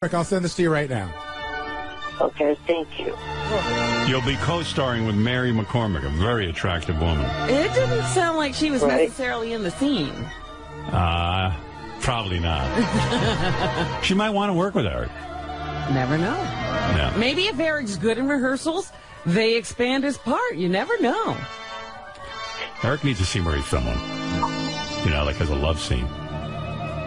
Rick, I'll send this to you right now. Okay, thank you. You'll be co-starring with Mary McCormack, a very attractive woman. It didn't sound like she was necessarily in the scene. Probably not. She might want to work with Eric. Never know. Yeah. Maybe if Eric's good in rehearsals, they expand his part. You never know. Eric needs to see where he's filming. You know, like as a love scene.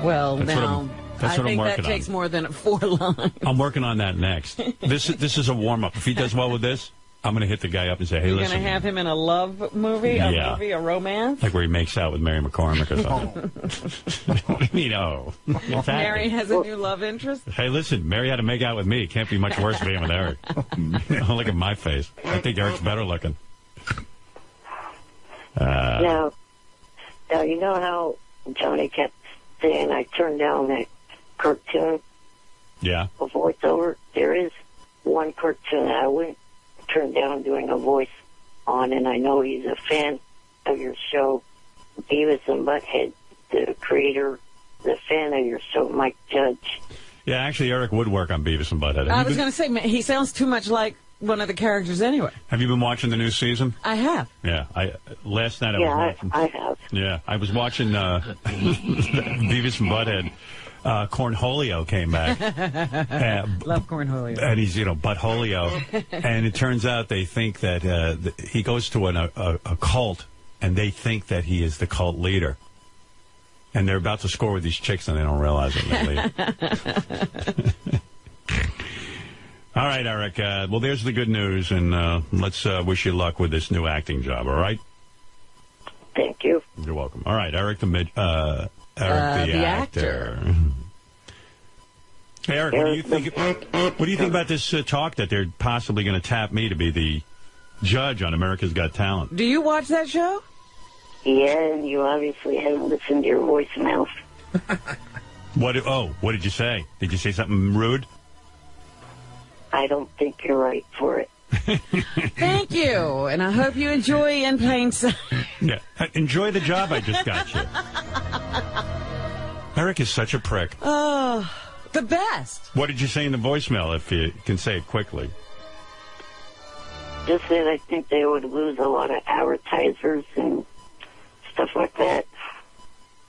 Well, That's now, I think that takes more than 4 lines. I'm working on that next. This is a warm-up. If he does well with this, I'm going to hit the guy up and say, hey, You're listen. You're going to have him in a love movie? A romance? Like where he makes out with Mary McCormack or something. What do you mean, oh? Mary has a new love interest? Hey, listen, Mary had to make out with me. Can't be much worse being with Eric. Look at my face. I think Eric's better looking. Now, you know how Johnny kept saying I turned down that cartoon? Yeah. A voiceover? There is one cartoon I wouldn't turn down doing a voice on, and I know he's a fan of your show, Beavis and Butthead, the creator, the fan of your show, Mike Judge. Yeah, actually, Eric would work on Beavis and Butthead. I was going to say, he sounds too much like one of the characters anyway. Have you been watching the new season? I have. Yeah. Last night I was watching. I have. Yeah, I was watching Beavis and Butthead. Cornholio came back. Love Cornholio. And he's, Butholio. And it turns out they think that he goes to a cult, and they think that he is the cult leader. And they're about to score with these chicks, and they don't realize it. All right, Eric. Well, there's the good news, and let's wish you luck with this new acting job, all right? Thank you. You're welcome. All right, Eric the Midget. Eric the actor. Hey, Eric, what do you think about this talk that they're possibly going to tap me to be the judge on America's Got Talent? Do you watch that show? Yeah, and you obviously haven't listened to your voicemail. What did you say? Did you say something rude? I don't think you're right for it. Thank you, and I hope you enjoy In Plain Sight. Yeah, enjoy the job I just got you. Eric is such a prick. Oh, the best. What did you say in the voicemail, if you can say it quickly? Just that I think they would lose a lot of advertisers and stuff like that.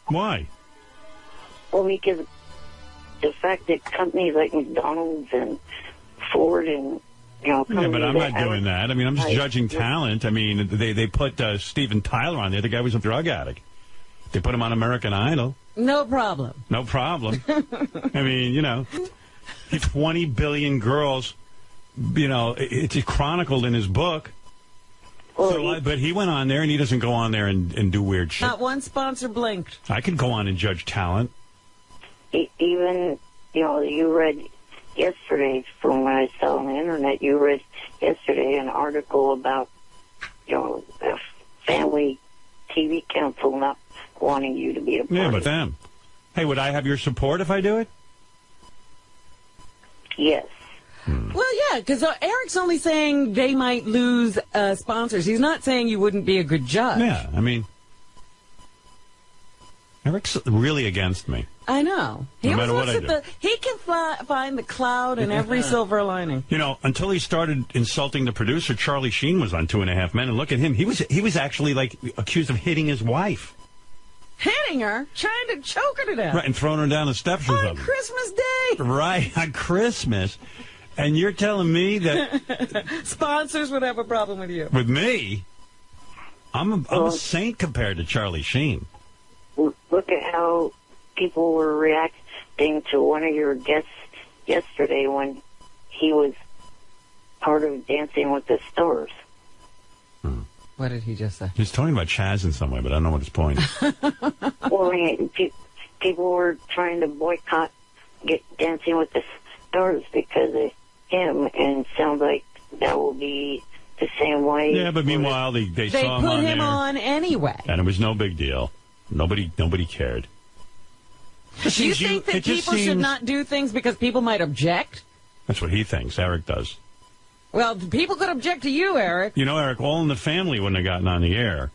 Why? Well, because the fact that companies like McDonald's and Ford and yeah, but I'm not doing that. I mean, I'm just judging talent. I mean, they put Steven Tyler on there. The guy was a drug addict. They put him on American Idol. No problem. No problem. I mean, 20 billion girls, it's chronicled in his book. Well, but he went on there, and he doesn't go on there and do weird shit. Not one sponsor blinked. I could go on and judge talent. Even, you read yesterday, from what I saw on the internet, you read yesterday an article about, a family TV council not wanting you to be a part. Yeah, but them. Hey, would I have your support if I do it? Yes. Well, yeah, because Eric's only saying they might lose sponsors. He's not saying you wouldn't be a good judge. Yeah, I mean, Eric's really against me. I know. No matter what I do. He can find the cloud in every silver lining. Until he started insulting the producer, Charlie Sheen was on 2.5 Men, and look at him. He was actually, accused of hitting his wife. Hitting her? Trying to choke her to death. Right, and throwing her down the steps or something. On Christmas Day. Right, on Christmas. And you're telling me that... Sponsors would have a problem with you. With me? I'm a saint compared to Charlie Sheen. Look at how people were reacting to one of your guests yesterday when he was part of Dancing with the Stars. What did he just say? He's talking about Chaz in some way, but I don't know what his point is. Well, people were trying to boycott Dancing with the Stars because of him, and it sounds like that will be the same way. Yeah, but meanwhile, they saw him on there. They put him on anyway. And it was no big deal. Nobody cared. Do you think that people should not do things because people might object? That's what he thinks. Eric does. Well, people could object to you, Eric. Eric, All in the Family wouldn't have gotten on the air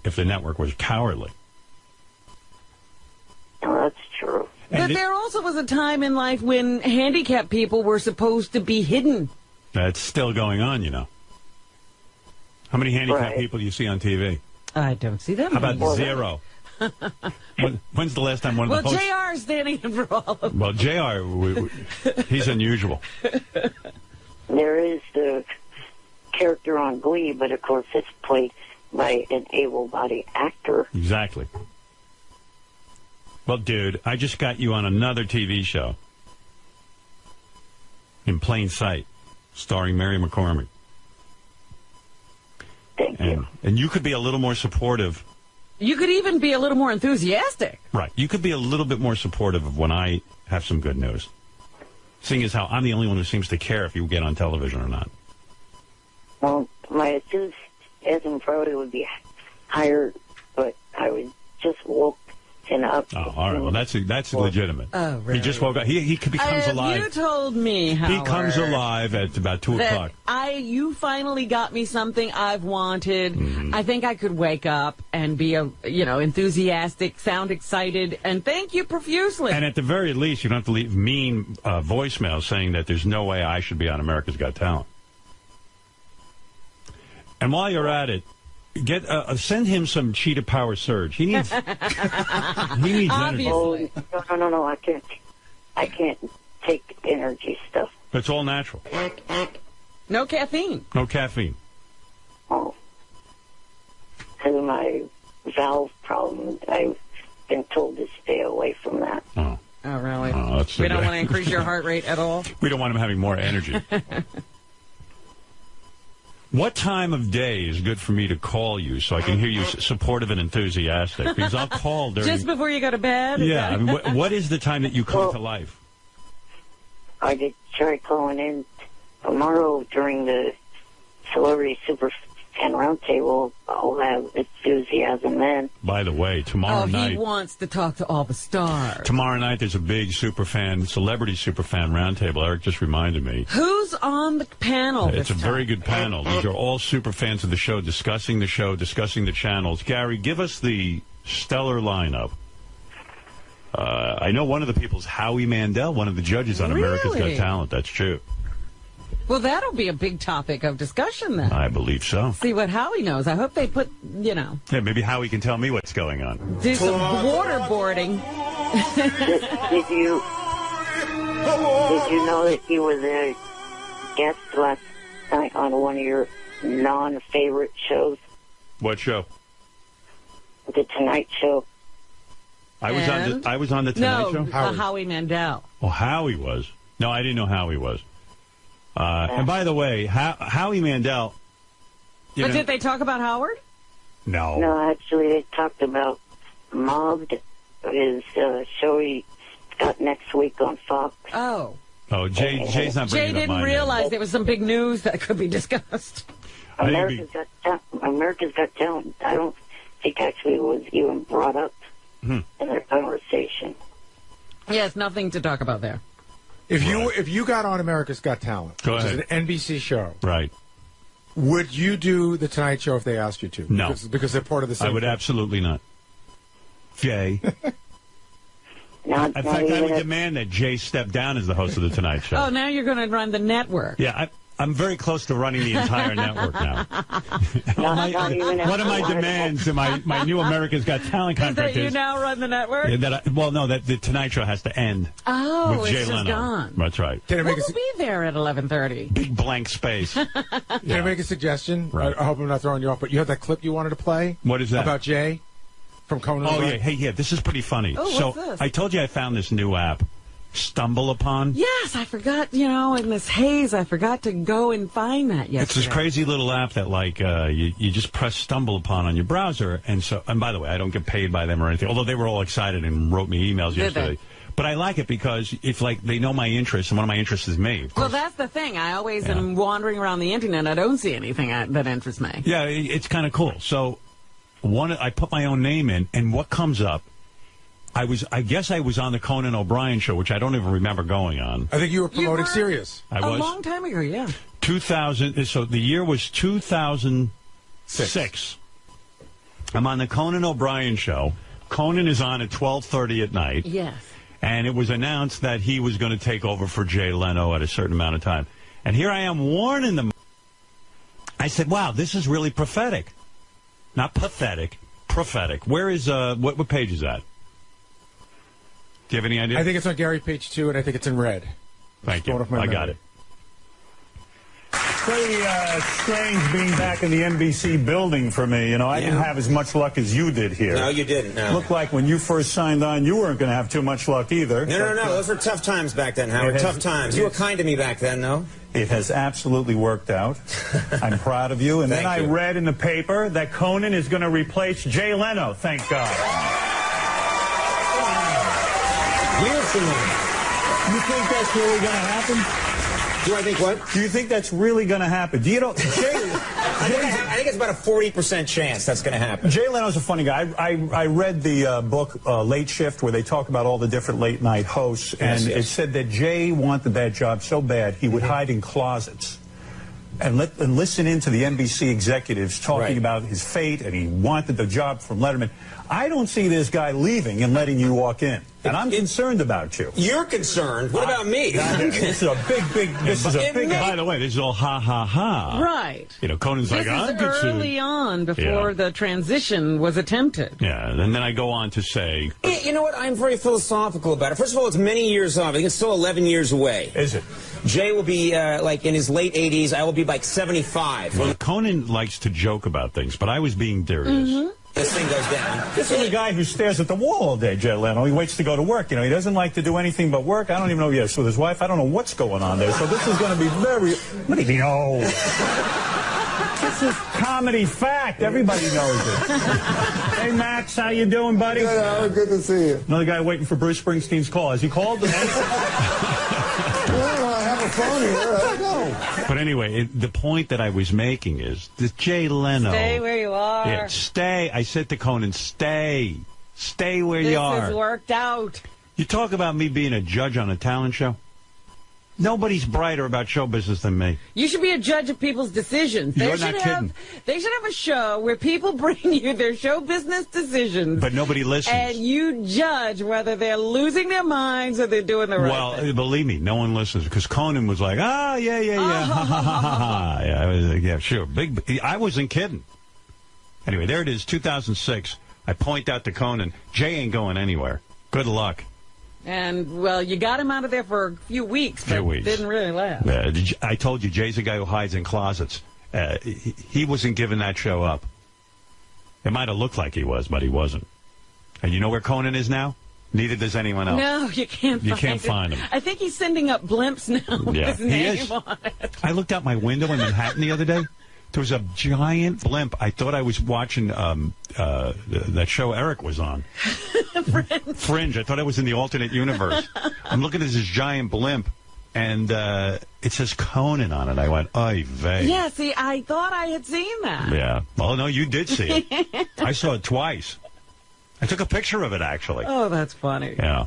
if the network was cowardly. Oh, that's true. But there also was a time in life when handicapped people were supposed to be hidden. That's still going on, you know. How many handicapped people do you see on TV? I don't see that How many. about zero? When's the last time one of the hosts... Well, JR is standing in for all of them. Well, JR, he's unusual. There is the character on Glee, but of course it's played by an able-bodied actor. Exactly. Well, dude, I just got you on another TV show. In Plain Sight, starring Mary McCormack. Thank you. And you could be a little more supportive. You could even be a little more enthusiastic. Right. You could be a little bit more supportive of when I have some good news. Seeing as how I'm the only one who seems to care if you get on television or not. Well, my enthusiasm probably would be higher, but I would just woken up. Oh, all right. Well, that's legitimate. Oh, really? He just woke up. He becomes alive. You told me, Howard, he comes alive at about 2 o'clock. You finally got me something I've wanted. Mm-hmm. I think I could wake up and be enthusiastic, sound excited, and thank you profusely. And at the very least, you don't have to leave mean voicemails saying that there's no way I should be on America's Got Talent. And while you're at it, send him some Cheetah Power Surge. He needs energy. Obviously. Oh, no, I can't take energy stuff. It's all natural. No caffeine. No caffeine. Oh. Because of my valve problem, I've been told to stay away from that. Oh. Oh, really? Oh, we don't want to increase your heart rate at all? We don't want him having more energy. What time of day is good for me to call you so I can hear you supportive and enthusiastic? Because I'll call during... Just before you go to bed? Yeah. I mean, what is the time that you come to life? I did try calling in tomorrow during the Celebrity Super Fan Roundtable. I'll have enthusiasm then. By the way, tomorrow night... he wants to talk to all the stars. Tomorrow night there's a big Celebrity Superfan Roundtable. Eric just reminded me. Who's on the panel It's a very good panel. These are all super fans of the show, discussing the channels. Gary, give us the stellar lineup. I know one of the people's Howie Mandel, one of the judges on America's Got Talent. That's true. Well, that'll be a big topic of discussion then. I believe so. See what Howie knows. I hope they put, Yeah, maybe Howie can tell me what's going on. do some waterboarding. Did you know that he was a guest last night on one of your non-favorite shows? What show? The Tonight Show. I was on the Tonight Show? Howie Mandel. Oh, Howie was. No, I didn't know Howie was. And by the way, Howie Mandel... But did they talk about Howard? No. No, actually, they talked about Mobbed, his show he got next week on Fox. Oh. Oh, Jay's not bringing Jay up my didn't realize there was some big news that could be discussed. America's Got Talent. I don't think actually it was even brought up in their conversation. Yes, nothing to talk about there. If you got on America's Got Talent, which is an NBC show, right? Would you do the Tonight Show if they asked you to? No, because they're part of the same. I would thing. absolutely not. Jay. In fact, I would demand that Jay step down as the host of the Tonight Show. Oh, now you're going to run the network. Yeah, I'm very close to running the entire network now. One of my demands in my new America's Got Talent contract is that you now run the network? That the Tonight Show has to end. Oh, with Jay it's just Leno. gone. That's right. We'll be there at 11:30. Big blank space. Can I make a suggestion? Right. I hope I'm not throwing you off, but you have that clip you wanted to play? What is that? About Jay from Conan. Oh, yeah. Hey, yeah, this is pretty funny. Oh, so what's this? I told you I found this new app, Stumble Upon. Yes, I forgot, in this haze, I forgot to go and find that yesterday. It's this crazy little app that, you just press Stumble Upon on your browser. And by the way, I don't get paid by them or anything, although they were all excited and wrote me emails yesterday. But I like it because it's they know my interests, and one of my interests is me. Well, that's the thing. I always am wandering around the Internet. I don't see anything that interests me. Yeah, it's kind of cool. So I put my own name in, and what comes up, I guess I was on the Conan O'Brien show, which I don't even remember going on. I think you were promoting Sirius. I was. A long time ago, yeah. 2000. So the year was 2006. I'm on the Conan O'Brien show. Conan is on at 12:30 at night. Yes. And it was announced that he was going to take over for Jay Leno at a certain amount of time. And here I am warning them. I said, wow, this is really prophetic. Not pathetic, prophetic. Where is, what page is that? Do you have any idea? I think it's on Gary page 2, and I think it's in red. Thank you. I got it. Pretty strange being back in the NBC building for me. You know, I didn't have as much luck as you did here. No, you didn't. No. Looked like when you first signed on, you weren't going to have too much luck either. No. Those were tough times back then, Howard. Tough times. You were kind to me back then, though. It has absolutely worked out. I'm proud of you. And then I read in the paper that Conan is going to replace Jay Leno. Thank God. You think that's really going to happen? Do I think what? Do you think that's really going to happen? Do you know? I think it's about a 40% chance that's going to happen. Jay Leno's a funny guy. I read the book Late Shift, where they talk about all the different late night hosts, and it said that Jay wanted that job so bad he would hide in closets and listen in to the NBC executives talking about his fate, and he wanted the job from Letterman. I don't see this guy leaving and letting you walk in. And I'm concerned about you. You're concerned? What about me? This is a big, By the way, this is all ha. Right. You know, Conan's like, I'm This is early on before the transition was attempted. Yeah, and then I go on to say... You know what? I'm very philosophical about it. First of all, it's many years off. I think it's still 11 years away. Is it? Jay will be, like, in his late 80s. I will be, like, 75. Well, Conan likes to joke about things, but I was being serious. This thing goes down. This is a guy who stares at the wall all day, Jay Leno. He waits to go to work. You know, he doesn't like to do anything but work. I don't even know if he has with his wife. I don't know what's going on there. So this is going to be very... What do you know? This is comedy fact. Everybody knows it. Hey, Max, how you doing, buddy? Good, Howard. Good to see you. Another guy waiting for Bruce Springsteen's call. Has he called? Well, I have a phone here. I don't know. But anyway, the point that I was making is that Jay Leno... Stay where you are. Yeah, stay. I said to Conan, stay. Stay where you are. This has worked out. You talk about me being a judge on a talent show? Nobody's brighter about show business than me. You should be a judge of people's decisions. You're not kidding. They should have a show where people bring you their show business decisions. But nobody listens. And you judge whether they're losing their minds or they're doing the right thing. Well, believe me, no one listens. Because Conan was like, yeah, I was like, yeah, sure. I wasn't kidding. Anyway, there it is, 2006. I point out to Conan, Jay ain't going anywhere. Good luck. And, well, you got him out of there for a few weeks, but didn't really last. I told you, Jay's a guy who hides in closets. He wasn't giving that show up. It might have looked like he was, but he wasn't. And you know where Conan is now? Neither does anyone else. No, you can't find him. I think he's sending up blimps now with his name on it. I looked out my window in Manhattan the other day. There was a giant blimp. I thought I was watching that show Eric was on. Fringe. I thought I was in the alternate universe. I'm looking at this giant blimp, and it says Conan on it. I went, oy vey. Yeah, see, I thought I had seen that. Yeah. Well, no, you did see it. I saw it twice. I took a picture of it, actually. Oh, that's funny. Yeah.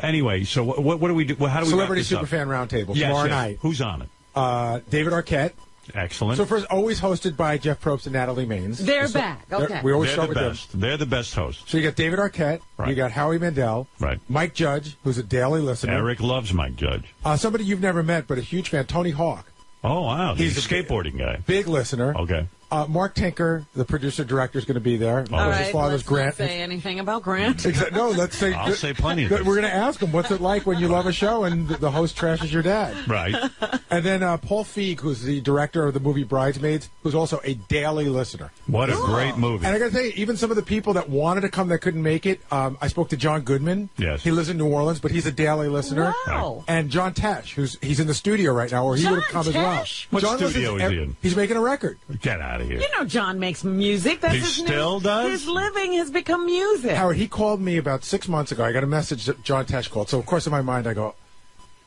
Anyway, so what do we do? How do we Celebrity Superfan Roundtable tomorrow night. Who's on it? David Arquette. Excellent. So first, always hosted by Jeff Probst and Natalie Maines. They're back. Okay. We always start with them. They're the best hosts. So you got David Arquette. Right. You got Howie Mandel. Right. Mike Judge, who's a daily listener. Eric loves Mike Judge. Somebody you've never met, but a huge fan, Tony Hawk. Oh, wow. He's a skateboarding guy. Big listener. Okay. Mark Tinker, the producer-director, is going to be there. All right, his father's Grant. Not say anything about Grant. No, let's say... I'll say plenty of We're going to ask him, what's it like when you love a show and the host trashes your dad? Right. And then Paul Feig, who's the director of the movie Bridesmaids, who's also a daily listener. What a great movie. And I got to tell you, even some of the people that wanted to come that couldn't make it, I spoke to John Goodman. Yes. He lives in New Orleans, but he's a daily listener. Wow. And John Tesh, he's in the studio right now, or he would have come as well. What John studio is he in? He's making a record. Get out of here. You know John makes music. That's He his still does? His living has become music. Howard, he called me about 6 months ago. I got a message that John Tesh called. So, of course, in my mind, I go,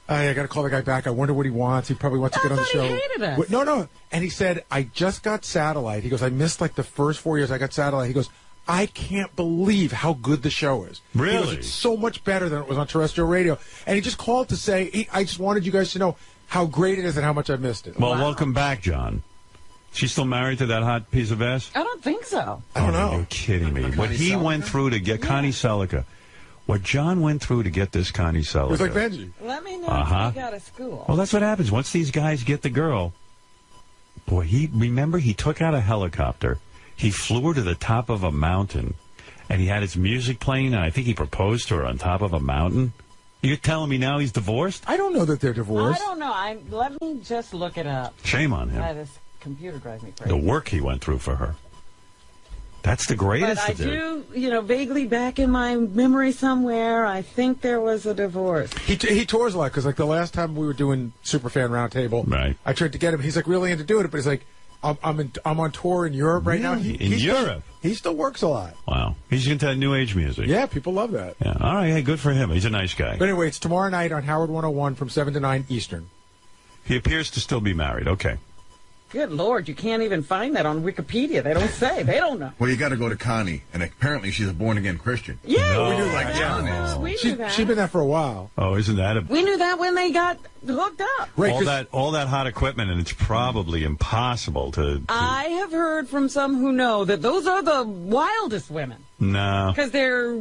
I got to call the guy back. I wonder what he wants. He probably wants to get on the show. He hated us. No. And he said, I just got satellite. He goes, I missed like the first 4 years I got satellite. He goes, I can't believe how good the show is. Really? He goes, it's so much better than it was on terrestrial radio. And he just called to say, I just wanted you guys to know how great it is and how much I missed it. Well, welcome back, John. She's still married to that hot piece of ass? I don't think so. I don't know. You're kidding me. What he went through to get Connie Selica What John went through to get this Connie Seliger. It was like Benji. Let me know Uh-huh. if he got a school. Well, that's what happens. Once these guys get the girl, boy, he took out a helicopter. He flew her to the top of a mountain, and he had his music playing, and I think he proposed to her on top of a mountain. You're telling me now he's divorced? I don't know that they're I divorced. don't know. Let me just look it up. Shame on him. This computer drives me crazy. The work he went through for her. That's the greatest. But I do, vaguely back in my memory somewhere, I think there was a divorce. He tours a lot because, like, the last time we were doing Superfan Roundtable, right. I tried to get him. He's like really into doing it, but he's like, I'm on tour in Europe right now. In Europe? He still works a lot. Wow. He's into new age music. Yeah, people love that. Yeah. All right. Hey, good for him. He's a nice guy. But anyway, it's tomorrow night on Howard 101 from 7 to 9 Eastern. He appears to still be married. Okay. Good Lord, you can't even find that on Wikipedia. They don't say. They don't know. Well, you got to go to Connie, and apparently she's a born-again Christian. Yeah, we knew that. Like John is. We knew that. She's been there for a while. Oh, isn't that a... We knew that when they got hooked up. Right, all that hot equipment, and it's probably impossible to... I have heard from some who know that those are the wildest women. No. Because they're,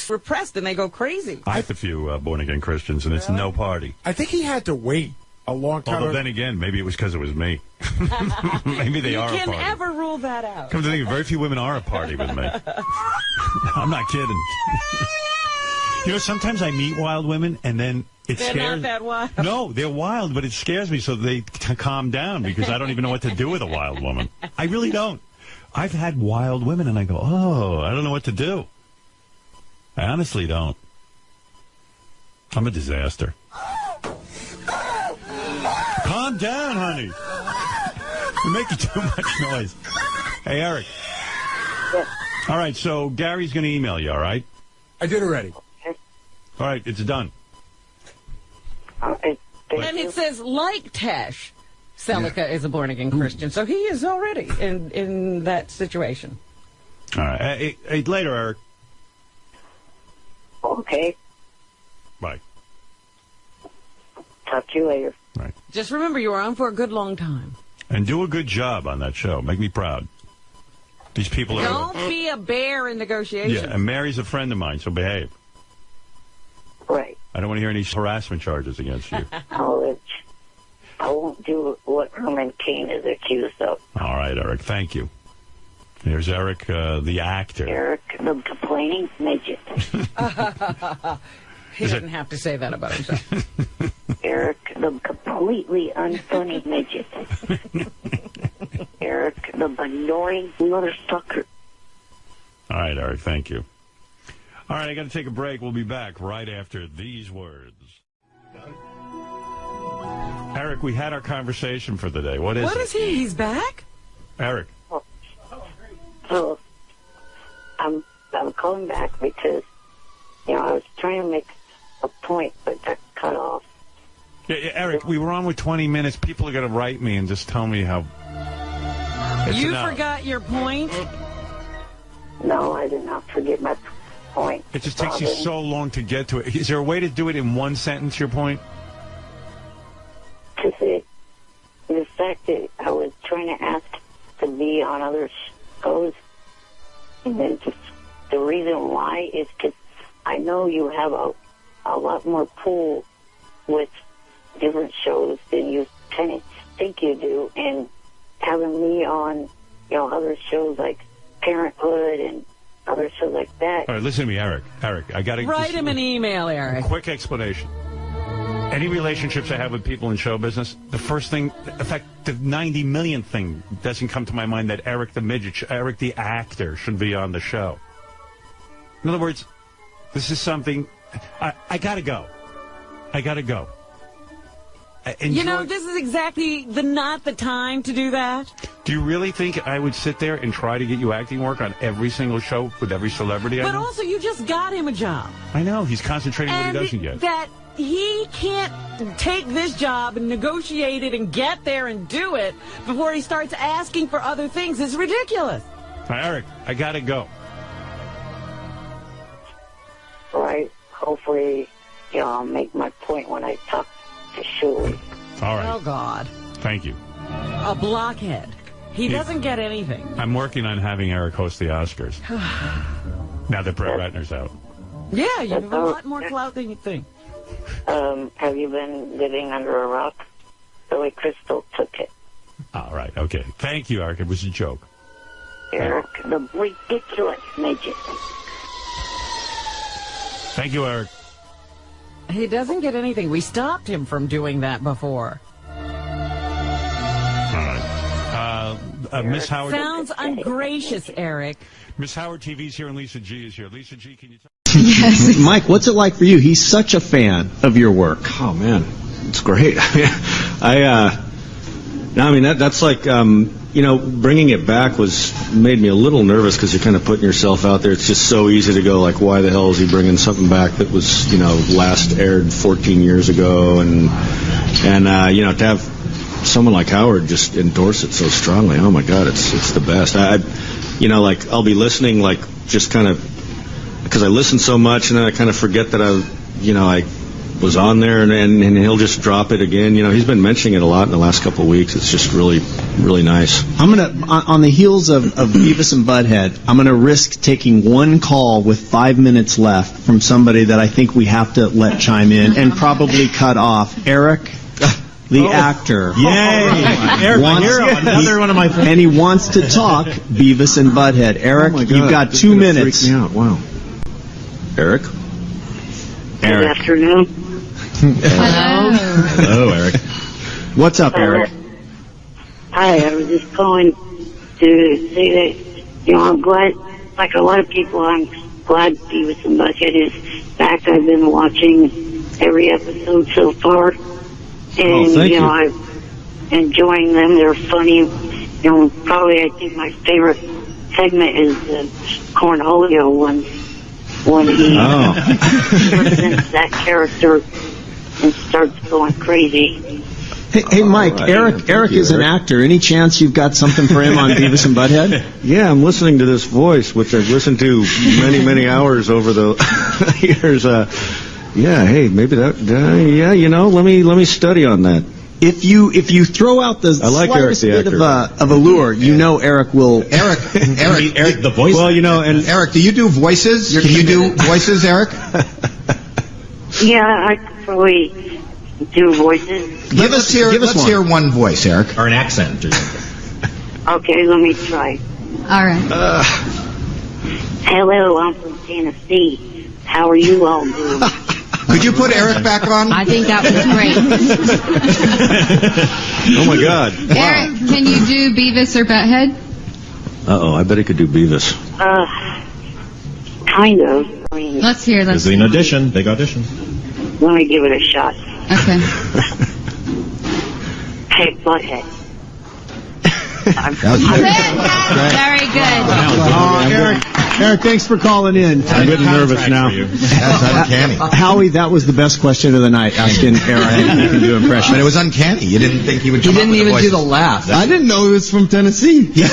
repressed and they go crazy. I have a few born-again Christians, and it's no party. I think he had to wait a long time. Although then again, maybe it was because it was me. Maybe they are a party. You can never rule that out. Come to think of it, very few women are a party with me. I'm not kidding. Sometimes I meet wild women, and then it They're scares... not that wild. No, they're wild, but it scares me, so they calm down, because I don't even know what to do with a wild woman. I really don't. I've had wild women, and I go, I don't know what to do. I honestly don't. I'm a disaster. Calm down, honey. You're making too much noise. Hey, Eric. Yes. All right, so Gary's going to email you, all right? I did already. Okay. All right, it's done. Okay. And it says, like Tesh, Seliger is a born-again Christian. So he is already in that situation. All right. Hey, later, Eric. Okay. Bye. Talk to you later. Right. Just remember, you were on for a good long time. And do a good job on that show. Make me proud. These people are... Don't be a bear in negotiations. Yeah, and Mary's a friend of mine, so behave. Right. I don't want to hear any harassment charges against you. I won't do what Herman Cain is accused of. All right, Eric. Thank you. Here's Eric, the actor. Eric the complaining midget. He didn't have to say that about himself. Eric the completely unfunny midget. Eric the annoying motherfucker. All right, Eric. Thank you. All right, I got to take a break. We'll be back right after these words. Eric, we had our conversation for the day. What is it? What is he? He's back? Eric. So I'm calling back because I was trying to make a point, but got cut off. Yeah, Eric, we were on with 20 minutes. People are going to write me and just tell me how... You forgot your point? No, I did not forget my point. It just takes you so long to get to it. Is there a way to do it in one sentence, your point? To say the fact that I was trying to ask to be on other shows, and then just the reason why is because I know you have a lot more pull with different shows than you kind of think you do, and having me on, other shows like Parenthood and other shows like that. All right, listen to me, Eric. Eric, I got to... Write him an email, Eric. Quick explanation. Any relationships I have with people in show business, the first thing, in fact, the 90 millionth thing doesn't come to my mind that Eric the Midget, Eric the actor, should be on the show. In other words, this is something... I got to go. I got to go. This is exactly not the time to do that. Do you really think I would sit there and try to get you acting work on every single show with every celebrity I know? But also, you just got him a job. I know. He's concentrating on what he doesn't get. That he can't take this job and negotiate it and get there and do it before he starts asking for other things is ridiculous. Eric, I got to go. Right. Hopefully, I'll make my point when I talk to Shuli. All right. Oh, God. Thank you. A blockhead. He doesn't get anything. I'm working on having Eric host the Oscars. Now that Brett Ratner's out. Yeah, you have a lot more clout than you think. Have you been living under a rock? Billy Crystal took it. All right, okay. Thank you, Eric. It was a joke. Eric the ridiculous midget. Thank you, Eric. He doesn't get anything. We stopped him from doing that before. All right. Miss Howard. Sounds ungracious, Eric. Miss Howard TV's here and Lisa G is here. Lisa G, can you tell? Yes. Mike, what's it like for you? He's such a fan of your work. Oh man, it's great. That's like bringing it back made me a little nervous because you're kind of putting yourself out there. It's just so easy to go like, why the hell is he bringing something back that was last aired 14 years ago, and to have someone like Howard just endorse it so strongly. Oh my God, it's the best. I'll be listening just kind of. Because I listen so much, and then I kind of forget that I was on there, and he'll just drop it again. He's been mentioning it a lot in the last couple of weeks. It's just really, really nice. I'm gonna, on the heels of Beavis and Butthead, I'm gonna risk taking one call with 5 minutes left from somebody that I think we have to let chime in and probably cut off. Eric, the actor. Yay! Eric, my hero, another one of my friends. And he wants to talk Beavis and Butthead. Eric, you've got 2 minutes. Freak me out. Wow. Eric? Good afternoon. Hello, Eric. What's up, Eric? Hi, I was just calling to say that, I'm glad, like a lot of people, I'm glad Beavis and Butthead is back. I've been watching every episode so far. And, thank you. I'm enjoying them. They're funny. Probably I think my favorite segment is the Cornholio one. When he presents that character and starts going crazy. Hey, Mike, right. Eric is an actor. Any chance you've got something for him on Beavis and Butthead? Yeah, I'm listening to this voice, which I've listened to many, many hours over the years. Hey, maybe that. Let me study on that. If you throw out the slightest bit of a lure, Eric will. Eric, the voice. Well, and Eric, do you do voices? Can you do voices, Eric? Yeah, I could probably do voices. Let's hear one voice, Eric, or an accent. Okay, let me try. All right. Hello, I'm from Tennessee. How are you all doing? Could you put Eric back on? I think that was great. Oh, my God. Wow. Eric, can you do Beavis or Butthead? Uh-oh, I bet he could do Beavis. Kind of. I mean, let's hear. There's an audition. Big audition. Let me give it a shot. Okay. Hey, Butthead. Very good. Eric, thanks for calling in. I'm getting nervous now. That's uncanny. Howie, that was the best question of the night, asking Eric if he can do impressions. But it was uncanny. You didn't think he would come up with He didn't even do the laugh. I didn't know he was from Tennessee. He's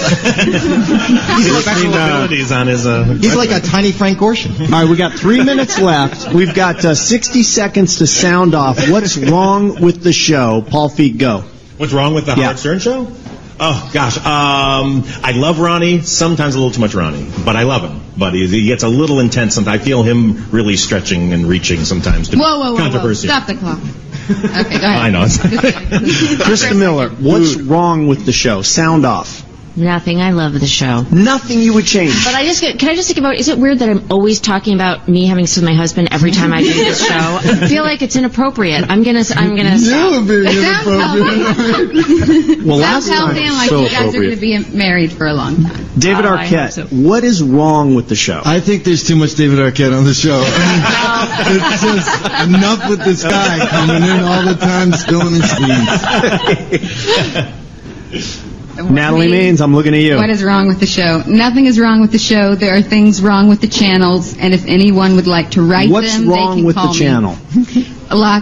abilities on his. He's like a tiny Frank Gorshin. All right, we got 3 minutes left. We've got 60 seconds to sound off. What's wrong with the show? Paul Feig, go. What's wrong with the Howard Stern show? Oh, gosh. I love Ronnie. Sometimes a little too much Ronnie. But I love him. But he gets a little intense sometimes. I feel him really stretching and reaching sometimes to whoa, controversy. Stop the clock. Okay, go ahead. I know. Krista Miller, what's wrong with the show? Sound off. Nothing. I love the show. Nothing you would change. But can I just think about, is it weird that I'm always talking about me having sex with my husband every time I do this show? I feel like it's inappropriate. I'm gonna stop. Well, last time, like so you guys are going to be married for a long time. David Arquette, what is wrong with the show? I think there's too much David Arquette on the show. It's just enough with this guy coming in all the time, spilling his beans. Natalie Maines, I'm looking at you. What is wrong with the show? Nothing is wrong with the show. There are things wrong with the channels, and if anyone would like to write What's them, wrong they can with call the channel? A lot.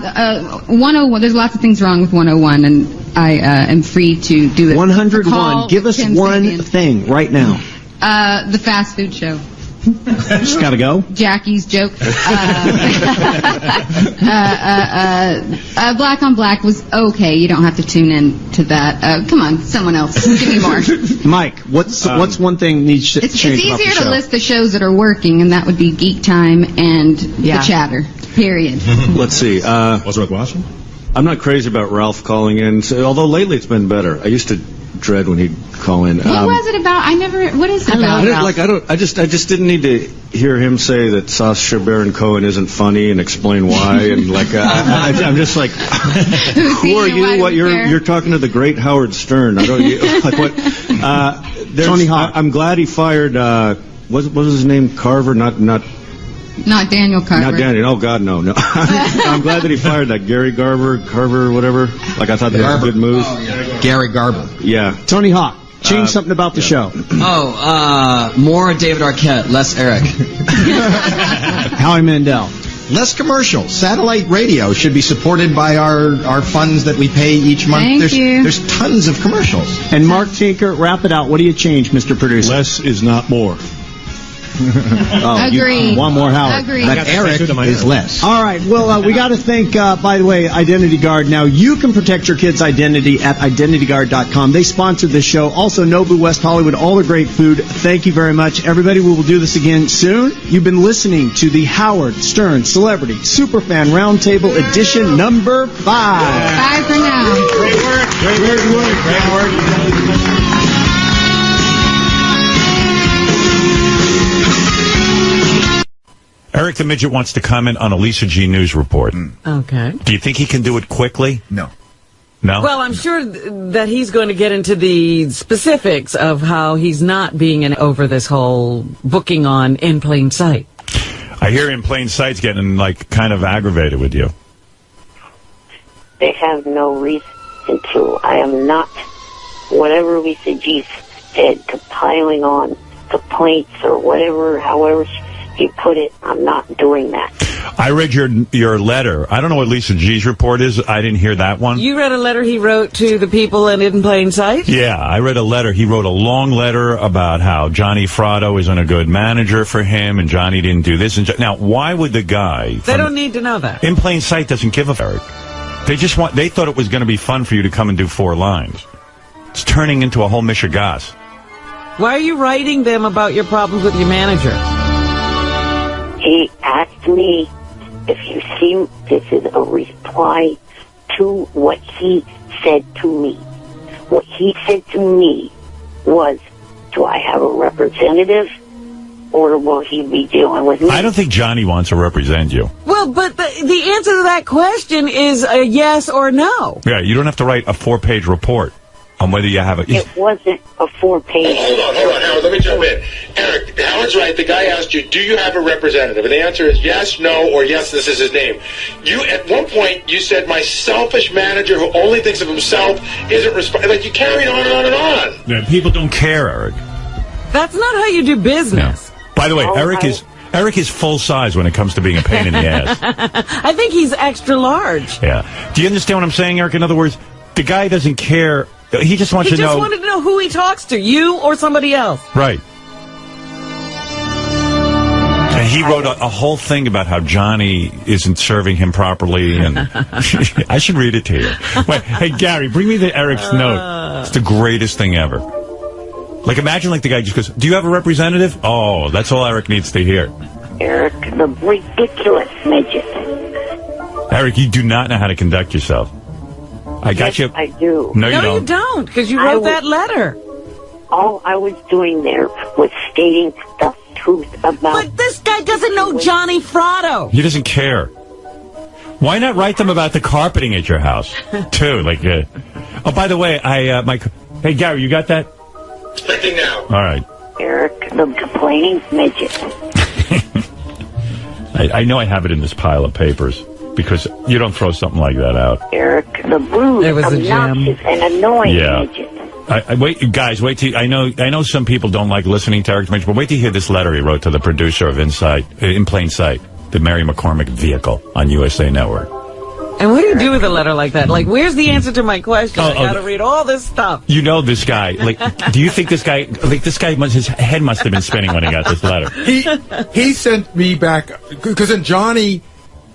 101. There's lots of things wrong with 101, and I am free to do it. 101. Give us one thing right now. The fast food show. Just gotta go. Jackie's joke. Black on Black was okay. You don't have to tune in to that. Come on, someone else. Give me more. Mike, what's one thing needs to change It's about the easier show? to list the shows that are working, and that would be Geek Time and The Chatter. Period. Let's see. What's worth watching? I'm not crazy about Ralph calling in, although lately it's been better. I used to dread when he'd call in. What was it about? What is it about? I just didn't need to hear him say that Sacha Baron Cohen isn't funny and explain why. And I'm just like, who are you? What you're talking to the great Howard Stern? I don't like what. Tony Hawk. I'm glad he fired. What was his name? Carver? Not Daniel Carver. Not Daniel. Oh God, no. I'm glad that he fired that Gary Carver, whatever. Like I thought that was a good move. Oh, yeah. Gary Garber. Yeah. Tony Hawk, change something about the show. More David Arquette, less Eric. Howie Mandel. Less commercials. Satellite radio should be supported by our funds that we pay each month. There's tons of commercials. And Mark Tinker, wrap it out. What do you change, Mr. Producer? Less is not more. Agreed. One more Howard. Agreed. But Eric is less. All right. Well, we got to thank, by the way, Identity Guard. Now, you can protect your kid's identity at IdentityGuard.com. They sponsored this show. Also, Nobu West Hollywood, all the great food. Thank you very much. Everybody, we will do this again soon. You've been listening to the Howard Stern Celebrity Superfan Roundtable Edition number 5. Bye for now. Great work. Eric the Midget wants to comment on a Lisa G. News report. Okay. Do you think he can do it quickly? No. No? Well, I'm sure that he's going to get into the specifics of how he's not being over this whole booking on In Plain Sight. I hear In Plain Sight's getting, kind of aggravated with you. They have no reason to. I am not, whatever Lisa G said, compiling on complaints or whatever, however you put it, I'm not doing that. I read your letter. I don't know what Lisa G's report is. I didn't hear that one. You read a letter he wrote to the people in Plain Sight? Yeah, I read a letter. He wrote a long letter about how Johnny Fratto isn't a good manager for him, and Johnny didn't do this. Now, why would the guy... They don't need to know that. In Plain Sight doesn't give a Eric. They thought it was going to be fun for you to come and do 4 lines. It's turning into a whole mishegas. Why are you writing them about your problems with your manager? He asked me if you see this is a reply to what he said to me. What he said to me was, do I have a representative or will he be dealing with me? I don't think Johnny wants to represent you. Well, but the answer to that question is a yes or no. Yeah, you don't have to write a 4-page report on whether you have a... It wasn't a 4-page. Hold on, Howard. Let me jump in. Eric, Howard's right. The guy asked you, do you have a representative? And the answer is yes, no, or yes, this is his name. You, at one point, you said, my selfish manager who only thinks of himself isn't responsible. Like, you carried on and on and on. Yeah, people don't care, Eric. That's not how you do business. No. By the way, Eric is full size when it comes to being a pain in the ass. I think he's extra large. Yeah. Do you understand what I'm saying, Eric? In other words, the guy doesn't care. He just wants to know. He just wanted to know who he talks to, you or somebody else. Right. And he wrote a whole thing about how Johnny isn't serving him properly, and I should read it to you. Wait, hey, Gary, bring me Eric's note. It's the greatest thing ever. Like, imagine the guy just goes, do you have a representative? Oh, that's all Eric needs to hear. Eric, the ridiculous midget. Eric, you do not know how to conduct yourself. I got you. I do. No, you don't. No, you don't, because you wrote that letter. All I was doing there was stating the truth about... But this guy doesn't know Johnny Fratto. He doesn't care. Why not write them about the carpeting at your house, too? Oh, by the way, hey, Gary, you got that? Expecting now. All right. Eric, the complaining midget. I know I have it in this pile of papers, because you don't throw something like that out. Eric, the rude, obnoxious, and annoying midget. Wait, guys, wait till I know some people don't like listening to Eric the Midget, but wait till you hear this letter he wrote to the producer of In Plain Sight, the Mary McCormack vehicle on USA Network. And what do you do with a letter like that? Like, where's the answer to my question? I got to read all this stuff. You know this guy. Like, do you think this guy, his head must have been spinning when he got this letter? He sent me back, because then Johnny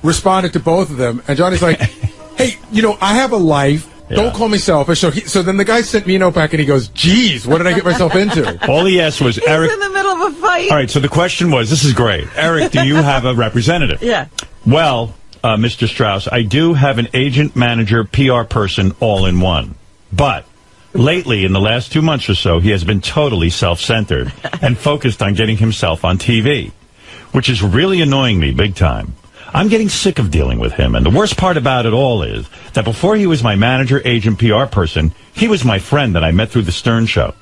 responded to both of them, and Johnny's like, hey, I have a life. Don't call me selfish. So then the guy sent me a note back, and he goes, geez, what did I get myself into? All he asked was, Eric. He's in the middle of a fight. All right, so the question was, this is great. Eric, do you have a representative? Yeah. Well, Mr. Strauss, I do have an agent, manager, PR person all in one. But lately, in the last 2 months or so, he has been totally self-centered and focused on getting himself on TV, which is really annoying me big time. I'm getting sick of dealing with him, and the worst part about it all is that before he was my manager, agent, PR person, he was my friend that I met through the Stern Show.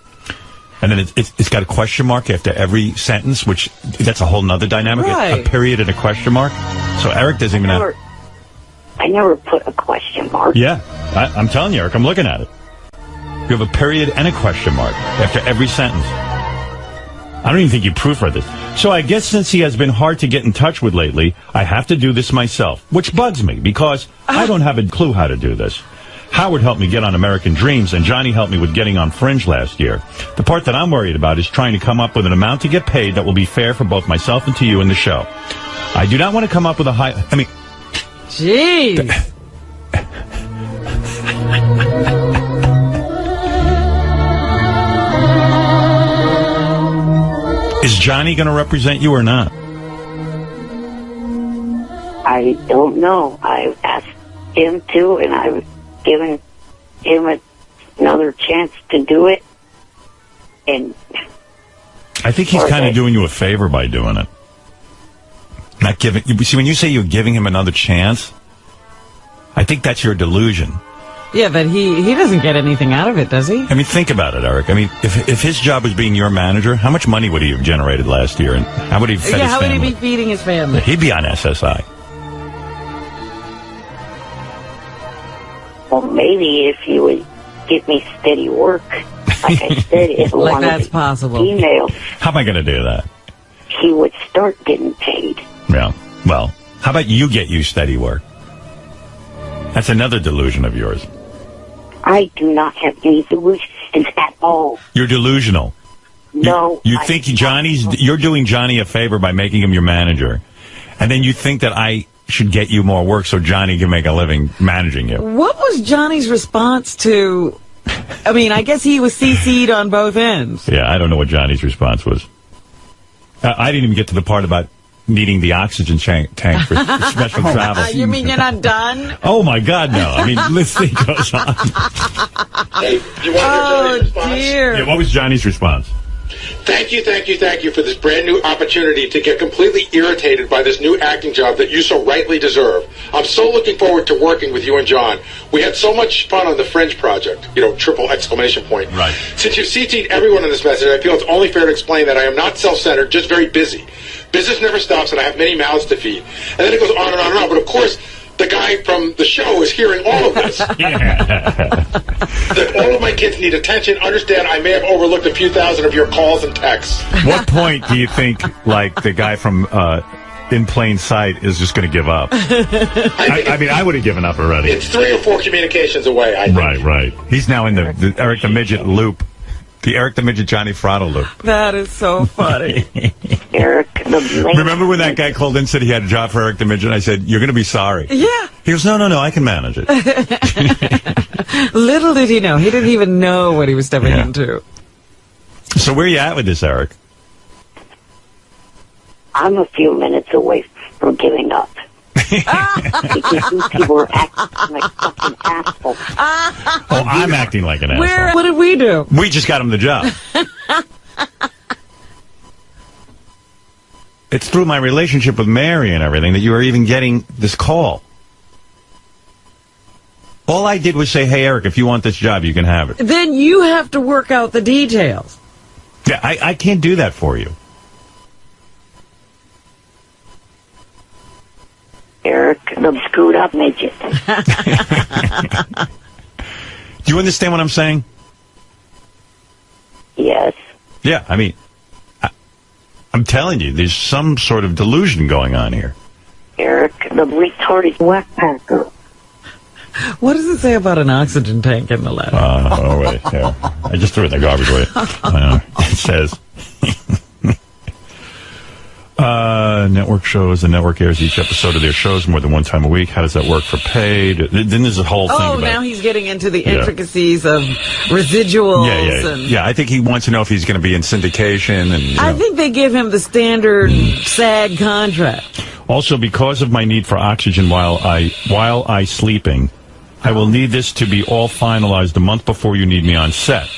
And then it's got a question mark after every sentence, which that's a whole nother dynamic. Right. A period and a question mark. So Eric doesn't even have... I never put a question mark. Yeah, I'm telling you, Eric, I'm looking at it. You have a period and a question mark after every sentence. I don't even think you proofread this. So I guess since he has been hard to get in touch with lately, I have to do this myself, which bugs me because I don't have a clue how to do this. Howard helped me get on American Dreams, and Johnny helped me with getting on Fringe last year. The part that I'm worried about is trying to come up with an amount to get paid that will be fair for both myself and to you in the show. I do not want to come up with a high... I mean... Jeez. Is Johnny going to represent you or not? I don't know. I asked him to, and I've given him another chance to do it. And I think he's kind of doing you a favor by doing it. Not giving... You see, when you say you're giving him another chance, I think that's your delusion. Yeah, but he doesn't get anything out of it, does he? I mean, think about it, Eric. I mean, if his job was being your manager, how much money would he have generated last year? And how would he have fed his family? How would he be feeding his family? He'd be on SSI. well, maybe if he would give me steady work, like I said, if like one that's of the possible. emails, How am I going to do that? he would start getting paid. Yeah. Well, how about you get you steady work? That's another delusion of yours. I do not have any delusions at all. You're delusional. No. You think you're doing Johnny a favor by making him your manager. And then you think that I should get you more work so Johnny can make a living managing you. What was Johnny's response to... I mean, I guess he was CC'd on both ends. Yeah, I don't know what Johnny's response was. I didn't even get to the part about needing the oxygen tank for special travel. You mean you're not done? Oh, my God, no. I mean, this thing goes on. Hey, you want to hear Johnny's response? Dear. Yeah, what was Johnny's response? Thank you for this brand new opportunity to get completely irritated by this new acting job that you so rightly deserve. I'm so looking forward to working with you and John. We had so much fun on the Fringe project, triple exclamation point. Right. Since you've CC'd everyone in this message, I feel it's only fair to explain that I am not self-centered, just very busy. Business never stops, and I have many mouths to feed. And then it goes on and on and on. But of course, the guy from the show is hearing all of this. That all of my kids need attention. Understand, I may have overlooked a few thousand of your calls and texts. What point do you think, like, the guy from In Plain Sight is just going to give up? I mean, I would have given up already. It's 3 or 4 communications away, I think. Right. He's now in the Eric the Midget loop. The Eric the Midget Johnny Fratto loop. That is so funny. Eric the Midget. Remember when that guy called in and said he had a job for Eric the Midget? I said, you're going to be sorry. Yeah. He goes, no, I can manage it. Little did he know. He didn't even know what he was stepping into. So where are you at with this, Eric? I'm a few minutes away from giving up. Because these people are acting like fucking assholes. Oh, I'm acting like an asshole. What did we do? We just got him the job. It's through my relationship with Mary and everything that you are even getting this call. All I did was say, hey, Eric, if you want this job, you can have it. Then you have to work out the details. Yeah, I can't do that for you. Eric the screwed up midget. Do you understand what I'm saying? Yes. Yeah, I mean, I'm telling you, there's some sort of delusion going on here. Eric the retarded whackpacker. What does it say about an oxygen tank in the letter? Oh, wait. Here. I just threw it in the garbage away. It says... network shows. The network airs each episode of their shows more than one time a week. How does that work for paid? Then there's a whole thing about... now he's getting into the intricacies of residuals. Yeah, I think he wants to know if he's going to be in syndication. And I think they give him the standard SAG contract. Also, because of my need for oxygen while I sleeping, I will need this to be all finalized a month before you need me on set.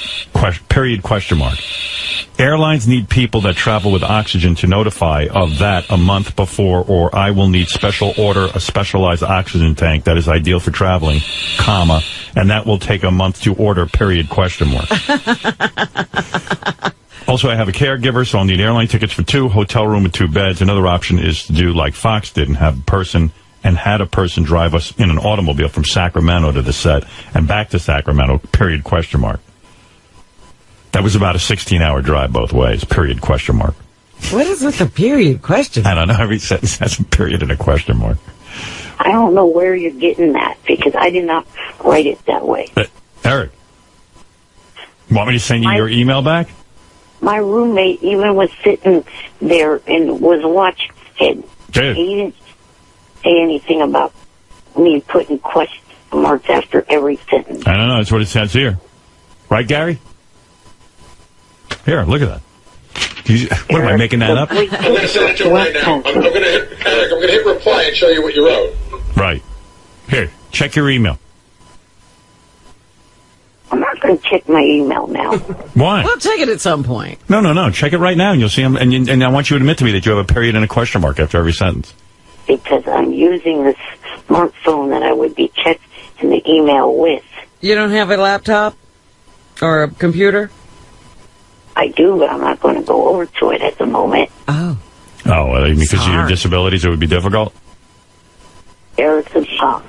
Period, question mark. Airlines need people that travel with oxygen to notify of that a month before, or I will need special order a specialized oxygen tank that is ideal for traveling, comma, and that will take a month to order, period, question mark. Also, I have a caregiver, so I'll need airline tickets for 2, hotel room with 2 beds. Another option is to do like Fox did and have a person drive us in an automobile from Sacramento to the set and back to Sacramento, period, question mark. That was about a 16-hour drive both ways, period, question mark. What is with the period question? I don't know. Every sentence has a period and a question mark. I don't know where you're getting that, because I did not write it that way. Eric, want me to send you your email back? My roommate even was sitting there and was watching it. Good. He didn't say anything about me putting question marks after every sentence. I don't know. That's what it says here. Right, Gary? Here, look at that. What, am I making that up? I'm going to send it to him right now. I'm going to hit reply and show you what you wrote. Right. Here, check your email. I'm not going to check my email now. Why? We'll check it at some point. No. Check it right now, and you'll see them. And I want you to admit to me that you have a period and a question mark after every sentence. Because I'm using the smartphone that I would be checking the email with. You don't have a laptop or a computer? I do, but I'm not going to go over to it at the moment. Oh, well, because of your disabilities, it would be difficult? Eric's in shock.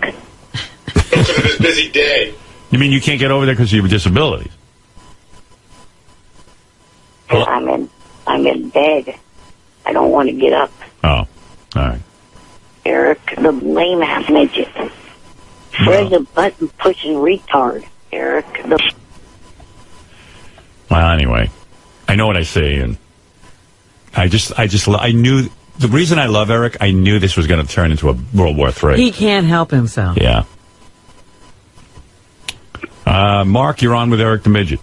It's a busy day. You mean you can't get over there because of your disabilities? Well, I'm in bed. I don't want to get up. Oh, all right. Eric, the lame-ass midget. Fred, the button-pushing retard. Eric, the... Well, anyway, I know what I see, and I knew... The reason I love Eric, I knew this was going to turn into a World War III. He can't help himself. Yeah. Mark, you're on with Eric the Midget.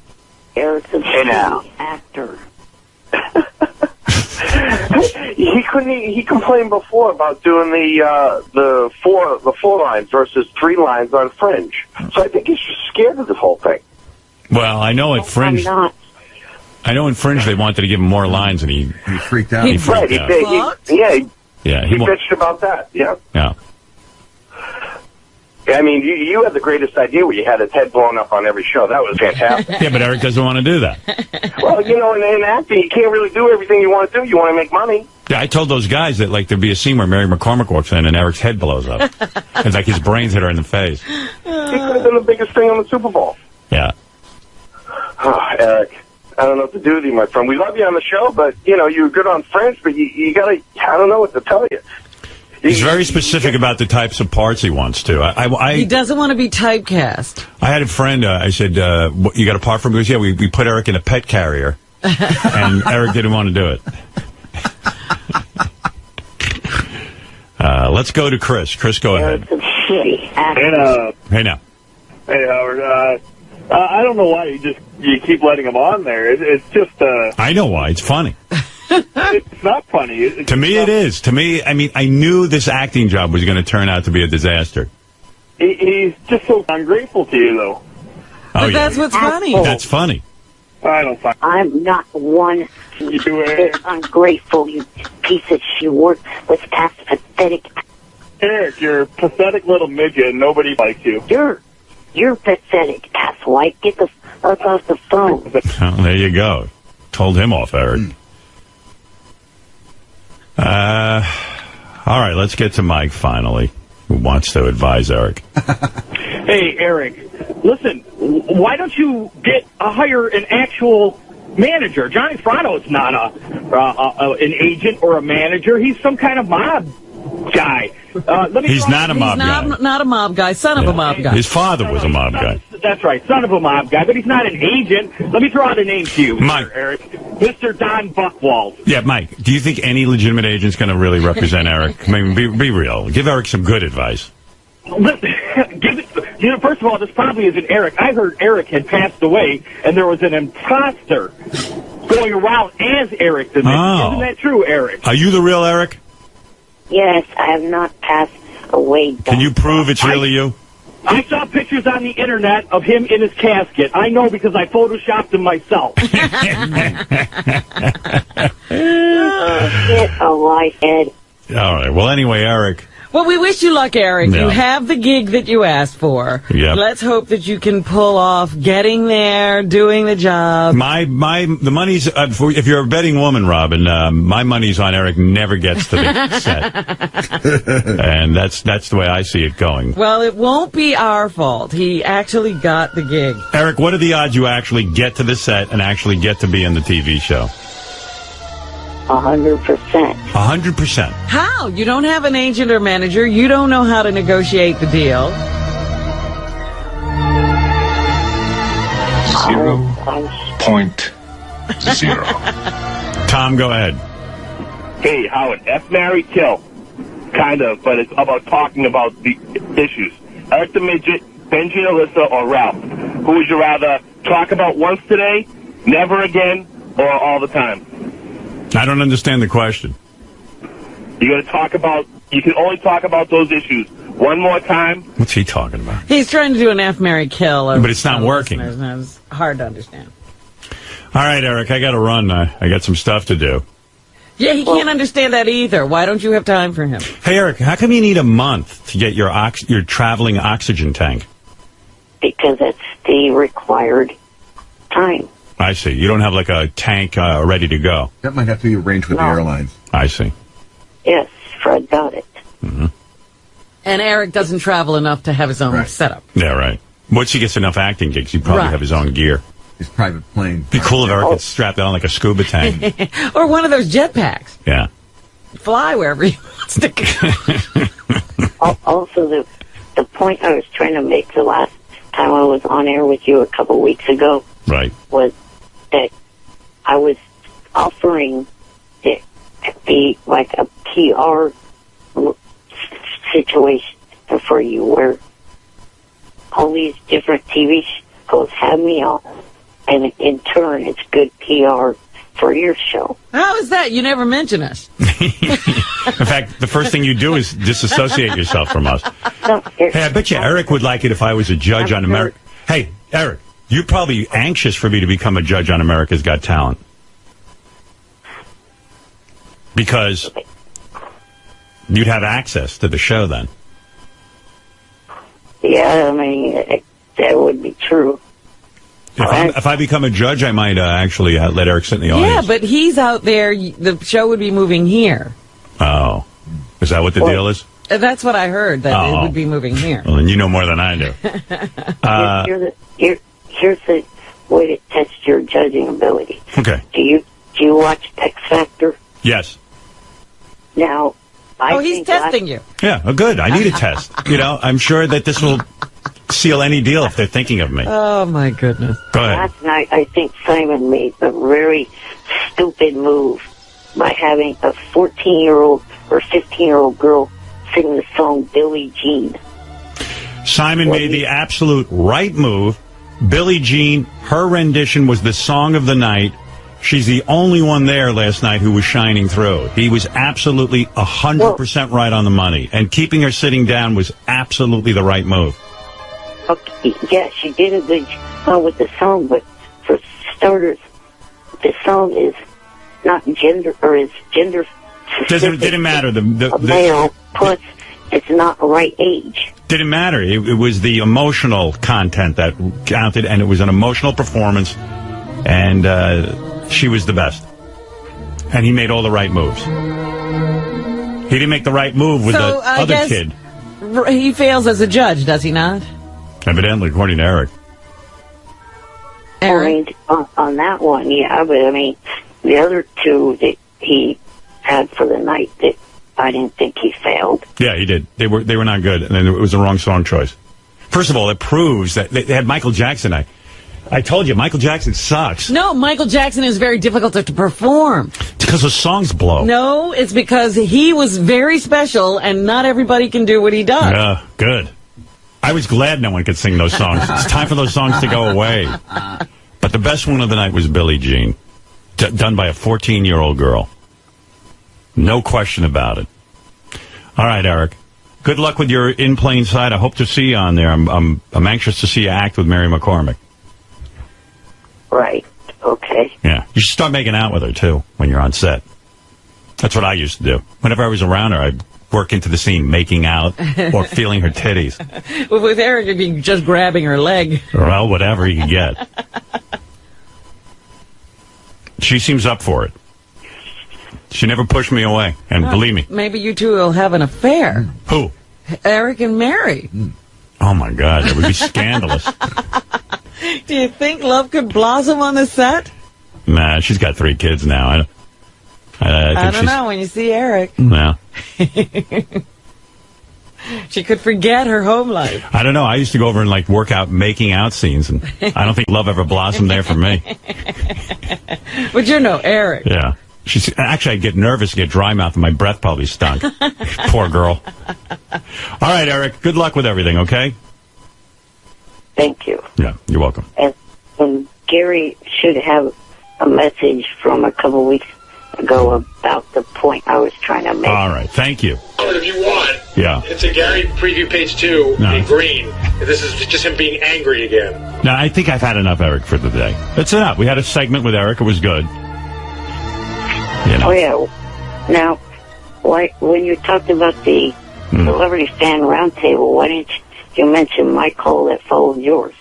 Eric's a actor. He complained before about doing the four lines versus 3 lines on Fringe. So I think he's just scared of this whole thing. Well, I know at Fringe. I'm not. I know in Fringe they wanted to give him more lines, and he freaked out. He freaked out. He He bitched about that. Yeah. Yeah. I mean, you had the greatest idea where you had his head blown up on every show. That was fantastic. Yeah, but Eric doesn't want to do that. Well, in acting, you can't really do everything you want to do. You want to make money. Yeah, I told those guys that there'd be a scene where Mary McCormack walks in and Eric's head blows up. It's like his brains hit her in the face. He could have been the biggest thing on the Super Bowl. Yeah. Oh, Eric, I don't know what to do with you, my friend. We love you on the show, but, you're good on French, but you got to, I don't know what to tell you. He's very specific about the types of parts he wants to. He doesn't want to be typecast. I had a friend, I said, you got a part for him? He goes, yeah, we put Eric in a pet carrier. And Eric didn't want to do it. Let's go to Chris. Chris, go ahead. Hey, now. Hey, Howard. I don't know why you keep letting him on there. It's just... I know why. It's funny. It's not funny. To me, it is. To me, I mean, I knew this acting job was going to turn out to be a disaster. He's just so ungrateful to you, though. But that's what's funny. That's funny. I don't find... I'm not one that's ungrateful, you piece of shit, worthless, ass, pathetic. Eric, you're a pathetic little midget, and nobody likes you. You're pathetic, asswipe. Get the fuck off the phone. Well, there you go. Told him off, Eric. All right, let's get to Mike, finally, who wants to advise Eric. Hey, Eric, listen, why don't you hire an actual manager? Johnny Fratto is not an agent or a manager. He's some kind of mob guy. Let me He's not a mob He's guy. not a mob guy, son of a mob guy. His father was a mob guy. That's right, son of a mob guy, but he's not an agent. Let me throw out a name to you, Mike. Mr. Eric. Mr. Don Buchwald. Yeah, Mike, do you think any legitimate agent's going to really represent Eric? I mean, be real. Give Eric some good advice. First of all, this probably isn't Eric. I heard Eric had passed away, and there was an imposter going around as Eric the Midget. Oh. Isn't that true, Eric? Are you the real Eric? Yes, I have not passed away. Can you prove it's really you? I saw pictures on the internet of him in his casket. I know because I photoshopped him myself. Get a life, Ed. All right. Well, anyway, Eric. Well, we wish you luck, Eric. Yeah. You have the gig that you asked for. Yep. Let's hope that you can pull off getting there, doing the job. The money's if you're a betting woman, Robin. My money's on Eric never gets to the set, and that's the way I see it going. Well, it won't be our fault. He actually got the gig. Eric, what are the odds you actually get to the set and actually get to be in the TV show? 100%. 100%. How? You don't have an agent or manager. You don't know how to negotiate the deal. 0.0. Tom, go ahead. Hey, Howard, F, marry, kill. Kind of, but it's about talking about the issues. Eric the Midget, Benji and Alyssa, or Ralph? Who would you rather talk about once today, never again, or all the time? I don't understand the question. You can only talk about those issues one more time. What's he talking about? He's trying to do an F, marry, kill. But it's not working. It's hard to understand. All right, Eric, I got to run. I got some stuff to do. Yeah, he can't understand that either. Why don't you have time for him? Hey, Eric, how come you need a month to get your traveling oxygen tank? Because it's the required time. I see. You don't have like a tank ready to go. That might have to be arranged with the airlines. I see. Yes, Fred got it. Mm-hmm. And Eric doesn't travel enough to have his own setup. Yeah, right. Once he gets enough acting gigs, he'd probably have his own gear. His private plane. Be cool if Eric could strap that on like a scuba tank. Or one of those jetpacks. Yeah. Fly wherever he wants to go. Also, the point I was trying to make the last time I was on air with you a couple weeks ago was that I was offering it to be like a PR situation for you where all these different TV shows have me on, and in turn it's good PR for your show. How is that? You never mention us. In fact, the first thing you do is disassociate yourself from us. Hey, I bet you Eric would like it if I was a judge on America. Hey, Eric, you're probably anxious for me to become a judge on America's Got Talent. Because you'd have access to the show then. Yeah, I mean, that would be true. If I become a judge, I might actually let Eric sit in the audience. Yeah, but he's out there. The show would be moving here. Oh. Is that what the deal is? That's what I heard, that it would be moving here. Well, then you know more than I do. Here's the way to test your judging ability. Okay. Do you watch X Factor? Yes. Now, he's testing you. Yeah, good. I need a test. I'm sure that this will seal any deal if they're thinking of me. Oh, my goodness. Go ahead. Last night, I think Simon made a very stupid move by having a 14-year-old or 15-year-old girl sing the song Billie Jean. Simon made the absolute right move. Billie Jean, her rendition was the song of the night. She's the only one there last night who was shining through. He was absolutely 100% right on the money. And keeping her sitting down was absolutely the right move. Okay, yeah, she did a good job with the song, but for starters, the song is not gender, or is gender Didn't matter. The male, plus it's not the right age. Didn't matter. It was the emotional content that counted, and it was an emotional performance, and she was the best. And he made all the right moves. He didn't make the right move with the other kid. He fails as a judge, does he not? Evidently, according to Eric. I mean, on that one, yeah, but I mean, the other two that he had for the night, that I didn't think he failed. Yeah, he did. They were not good, and it was the wrong song choice. First of all, it proves that they had Michael Jackson. I told you, Michael Jackson sucks. No, Michael Jackson is very difficult to perform. Because the songs blow. No, it's because he was very special, and not everybody can do what he does. Yeah, good. I was glad no one could sing those songs. It's time for those songs to go away. But the best one of the night was Billie Jean, done by a 14-year-old girl. No question about it. All right, Eric. Good luck with your In Plain Sight. I hope to see you on there. I'm anxious to see you act with Mary McCormack. Right. Okay. Yeah. You should start making out with her, too, when you're on set. That's what I used to do. Whenever I was around her, I'd work into the scene, making out or feeling her titties. Well, with Eric, it'd be just grabbing her leg. Well, whatever you can get. She seems up for it. She never pushed me away, and believe me. Maybe you two will have an affair. Who? Eric and Mary. Oh, my God. That would be scandalous. Do you think love could blossom on the set? Nah, she's got 3 kids now. I don't know when you see Eric. No. She could forget her home life. I don't know. I used to go over and work out making out scenes, and I don't think love ever blossomed there for me. But you know Eric. Yeah. Actually, I'd get nervous, get dry mouth, and my breath probably stunk. Poor girl. All right, Eric. Good luck with everything, okay? Thank you. Yeah, you're welcome. And Gary should have a message from a couple weeks ago about the point I was trying to make. All right, thank you. If you want, yeah, it's a Gary preview page 2 in green. This is just him being angry again. No, I think I've had enough Eric for the day. That's enough. We had a segment with Eric. It was good. You know. Oh, yeah. Now, when you talked about the celebrity fan roundtable, why didn't you mention my call that followed yours?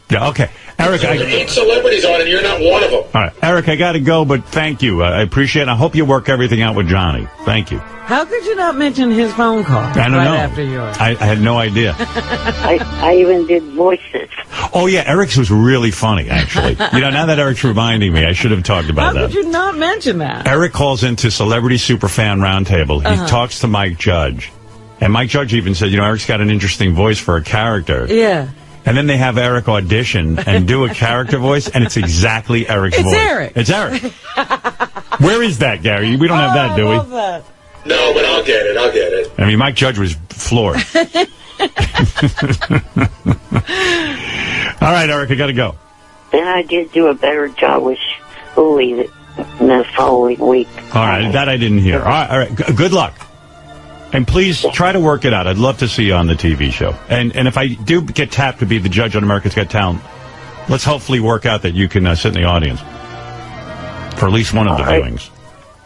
Yeah, okay. Eric, there are 8 celebrities on, and you're not one of them. All right, Eric, I got to go, but thank you. I appreciate it. I hope you work everything out with Johnny. Thank you. How could you not mention his phone call I don't know. after yours? I had no idea. I even did voices. Oh, yeah, Eric's was really funny, actually. Now that Eric's reminding me, I should have talked about that. How could you not mention that? Eric calls into Celebrity Superfan Roundtable. He talks to Mike Judge. And Mike Judge even said, Eric's got an interesting voice for a character. Yeah. And then they have Eric audition and do a character voice, and it's exactly Eric's voice. Eric. It's Eric. Where is that, Gary? We don't have that, do we? I love that. No, but I'll get it. I mean, Mike Judge was floored. All right, Eric, I got to go. Then I did do a better job with Shuli the following week. All right, that I didn't hear. All right, good luck. And please try to work it out. I'd love to see you on the TV show. And if I do get tapped to be the judge on America's Got Talent, let's hopefully work out that you can sit in the audience for at least one of the viewings.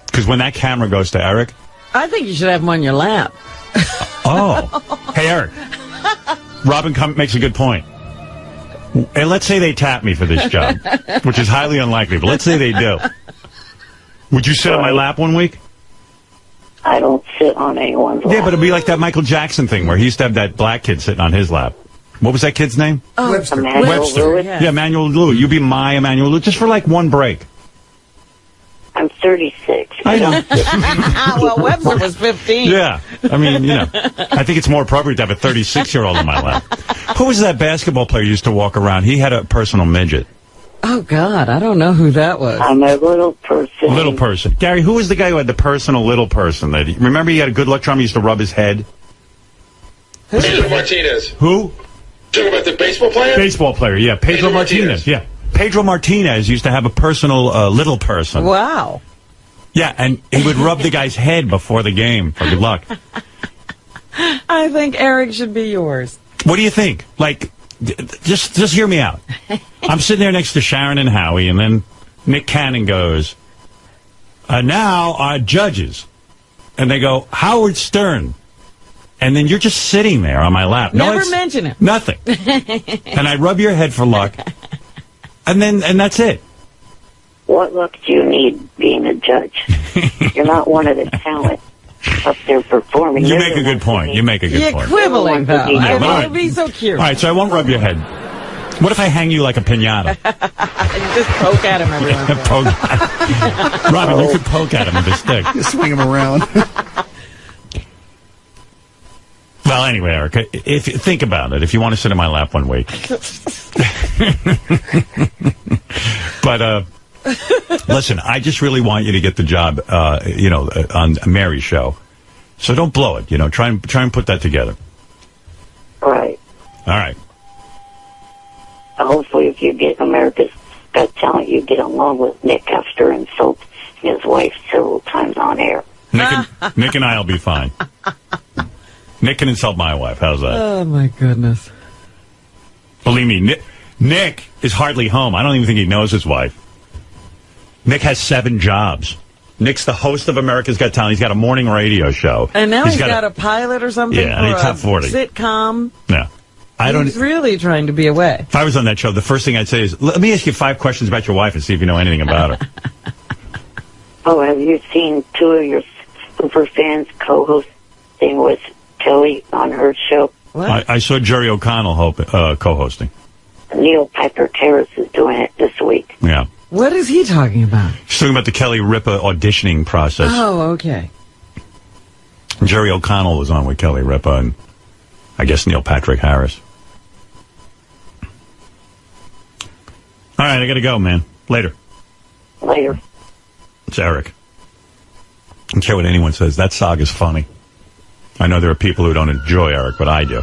Because when that camera goes to Eric... I think you should have him on your lap. Oh. Hey, Eric. Robin makes a good point. And let's say they tap me for this job, which is highly unlikely, but let's say they do. Would you sit on my lap one week? I don't sit on anyone's lap. Yeah, but it'd be like that Michael Jackson thing where he used to have that black kid sitting on his lap. What was that kid's name? Oh, Webster. Webster. Yeah, Emmanuel Lewis. You be my Emmanuel Lewis, just for one break. I'm 36. I know. Well, Webster was 15. Yeah. I mean, I think it's more appropriate to have a 36-year-old in my lap. Who was that basketball player who used to walk around? He had a personal midget. Oh, God, I don't know who that was. I'm a little person. Little person. Gary, who was the guy who had the personal little person? Remember he had a good luck charm? He used to rub his head? Pedro Martinez. Who? Talking about the baseball player? Baseball player, yeah. Pedro Martinez. Yeah. Pedro Martinez used to have a personal little person. Wow. Yeah, and he would rub the guy's head before the game for good luck. I think Eric should be yours. What do you think? Just hear me out. I'm sitting there next to Sharon and Howie, and then Nick Cannon goes, now our judges. And they go, Howard Stern. And then you're just sitting there on my lap. Never mention him. Nothing. And I rub your head for luck. And that's it. What luck do you need being a judge? You're not one of the talent up there performing. You make a good point. You make a good point. You're quibbling, though. Yeah, It'd be so cute. All right, so I won't rub your head. What if I hang you like a piñata? You just poke at him every once in a while. Robin, you could poke at him with a stick. You swing him around. Well, anyway, Eric, if think about it. If you want to sit in my lap one week. But, listen, I just really want you to get the job, on Mary's show. So don't blow it, try and put that together. Right. All right. Hopefully, if you get America's Got Talent, you get along with Nick after insult his wife several times on air. Nick and I will be fine. Nick can insult my wife. How's that? Oh, my goodness. Believe me, Nick is hardly home. I don't even think he knows his wife. Nick has 7 jobs. Nick's the host of America's Got Talent. He's got a morning radio show. And now he's got a pilot or something for top 40 sitcom. Yeah. He's really trying to be away. If I was on that show, the first thing I'd say is, let me ask you 5 questions about your wife and see if you know anything about her. Oh, have you seen 2 of your super fans co-hosting with Kelly on her show? What? I saw Jerry O'Connell co-hosting. Neil Patrick Harris is doing it this week. Yeah. What is he talking about? He's talking about the Kelly Ripa auditioning process. Oh, okay. Jerry O'Connell was on with Kelly Ripa and I guess Neil Patrick Harris. All right, I got to go, man. Later. It's Eric. I don't care what anyone says. That saga's funny. I know there are people who don't enjoy Eric, but I do.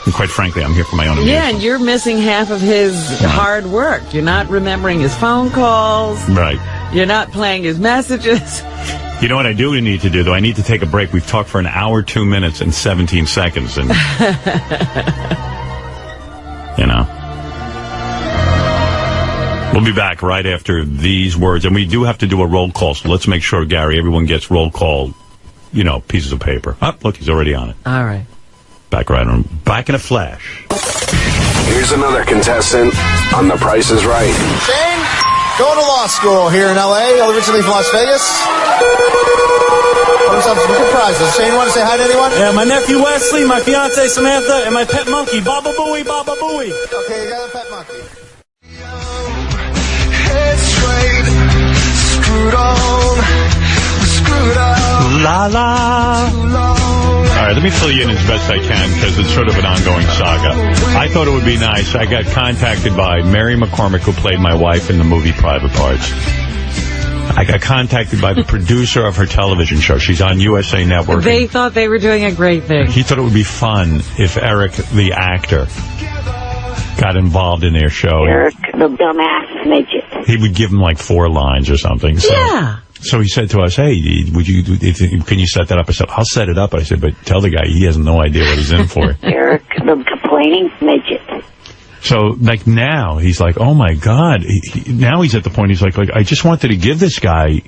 And quite frankly, I'm here for my own amusement. Yeah, and you're missing half of his hard work. You're not remembering his phone calls. Right. You're not playing his messages. You know what I do need to do, though? I need to take a break. We've talked for an hour, 2 minutes, and 17 seconds. And, we'll be back right after these words. And we do have to do a roll call, so let's make sure, Gary, everyone gets roll call, pieces of paper. Oh, look, he's already on it. All right. Back in a flash. Here's another contestant on The Price is Right. Shane, going to law school here in L.A., originally from Las Vegas. What are some good prizes? Shane, you want to say hi to anyone? Yeah, my nephew Wesley, my fiance Samantha, and my pet monkey, Baba Booey, Baba Booey. Okay, you got a pet monkey. Head straight, screwed on, screwed up. La la. All right, let me fill you in as best I can because it's sort of an ongoing saga. I thought it would be nice. I got contacted by Mary McCormack, who played my wife in the movie Private Parts. I got contacted by the producer of her television show. She's on USA Network. They thought they were doing a great thing. He thought it would be fun if Eric, the actor, got involved in their show. Eric, the dumbass midget. He would give him like 4 lines or something. So. Yeah. So he said to us, hey, can you set that up? I said, I'll set it up. I said, but tell the guy he has no idea what he's in for. Eric, the complaining midget. So, now, he's like, oh, my God. Now he's at the point, he's like, I just wanted to give this guy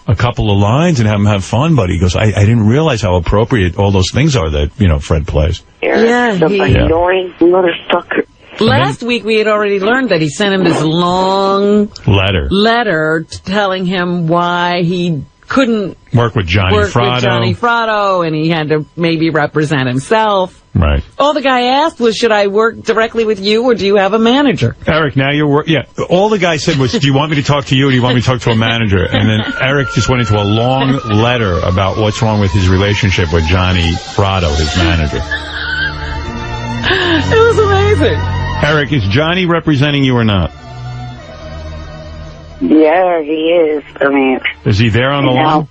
a couple of lines and have him have fun, but he goes, I didn't realize how appropriate all those things are that, Fred plays. Eric, the annoying motherfucker. Last week we had already learned that he sent him this long letter telling him why he couldn't work with Johnny Fratto, and he had to maybe represent himself. Right. All the guy asked was, should I work directly with you, or do you have a manager? Eric, now you're all the guy said was, do you want me to talk to you, or do you want me to talk to a manager? And then Eric just went into a long letter about what's wrong with his relationship with Johnny Fratto, his manager. It was amazing. Eric, is Johnny representing you or not? Yeah, he is. I mean... Is he there on the line?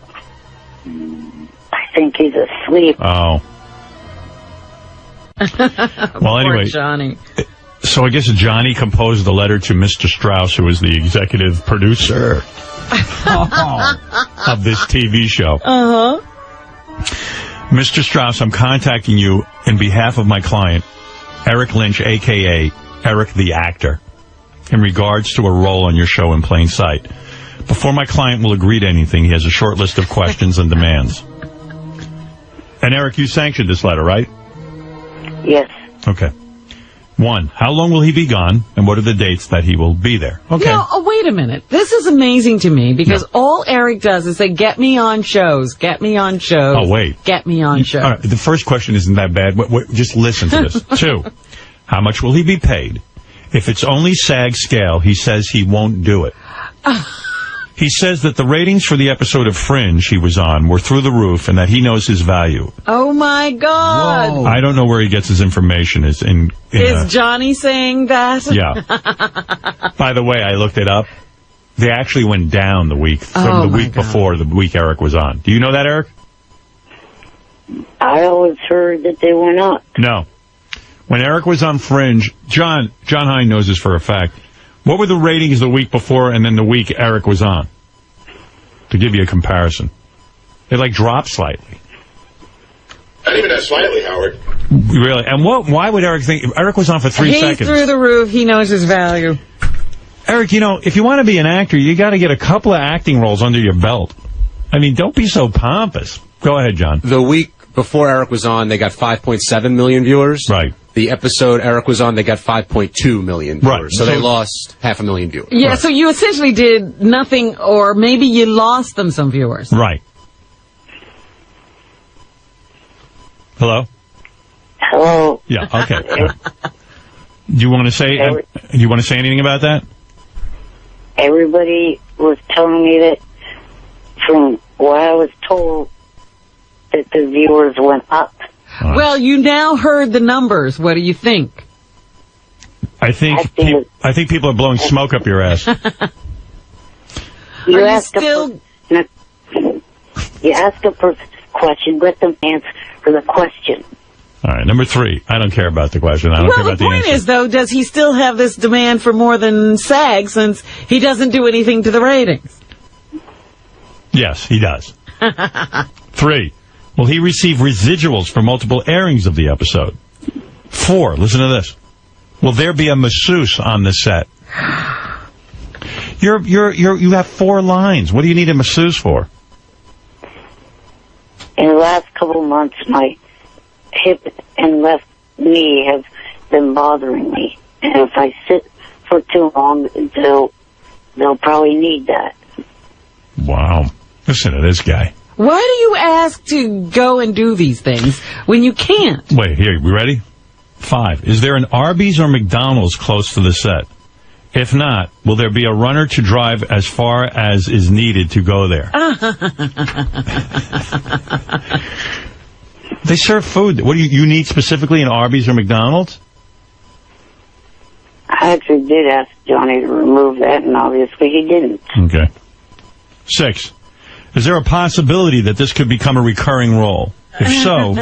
I think he's asleep. Oh. Well, anyway. Poor Johnny. So I guess Johnny composed the letter to Mr. Strauss, who is the executive producer of this TV show. Uh-huh. Mr. Strauss, I'm contacting you in behalf of my client, Eric Lynch, a.k.a. Eric the Actor, in regards to a role on your show in plain sight. Before my client will agree to anything, he has a short list of questions and demands. And Eric, you sanctioned this letter, right? Yes. Okay. 1, how long will he be gone, and what are the dates that he will be there? Okay. Now, wait a minute. This is amazing to me, because all Eric does is say, get me on shows, get me on shows. Oh, wait. Get me on shows. All right, the first question isn't that bad. Just listen to this. 2, how much will he be paid? If it's only SAG scale, he says he won't do it. He says that the ratings for the episode of Fringe he was on were through the roof and that he knows his value. Oh, my God. I don't know where he gets his information. Is Johnny saying that? Yeah. By the way, I looked it up. They actually went down the week from the week before the week Eric was on. Do you know that, Eric? I always heard that they went up. No. When Eric was on Fringe, John Hine knows this for a fact. What were the ratings the week before and then the week Eric was on? To give you a comparison. They dropped slightly. Not even that slightly, Howard. Really? And why would Eric think... Eric was on for 3 seconds. He's through the roof. He knows his value. Eric, if you want to be an actor, you got to get a couple of acting roles under your belt. I mean, don't be so pompous. Go ahead, John. The week before Eric was on, they got 5.7 million viewers. Right. The episode Eric was on, they got 5.2 million viewers. Right. So they lost 500,000 viewers. Yeah, Right. so you essentially did nothing, or maybe you lost them some viewers. Right. Hello? Hello. Yeah, okay. Do you want to say anything about that? Everybody was telling me that from what I was told that the viewers went up. Well, you now heard the numbers. What do you think? I think people are blowing smoke up your ass. You ask a person question, let them answer the question. All right, number 3. I don't care about the question. I don't care about the answer. The point is, though, does he still have this demand for more than SAG since he doesn't do anything to the ratings? Yes, he does. 3. Will he receive residuals for multiple airings of the episode? 4. Listen to this. Will there be a masseuse on the set? You have 4 lines. What do you need a masseuse for? In the last couple of months, my hip and left knee have been bothering me. And if I sit for too long, they'll probably need that. Wow. Listen to this guy. Why do you ask to go and do these things when you can't? Wait, here, we ready? 5. Is there an Arby's or McDonald's close to the set? If not, will there be a runner to drive as far as is needed to go there? They serve food. What do you need specifically in Arby's or McDonald's? I actually did ask Johnny to remove that, and obviously he didn't. Okay. 6. Is there a possibility that this could become a recurring role? If so,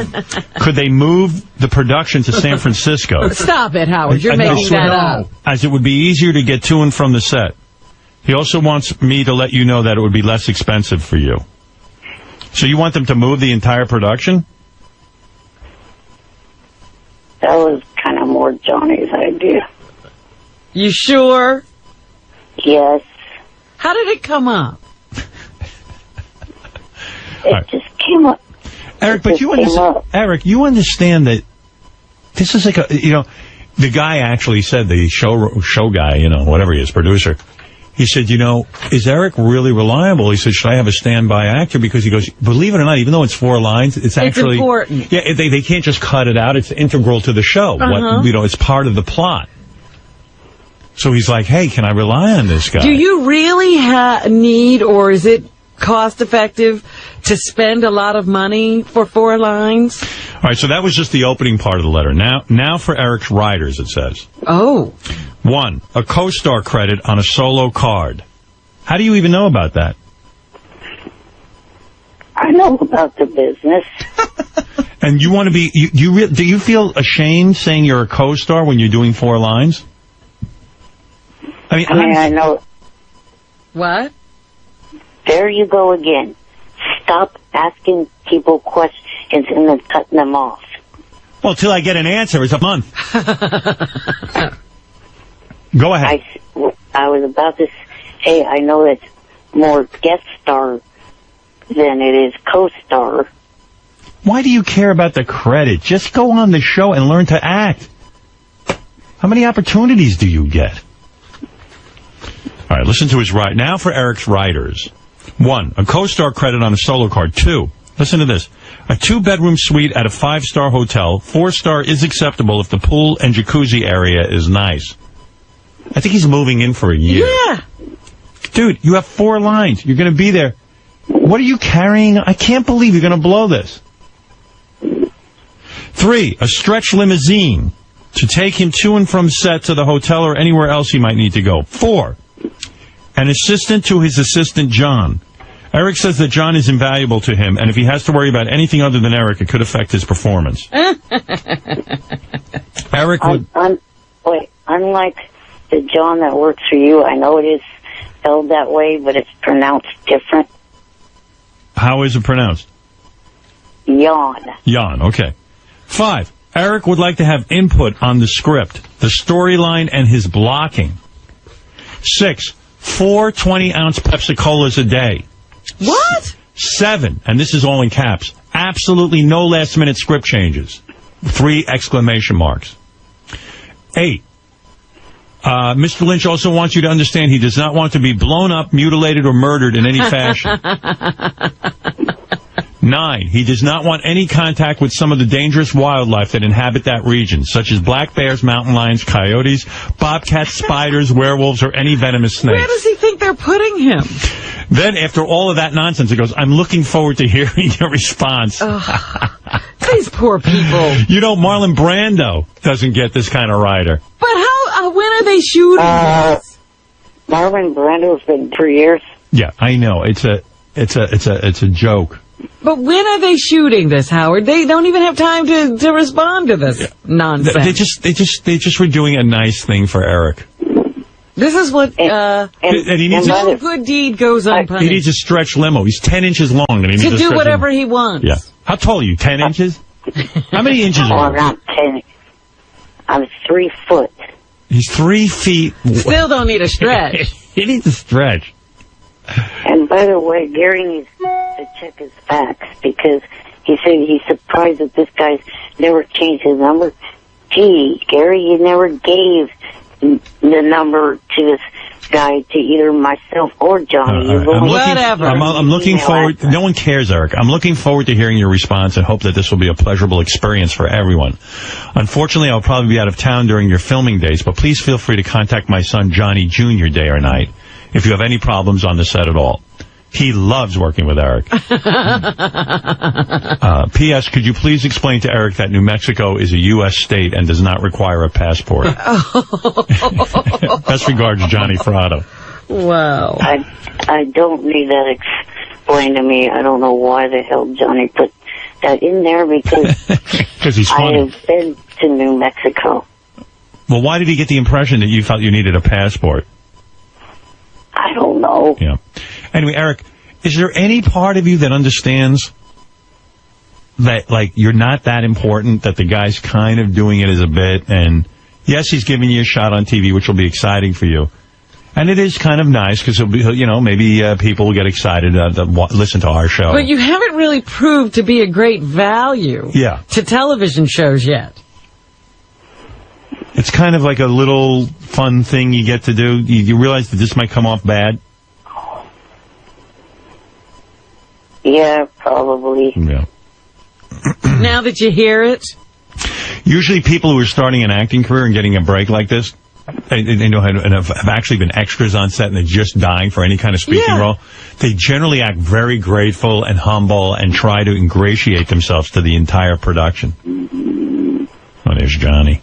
could they move the production to San Francisco? Stop it, Howard. You're making that up. As it would be easier to get to and from the set. He also wants me to let you know that it would be less expensive for you. So you want them to move the entire production? That was kind of more Johnny's idea. You sure? Yes. How did it come up? It just came up. Eric, but you understand that this is like the guy actually said, the show guy, whatever he is, producer, he said, is Eric really reliable? He said, should I have a standby actor? Because he goes, believe it or not, even though it's 4 lines, it's actually important. Yeah, they can't just cut it out. It's integral to the show. It's part of the plot. So he's like, hey, can I rely on this guy? Do you really need, or is it cost effective to spend a lot of money for 4 lines? All right, so that was just the opening part of the letter. Now for Eric's writers, it says. Oh. 1, a co-star credit on a solo card. How do you even know about that? I know about the business. And you want to be... do you feel ashamed saying you're a co-star when you're doing 4 lines? I know. What? There you go again. Stop asking people questions and then cutting them off. Well, till I get an answer, it's a month. Go ahead. I was about to say, I know it's more guest star than it is co-star. Why do you care about the credit? Just go on the show and learn to act. How many opportunities do you get? All right, listen to his right. Now for Eric's writers. 1, a co-star credit on a solo card. 2, listen to this. A 2-bedroom suite at a 5-star hotel. 4-star is acceptable if the pool and jacuzzi area is nice. I think he's moving in for a year. Yeah. Dude, you have 4 lines. You're going to be there. What are you carrying? I can't believe you're going to blow this. 3, a stretch limousine to take him to and from set to the hotel or anywhere else he might need to go. 4, an assistant to his assistant, John. Eric says that John is invaluable to him, and if he has to worry about anything other than Eric, it could affect his performance. Eric would... Unlike the John that works for you, I know it is spelled that way, but it's pronounced different. How is it pronounced? Yawn. Yawn, okay. 5, Eric would like to have input on the script, the storyline, and his blocking. 6, 4 20-ounce Pepsi-Colas a day. What? 7, and this is all in caps, absolutely no last-minute script changes. 3 exclamation marks. 8, Mr. Lynch also wants you to understand he does not want to be blown up, mutilated, or murdered in any fashion. 9, he does not want any contact with some of the dangerous wildlife that inhabit that region, such as black bears, mountain lions, coyotes, bobcats, spiders, werewolves, or any venomous snakes. Where does he think they're putting him? Then, after all of that nonsense, he goes, I'm looking forward to hearing your response. These poor people. You know, Marlon Brando doesn't get this kind of writer. But how, when are they shooting this? Marlon Brando's been 3 years. Yeah, I know. It's a joke. But when are they shooting this, Howard? They don't even have time to respond to this nonsense. They just were doing a nice thing for Eric. This is what and he needs no good deed goes unpunished. He needs a stretch limo. He's 10 inches long, and he needs to do whatever he wants. Yeah. How tall are you? 10 inches? How many inches are you? I'm not 10. I'm 3 foot. He's 3 feet. Still don't need a stretch. He needs a stretch. And by the way, Gary needs to check his facts because he said he's surprised that this guy's never changed his number. Gee, Gary, you never gave the number to this guy, to either myself or Johnny. I'm looking forward. No one cares, Eric. I'm looking forward to hearing your response and hope that this will be a pleasurable experience for everyone. Unfortunately, I'll probably be out of town during your filming days, but please feel free to contact my son, Johnny Jr., day or night, if you have any problems on the set at all. He loves working with Eric. P.S. Could you please explain to Eric that New Mexico is a U.S. state and does not require a passport? Best regards, Johnny Fratto. Wow. I don't need that explained to me. I don't know why the hell Johnny put that in there because he's funny. I have been to New Mexico. Well, why did he get the impression that you felt you needed a passport? I don't know. Yeah. Anyway, Eric, is there any part of you that understands that, like, you're not that important, that the guy's kind of doing it as a bit, and yes, he's giving you a shot on TV, which will be exciting for you. And it is kind of nice because, you know, maybe people will get excited to listen to our show. But you haven't really proved to be a great value to television shows yet. It's kind of like a little fun thing you get to do. You realize that this might come off bad? Yeah, probably. Yeah. Now that you hear it? Usually people who are starting an acting career and getting a break like this, they know and have actually been extras on set and they're just dying for any kind of speaking role. They generally act very grateful and humble and try to ingratiate themselves to the entire production. Oh, there's Johnny.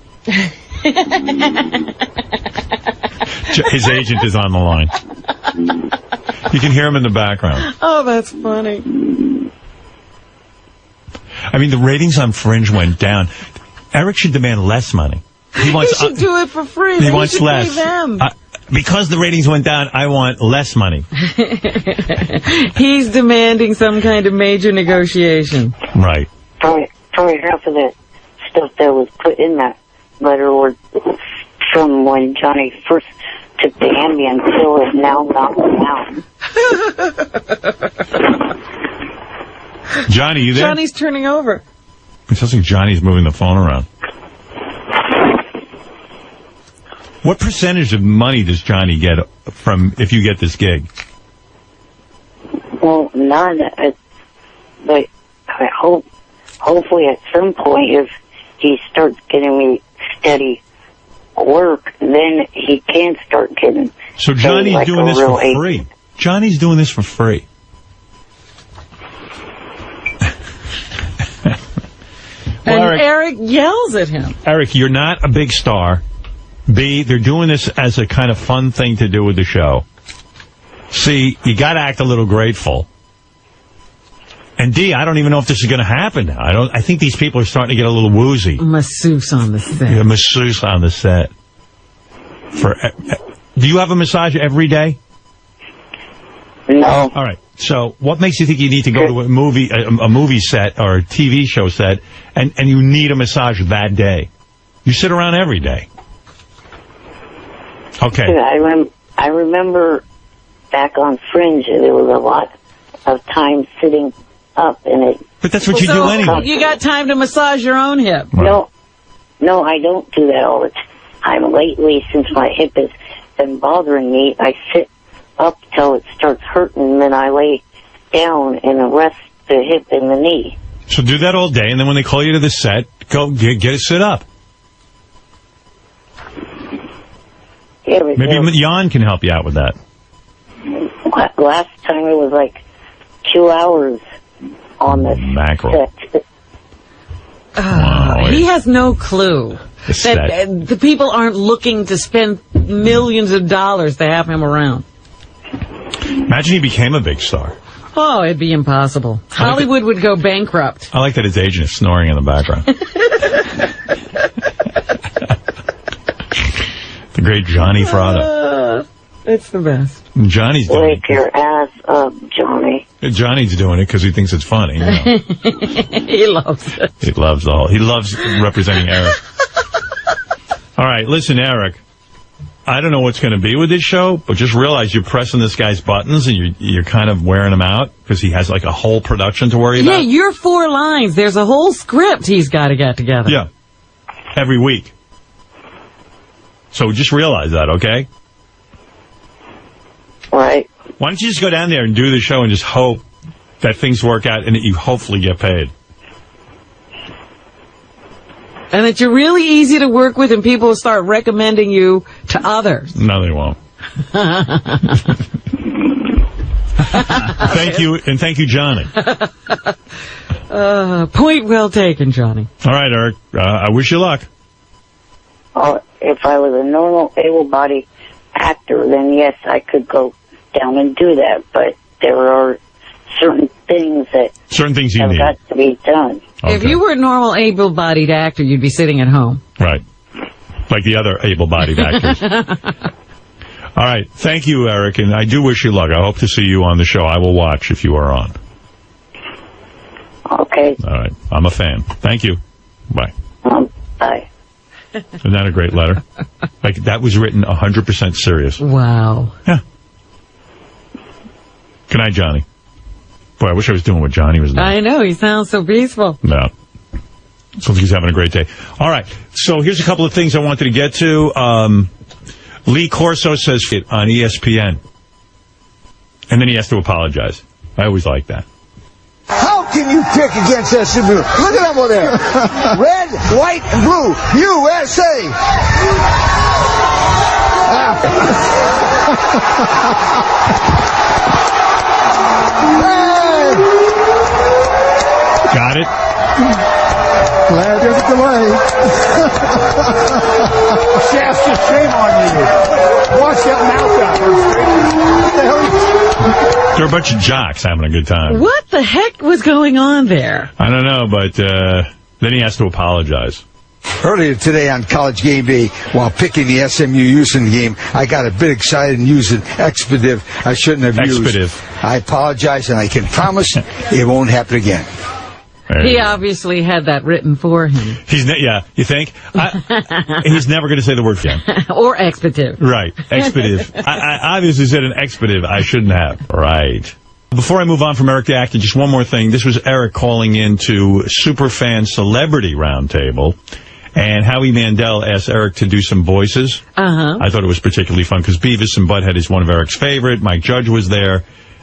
His agent is on the line. You can hear him in the background. Oh, that's funny. I mean, the ratings on Fringe went down. Eric should demand less money. He should do it for free. He wants less. Pay them. Because the ratings went down, I want less money. He's demanding some kind of major negotiation. Right. Probably half of that stuff that was put in that letter were from when Johnny first took the Ambien pill is now not down. Johnny, you there? Johnny's turning over. It sounds like Johnny's moving the phone around. What percentage of money does Johnny get from if you get this gig? Well, none. But I hopefully at some point, if he starts getting me steady work, then he can start getting So Johnny's like doing a this real for free. Johnny's doing this for free. And Eric yells at him. Eric, you're not a big star. B, they're doing this as a kind of fun thing to do with the show. C, you got to act a little grateful. And D, I don't even know if this is going to happen now. I think these people are starting to get a little woozy. Masseuse on the set. Yeah, masseuse on the set. Do you have a massage every day? No. All right. So what makes you think you need to go to a movie set or a TV show set and you need a massage that day? You sit around every day. Okay. I remember back on Fringe, there was a lot of time sitting up in it. But that's what you do anyway. You got time to massage your own hip. Right. No, I don't do that all the time. Lately, since my hip has been bothering me, I sit up till it starts hurting, and then I lay down and rest the hip and the knee. So do that all day, and then when they call you to the set, go get it sit up. Yeah, maybe Jan can help you out with that. Last time it was like 2 hours on the set. He has no clue that the people aren't looking to spend millions of dollars to have him around. Imagine he became a big star. Oh, it'd be impossible. Hollywood would go bankrupt. I like that his agent is snoring in the background. The great Johnny Frada. It's the best. Johnny's doing Wake your ass up, Johnny. Johnny's doing it because he thinks it's funny. You know. He loves it. He loves representing Eric. All right, listen, Eric. I don't know what's going to be with this show, but just realize you're pressing this guy's buttons and you're kind of wearing him out because he has like a whole production to worry about. Yeah, you're 4 lines. There's a whole script he's got to get together. Yeah, every week. So just realize that, okay? Right. Why don't you just go down there and do the show and just hope that things work out and that you hopefully get paid? And that you're really easy to work with and people will start recommending you to others. No, they won't. Thank you, and thank you, Johnny. Point well taken, Johnny. All right, Eric. I wish you luck. If I was a normal, able-bodied actor, then yes, I could go down and do that. But there are certain things that you have need. got to be done. Okay. If you were a normal, able-bodied actor, you'd be sitting at home. Right. Like the other able-bodied actors. All right. Thank you, Eric, and I do wish you luck. I hope to see you on the show. I will watch if you are on. Okay. All right. I'm a fan. Thank you. Bye. Bye. Isn't that a great letter? Like, that was written 100% serious. Wow. Yeah. Good night, Johnny. Boy, I wish I was doing what Johnny was doing. I know. He sounds so peaceful. No. Sounds like he's having a great day. All right. So here's a couple of things I wanted to get to. Lee Corso says it on ESPN. And then he has to apologize. I always like that. How can you pick against SMU? Look at them over there. Red, white, and blue. USA. Got it? Glad there's a delay. Shasta, shame on you. Watch that mouth out there. They're a bunch of jocks having a good time. What the heck was going on there? I don't know, but then he has to apologize. Earlier today on College Game Day, while picking the SMU using game, I got a bit excited and used an expletive I shouldn't have used. I apologize, and I can promise it won't happen again. He obviously had that written for him. Yeah, you think? He's never going to say the word again. Or expletive. Right, expletive. I obviously said an expletive I shouldn't have. Right. Before I move on from Eric the Actor, just one more thing. This was Eric calling into Superfan Celebrity Roundtable, and Howie Mandel asked Eric to do some voices. I thought it was particularly fun because Beavis and Butthead is one of Eric's favorite. Mike Judge was there.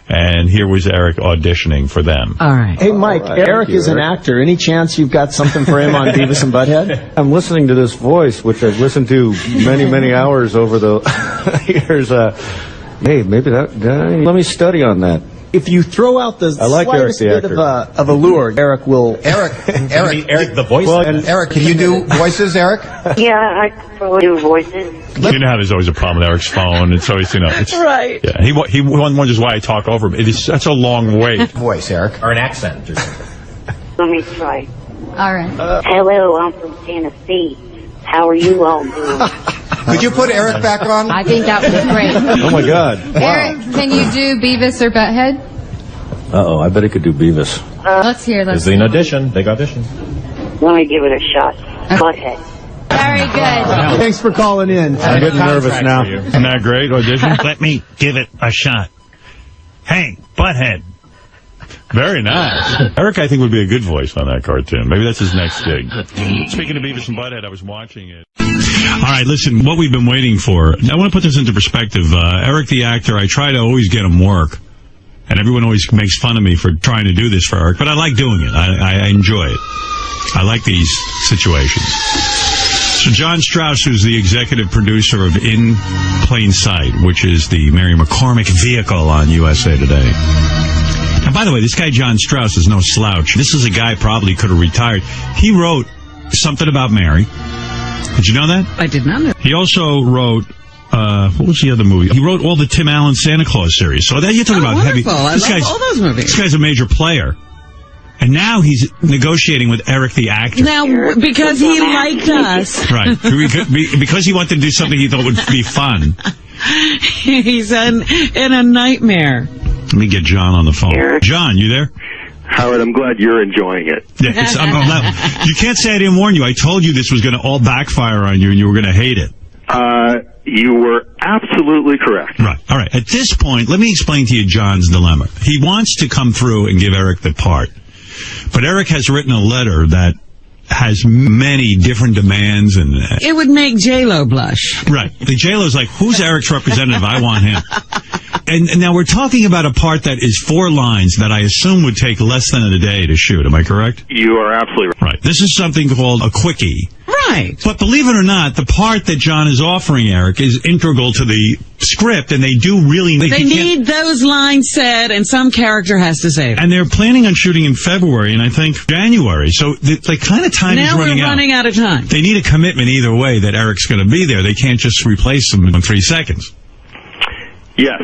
And here was Eric auditioning for them. All right. Hey, Mike, Eric is an actor. Any chance you've got something for him on Beavis and Butthead? I'm listening to this voice, which I've listened to many hours over the years. Hey, maybe let me study on that. If you throw out the slightest bit of a lure, Eric will... Eric the voice? Eric, can you do voices, Eric? Yeah, I can probably do voices. You know how there's always a problem with Eric's phone. It's always, it's... Right. Yeah, he wonders why I talk over him. It is such a long wait. Voice, Eric. Or an accent. Let me try. All right. Hello, I'm from Tennessee. How are you all doing? Could you put Eric back on? I think that was great. Oh, my God. Eric, can you do Beavis or Butthead? Uh-oh, I bet he could do Beavis. Let's hear. There's an audition. Big audition. Let me give it a shot. Butthead. Very good. Thanks for calling in. I'm getting nervous now. Isn't that great audition? Let me give it a shot. Hey, Butthead. Very nice. Eric, I think, would be a good voice on that cartoon. Maybe that's his next gig. Speaking of Beavis and Butthead, I was watching it. All right, listen, what we've been waiting for. I want to put this into perspective. Eric, the actor, I try to always get him work. And everyone always makes fun of me for trying to do this for Eric. But I like doing it. I enjoy it. I like these situations. So John Strauss, who's the executive producer of In Plain Sight, which is the Mary McCormack vehicle on USA Today. And by the way, this guy John Strauss is no slouch. This is a guy probably could have retired. He wrote Something About Mary. Did you know that? I did not know. He also wrote, what was the other movie? He wrote all the Tim Allen Santa Claus series. So that you're talking about heavy. I love all those movies. This guy's a major player. And now he's negotiating with Eric the actor. Now, because he liked us. Right. Because he wanted to do something he thought would be fun. He's in a nightmare. Let me get John on the phone. Eric? John, you there? Howard, I'm glad you're enjoying it. Yeah, you can't say I didn't warn you. I told you this was going to all backfire on you and you were going to hate it. You were absolutely correct. Right. All right. At this point, let me explain to you John's dilemma. He wants to come through and give Eric the part. But Eric has written a letter that has many different demands. And it would make J-Lo blush. Right. The J-Lo's like, who's Eric's representative? I want him. And now we're talking about a part that is 4 lines that I assume would take less than a day to shoot. Am I correct? You are absolutely right. Right. This is something called a quickie. Right. But believe it or not, the part that John is offering Eric is integral to the script, and they do really... They need those lines said, and some character has to say it. And they're planning on shooting in February, and I think January. So the kind of time is running out. Now we're running out of time. They need a commitment either way that Eric's going to be there. They can't just replace him in 3 seconds. Yes.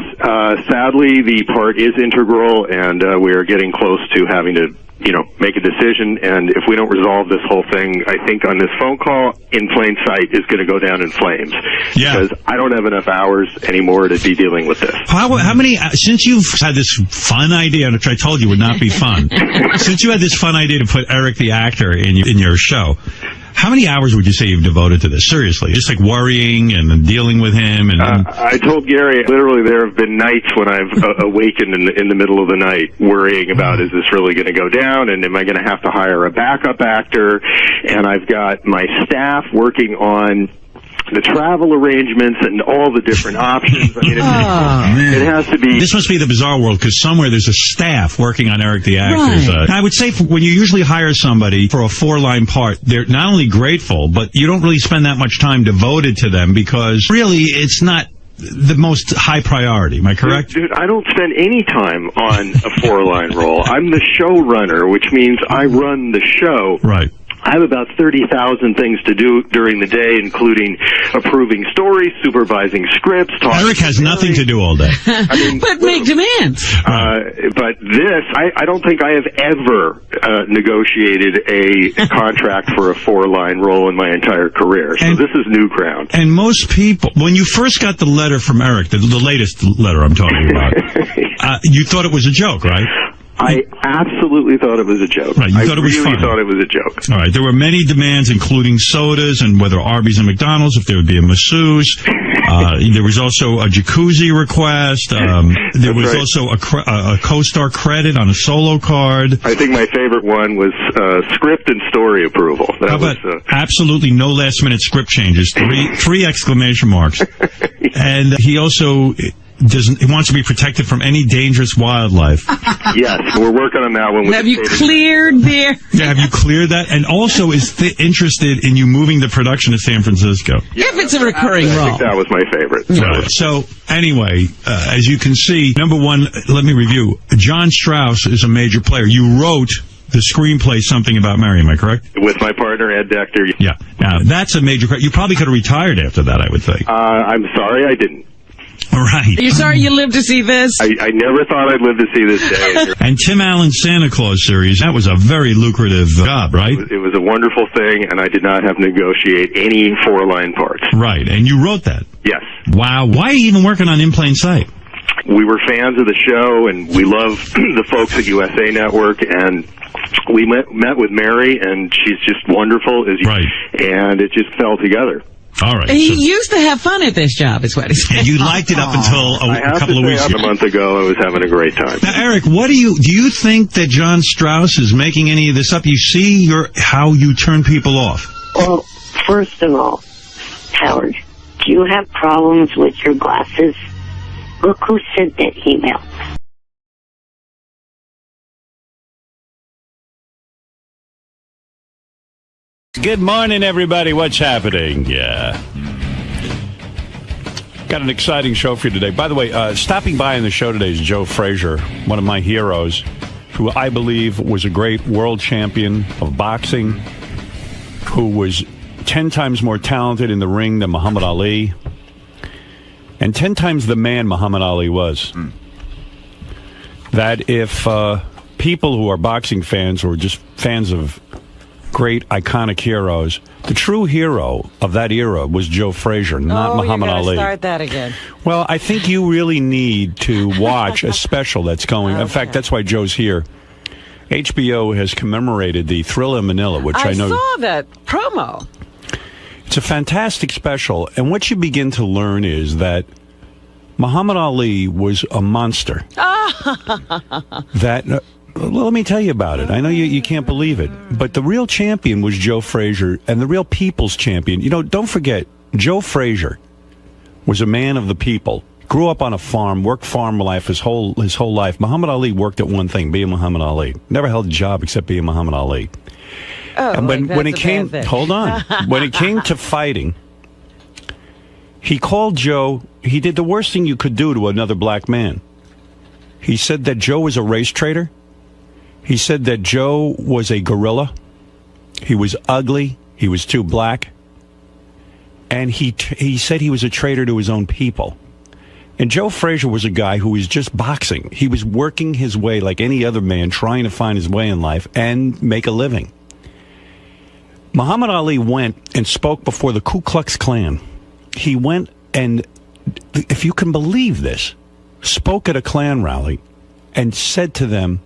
Sadly, the part is integral, and we're getting close to having to, make a decision. And if we don't resolve this whole thing, I think on this phone call, In Plain Sight is going to go down in flames. Yeah. Because I don't have enough hours anymore to be dealing with this. How many, since you've had this fun idea, which I told you would not be fun, since you had this fun idea to put Eric the actor in your show, how many hours would you say you've devoted to this? Seriously, just like worrying and dealing with him. And I told Gary, literally, there have been nights when I've awakened in the middle of the night worrying about, is this really going to go down? And am I going to have to hire a backup actor? And I've got my staff working on the travel arrangements and all the different options. I mean, it has to be... This must be the bizarre world, because somewhere there's a staff working on Eric the actor's... Right. I would say when you usually hire somebody for a 4-line part, they're not only grateful, but you don't really spend that much time devoted to them, because really it's not the most high priority. Am I correct? Dude, I don't spend any time on a 4-line role. I'm the showrunner, which means I run the show. Right. I have about 30,000 things to do during the day, including approving stories, supervising scripts. Eric has nothing to do all day. But make demands. But this, I don't think I have ever negotiated a contract for a 4-line role in my entire career. So this is new ground. And most people, when you first got the letter from Eric, the latest letter I'm talking about, you thought it was a joke, right? I absolutely thought it was a joke. Right, you thought it was funny. I really thought it was a joke. All right, there were many demands, including sodas and whether Arby's and McDonald's, if there would be a masseuse. There was also a jacuzzi request. There was also a co-star credit on a solo card. I think my favorite one was script and story approval. How about absolutely no last-minute script changes? 3 exclamation marks. And he also he wants to be protected from any dangerous wildlife. Yes, we're working on that one. Have you cleared there? Yeah, have you cleared that? And also is interested in you moving the production to San Francisco. If it's a recurring I role. think that was my favorite. Right. So, anyway, as you can see, number one, let me review. John Strauss is a major player. You wrote the screenplay Something About Mary, am I correct? With my partner, Ed Dector. Yeah. Now, that's a major... You probably could have retired after that, I would think. I'm sorry I didn't. All right. You're sorry you lived to see this? I never thought I'd live to see this day. And Tim Allen's Santa Claus series, that was a very lucrative job, right? It was a wonderful thing, and I did not have to negotiate any 4-line parts. Right, and you wrote that? Yes. Wow. Why are you even working on In Plain Sight? We were fans of the show, and we love the folks at USA Network, and we met with Mary, and she's just wonderful, right. And it just fell together. All right. He used to have fun at this job, is what he said. You liked it up until a couple of weeks ago. A month ago, I was having a great time. Now, Eric, do you think that John Strauss is making any of this up? You see how you turn people off. Well, first of all, Howard, do you have problems with your glasses? Look who sent that email. Good morning, everybody. What's happening? Yeah. Got an exciting show for you today. By the way, stopping by in the show today is Joe Frazier, one of my heroes, who I believe was a great world champion of boxing, who was 10 times more talented in the ring than Muhammad Ali, and 10 times the man Muhammad Ali was. That if people who are boxing fans or just fans of great iconic heroes, the true hero of that era was Joe Frazier, not Muhammad Ali. Start that again. Well, I think you really need to watch a special that's going. In fact, that's why Joe's here. HBO has commemorated the Thriller in Manila, which I know. I saw that promo. It's a fantastic special, and what you begin to learn is that Muhammad Ali was a monster. That. Well, let me tell you about it. I know you can't believe it, but the real champion was Joe Frazier, and the real people's champion. You know, don't forget, Joe Frazier was a man of the people. Grew up on a farm, worked farm life his whole life. Muhammad Ali worked at one thing, being Muhammad Ali. Never held a job except being Muhammad Ali. And when it came, hold on, when it came to fighting, he called Joe. He did the worst thing you could do to another black man. He said that Joe was a race traitor. He said that Joe was a gorilla. He was ugly. He was too black. And he said he was a traitor to his own people. And Joe Frazier was a guy who was just boxing. He was working his way like any other man, trying to find his way in life and make a living. Muhammad Ali went and spoke before the Ku Klux Klan. He went and, if you can believe this, spoke at a Klan rally and said to them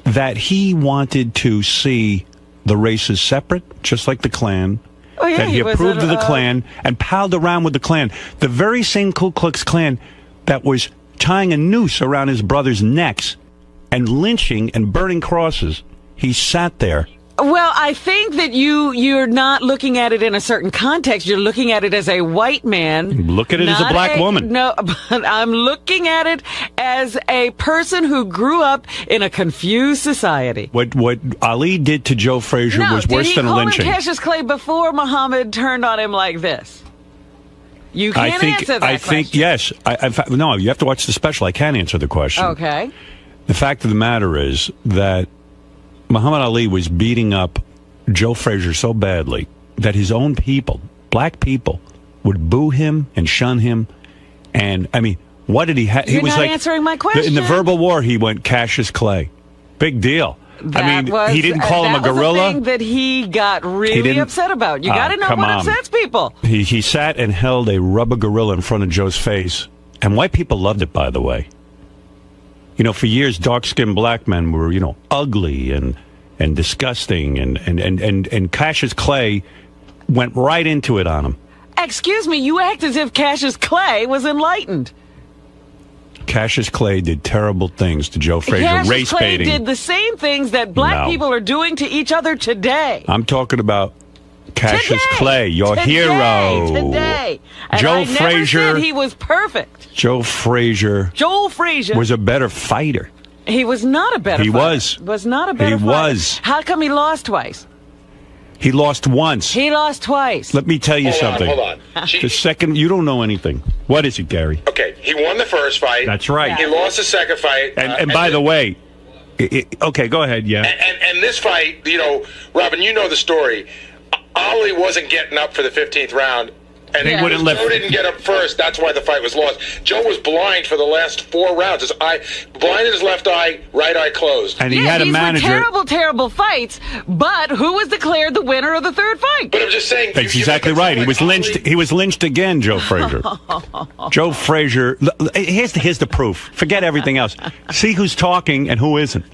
that he wanted to see the races separate, just like the Klan. Oh, yeah, that he approved of the Klan and palled around with the Klan. The very same Ku Klux Klan that was tying a noose around his brothers' necks and lynching and burning crosses. He sat there. Well, I think that you're not looking at it in a certain context. You're looking at it as a white man. Look at it as a black woman. No, but I'm looking at it as a person who grew up in a confused society. What Ali did to Joe Frazier was worse than a lynching. Did he call him Cassius Clay before Muhammad turned on him like this? You can't answer that question. I think, yes. No, you have to watch the special. I can't answer the question. Okay. The fact of the matter is that Muhammad Ali was beating up Joe Frazier so badly that his own people, black people, would boo him and shun him. And, I mean, what did he have? You're not answering my question. In the verbal war, he went Cassius Clay. Big deal. He didn't call him a gorilla. That was the thing that he got really upset about. You got to know what upsets people. He sat and held a rubber gorilla in front of Joe's face. And white people loved it, by the way. You know, for years, dark-skinned black men were, ugly and disgusting, and Cassius Clay went right into it on him. Excuse me, you act as if Cassius Clay was enlightened. Cassius Clay did terrible things to Joe Frazier, Cassius Clay did the same things that black people are doing to each other today. I'm talking about Cassius Clay, your hero. Today. And Joe I never Frazier. said he was perfect. Joel Frazier was a better fighter. He was not a better fighter. Was not a better He fighter. was. How come he lost twice? He lost once. He lost twice. Let me tell you something. Hold on. The second, you don't know anything. What is it, Gary? Okay, he won the first fight. That's right. He lost the second fight. And by the way, okay, go ahead, yeah. And this fight, Robin, you know the story. Ali wasn't getting up for the 15th round. And He wouldn't Joe let- didn't get up first. That's why the fight was lost. Joe was blind for the last 4 rounds. His eye, blind in his left eye, right eye closed. And he had a manager. These were terrible, terrible fights. But who was declared the winner of the third fight? But I'm just saying. That's exactly right. He was lynched. He was lynched again, Joe Frazier. Joe Frazier. Here's the proof. Forget everything else. See who's talking and who isn't.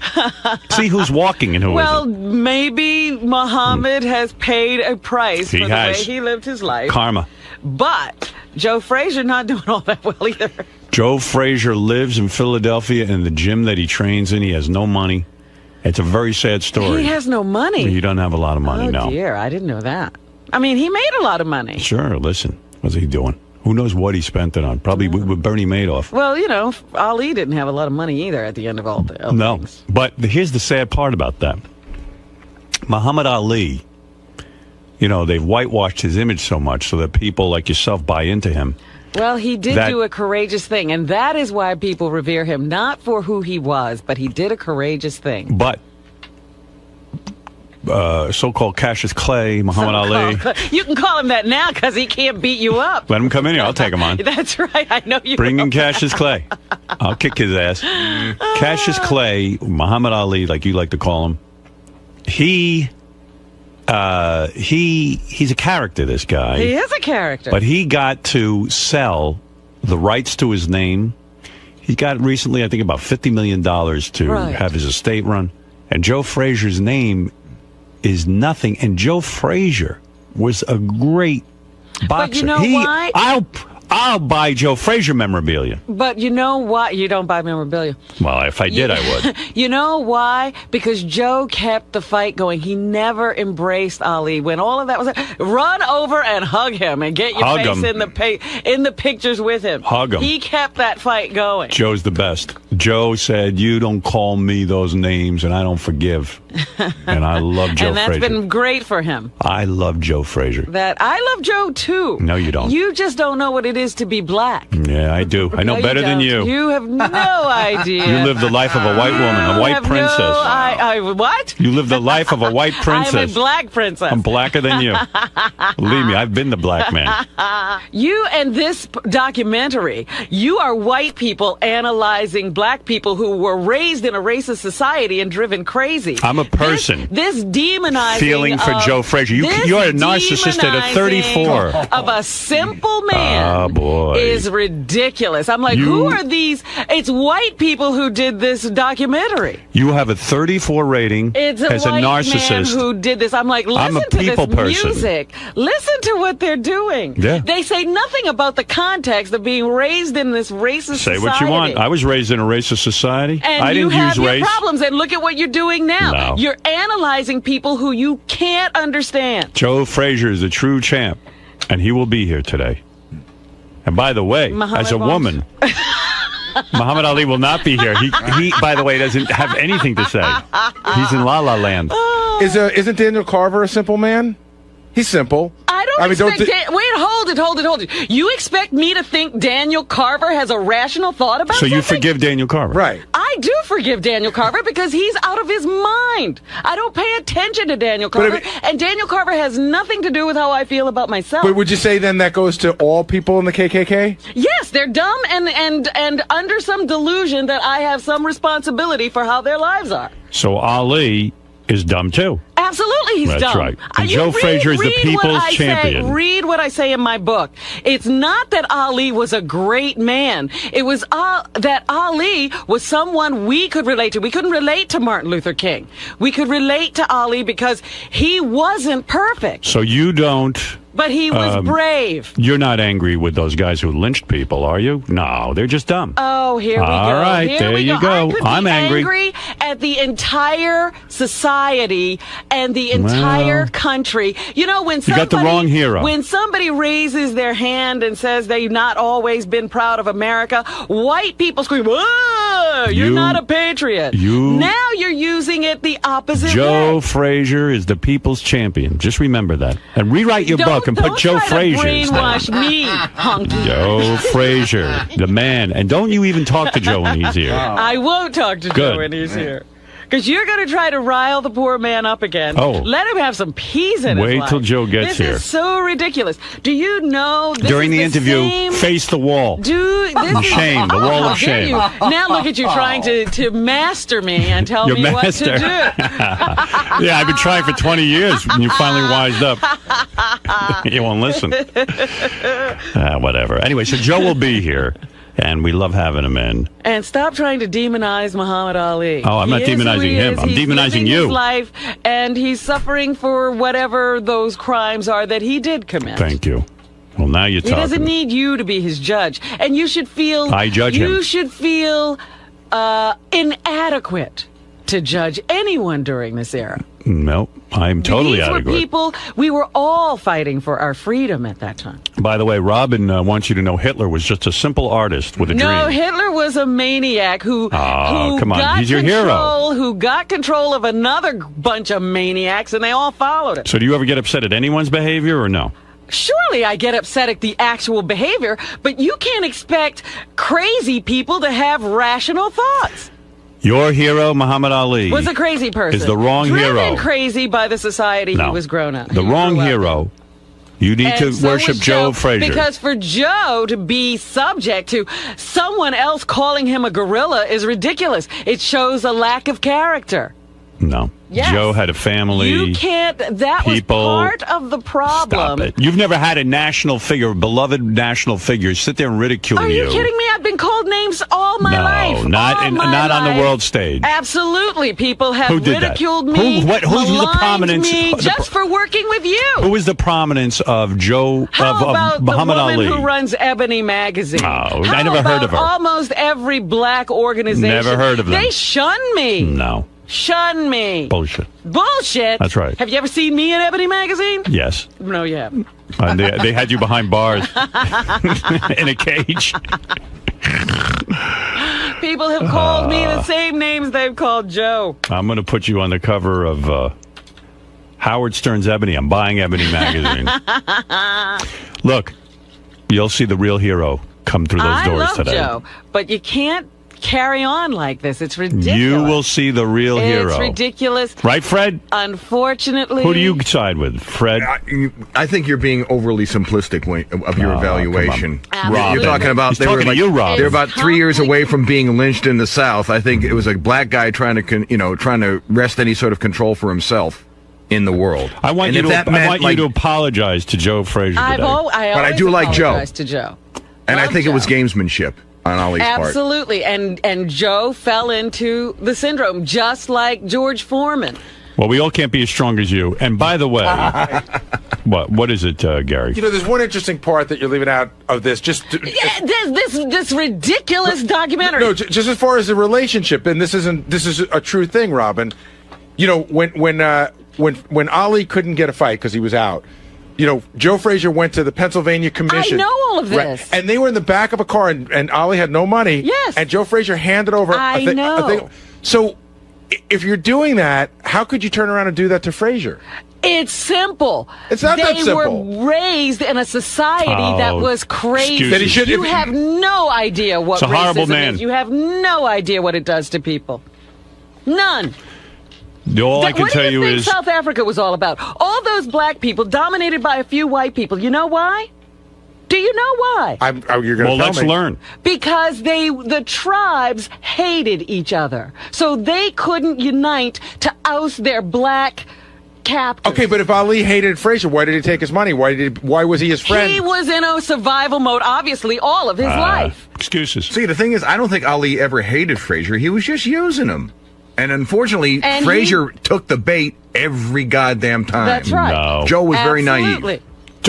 See who's walking and who Well, isn't. maybe Muhammad has paid a price He for the has. way he lived his life. Karma. But Joe Frazier not doing all that well either. Joe Frazier lives in Philadelphia in the gym that he trains in. He has no money. It's a very sad story. He has no money. He doesn't have a lot of money, Oh, no. dear. I didn't know that. I mean, he made a lot of money. Sure, listen. What's he doing? Who knows what he spent it on? Probably with Bernie Madoff. Well, Ali didn't have a lot of money either at the end of all the No. things. But here's the sad part about that. Muhammad Ali, they've whitewashed his image so much so that people like yourself buy into him. Well, he did do a courageous thing, and that is why people revere him, not for who he was, but he did a courageous thing. But so-called Cassius Clay, Muhammad Ali. You can call him that now because he can't beat you up. Let him come in here. I'll take him on. That's right. I know you Bring will. in Cassius Clay. I'll kick his ass. Cassius Clay, Muhammad Ali, like you like to call him, he's a character, this guy. He is a character. But he got to sell the rights to his name. He got recently, I think, about $50 million to have his estate run. And Joe Frazier's name is nothing. And Joe Frazier was a great boxer. But you know why? I'll buy Joe Frazier memorabilia. But you know why? You don't buy memorabilia. Well, if I did, I would. You know why? Because Joe kept the fight going. He never embraced Ali. When all of that was, run over and hug him and get your Hug face him. in the pictures with him. Hug him. He kept that fight going. Joe's the best. Joe said, "You don't call me those names, and I don't forgive." And I love Joe And that's Frazier. been great for him. I love Joe Frazier. That I love Joe too. No, you don't. You just don't know what it is to be black. Yeah, I do. I know No, better than don't. you. You have no idea. You live the life of a white woman, a white have princess. What? You live the life of a white princess. I'm a black princess. I'm blacker than you. Believe me, I've been the black man. You and this documentary, you are white people analyzing black people who were raised in a racist society and driven crazy. I'm a person. This demonizing feeling for of- Joe Frazier. this You're a narcissist at a 34. of a simple man Oh, boy. is ridiculous. I'm like, who are these? It's white people who did this documentary. You have a 34 rating It's a as a white man narcissist. who did this. I'm like, I'm listen a to people this person. music. Listen to what they're doing. Yeah. They say nothing about the context of being raised in this racist Say society. what you want. I was raised in a racist society. And I you didn't have use your race. problems, and look at what you're doing now. No. You're analyzing people who you can't understand. Joe Frazier is a true champ, and he will be here today. And by the way, Muhammad as a won't. woman, Muhammad Ali will not be here. He, by the way, doesn't have anything to say. He's in La La Land. Isn't Daniel Carver a simple man? He's simple. I don't expect... wait, hold it. You expect me to think Daniel Carver has a rational thought about So you something? forgive Daniel Carver. Right. I do forgive Daniel Carver because he's out of his mind. I don't pay attention to Daniel But Carver, and Daniel Carver has nothing to do with how I feel about myself. But would you say then that goes to all people in the KKK? Yes, they're dumb and under some delusion that I have some responsibility for how their lives are. So Ali is dumb too. Absolutely, he's That's dumb. right. And You Joe Frazier is the read what people's I champion. Say, read what I say in my book. It's not that Ali was a great man. It was that Ali was someone we could relate to. We couldn't relate to Martin Luther King. We could relate to Ali because he wasn't perfect. So you don't But he was brave. You're not angry with those guys who lynched people, are you? No, they're just dumb. Oh, here we go. All right, there you go. I'm angry at the entire society and the entire country. You know, when somebody, you got the wrong hero. When somebody raises their hand and says they've not always been proud of America, white people scream, "Whoa, you're not a patriot." Now you're using it the opposite way. Joe Frazier is the people's champion. Just remember that. And rewrite your book and put Joe Frazier. Brainwash me, hunky. Joe Frazier, the man. And don't you even talk to Joe when he's here. I won't talk to Joe when he's here. Because you're going to try to rile the poor man up again. Oh. Let him have some peace in his life. Wait till Joe gets here. This is so ridiculous. Do you know this During is the interview, face the wall. Shame, the wall of shame. Now look at you trying to master me and tell me what to do. Yeah, I've been trying for 20 years and you finally wised up. You won't listen. Whatever. Anyway, so Joe will be here. And we love having him in. And stop trying to demonize Muhammad Ali. Oh, I'm not demonizing him. I'm demonizing you. His life, and he's suffering for whatever those crimes are that he did commit. Thank you. Well, now you're talking. He doesn't need you to be his judge. And you should feel... I judge him. You should feel inadequate to judge anyone during this era. No, I'm totally adequate. These were people, we were all fighting for our freedom at that time. By the way, Robin wants you to know Hitler was just a simple artist with a dream. No, Hitler was a maniac who come on. got He's your hero. Who got control of another bunch of maniacs, and they all followed it. So do you ever get upset at anyone's behavior or no? Surely I get upset at the actual behavior, but you can't expect crazy people to have rational thoughts. Your hero, Muhammad Ali, was a crazy person. Is the wrong hero. Driven crazy by the society he was grown up. The wrong hero. You need to worship Joe Frazier. Because for Joe to be subject to someone else calling him a gorilla is ridiculous. It shows a lack of character. No. Yes. Joe had a family. You can't. That people, was part of the problem. Stop it. You've never had a national figure, beloved national figure, sit there and ridicule you. Are you kidding me? I've been called names all my life. No, not on the world stage. Absolutely. People have ridiculed me. Who's the prominence? Me just for working with you. Who is the prominence of Joe, of Muhammad Ali? The woman who runs Ebony magazine. Oh, I never heard of her. Almost every black organization. Never heard of them. They shun me. No. Shun me. Bullshit. Bullshit. That's right. Have you ever seen me in Ebony magazine? Yes. No, you haven't. And they had you behind bars in a cage. People have called me the same names they've called Joe. I'm going to put you on the cover of Howard Stern's Ebony. I'm buying Ebony magazine. Look, you'll see the real hero come through those doors today. I love Joe, but you can't carry on like this. It's ridiculous. You will see the real hero. It's ridiculous. Right, Fred? Unfortunately. Who do you side with, Fred? I think you're being overly simplistic of your evaluation. You're talking about they're about 3 years away from being lynched in the South. I think it was a black guy trying to wrest any sort of control for himself in the world. I want you to apologize to Joe Frazier today. But I do like Joe. To Joe. And I think it was gamesmanship on Ali's part. Absolutely. And Joe fell into the syndrome, just like George Foreman. Well, we all can't be as strong as you. And by the way, what is it, Gary? You know, there's one interesting part that you're leaving out of this. This ridiculous documentary. No, just as far as the relationship, and this is a true thing, Robin. You know, when Ali couldn't get a fight because he was out. You know, Joe Frazier went to the Pennsylvania Commission. I know all of this. Right, and they were in the back of a car, and Ali had no money. Yes. And Joe Frazier handed over I know. So, if you're doing that, how could you turn around and do that to Frazier? It's simple. It's not that simple. They were raised in a society that was crazy. That you have no idea what racism is. You have no idea what it does to people. None. All I can tell you is... What do you think South Africa was all about? All those black people dominated by a few white people. You know why? Do you know why? You're going to tell me. Let's learn. Because the tribes hated each other. So they couldn't unite to oust their black captors. Okay, but if Ali hated Frazier, why did he take his money? Why was he his friend? He was in a survival mode, obviously, all of his life. Excuses. See, the thing is, I don't think Ali ever hated Frazier. He was just using him. And unfortunately, Frazier took the bait every goddamn time. That's right. No. Joe was very naive.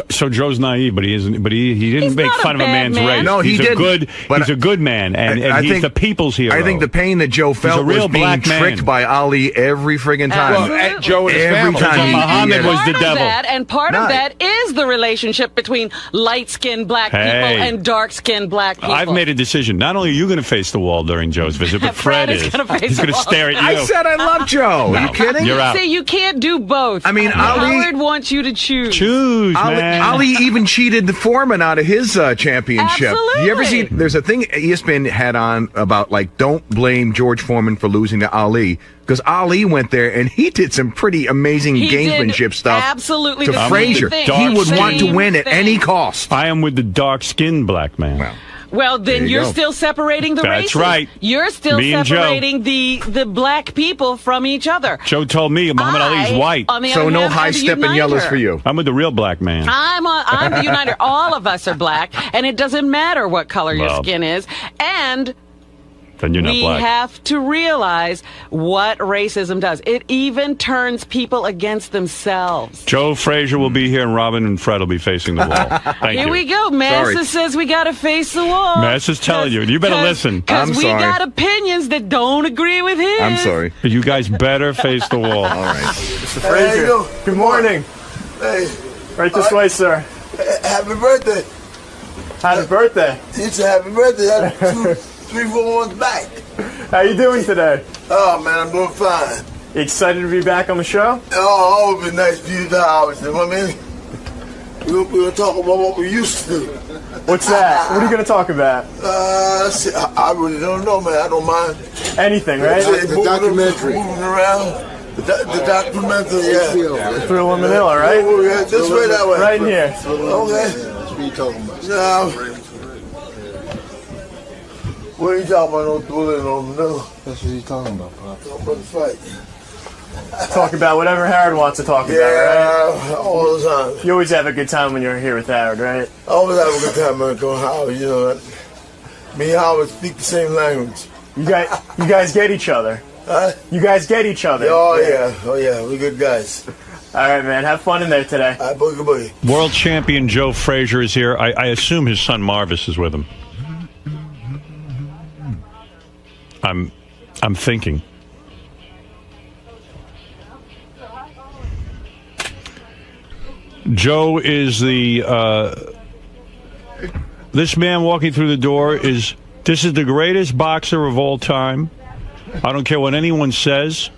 So Joe's naive, but he isn't. But he didn't He's make not fun a of a bad man's man. race. No, he didn't. He's a good man, and I he's think the people's hero. I think the pain that Joe felt a real was being black man. tricked by Ali every friggin' time. Well, Joe and his every family. time Muhammad was the devil. Part of that is the relationship between light-skinned black people and dark-skinned black people. I've made a decision. Not only are you going to face the wall during Joe's visit, but Fred is. Gonna face He's going to the wall. stare at you. I said I love Joe. No, Are you kidding? You're out. See, you can't do both. I mean, Ali- Howard wants you to choose. Choose, man. Ali even cheated the Foreman out of his championship. Absolutely. You ever see? There's a thing ESPN had on about like don't blame George Foreman for losing to Ali because Ali went there and he did some pretty amazing He gamesmanship did stuff absolutely to the same Frazier. thing. He would Same want to win at thing. any cost. I am with the dark-skinned black man. Well, then There you you're go. still separating the That's races. right. You're still Me and Joe. separating the black people from each other. Joe told me Muhammad Ali's white. On the So other no hand, high I'm the stepping yellows uniter. for you. I'm with the real black man. I'm the uniter. All of us are black, and it doesn't matter what color your Well, skin is. And Then you're not we black. have to realize what racism does. It even turns people against themselves. Joe Frazier will be here, and Robin and Fred will be facing the wall. Thank Here you. we go. Massa says we got to face the wall. Massa's telling you. You better listen. Because we got opinions that don't agree with his. I'm sorry. You guys better face the wall. All right. Mr. Frazier, good morning. Hey. Right this way, sir. Happy birthday. Happy birthday. It's a happy birthday. That's 2, 3, 4 months back. How you doing today? Oh, man, I'm doing fine. You excited to be back on the show? Oh, always been nice to you to Howard. You know what I mean? We're going to talk about what we used to do. What's that? What are you going to talk about? I really don't know, man. I don't mind. Anything, right? The documentary. Moving around. The documentary, yeah. Through Manila, right? Oh, yeah, this way, that way. Right in here. Okay. That's what you talking about. Now, what are you talking about? No bullet on Manila. That's what you talking about, Pop. Talking about the fight. Talk about whatever Howard wants to talk about, Yeah, all the time. right? You always have a good time when you're here with Howard, right? I always have a good time when I go to Howard. You know that. Me and Howard speak the same language. You guys get each other. Huh? You guys get each other. Oh yeah, we're good guys. All right, man. Have fun in there today. All right, boogie boogie. World champion Joe Frazier is here. I assume his son Marvis is with him. I'm thinking. Joe is this man walking through the door this is the greatest boxer of all time. I don't care what anyone says.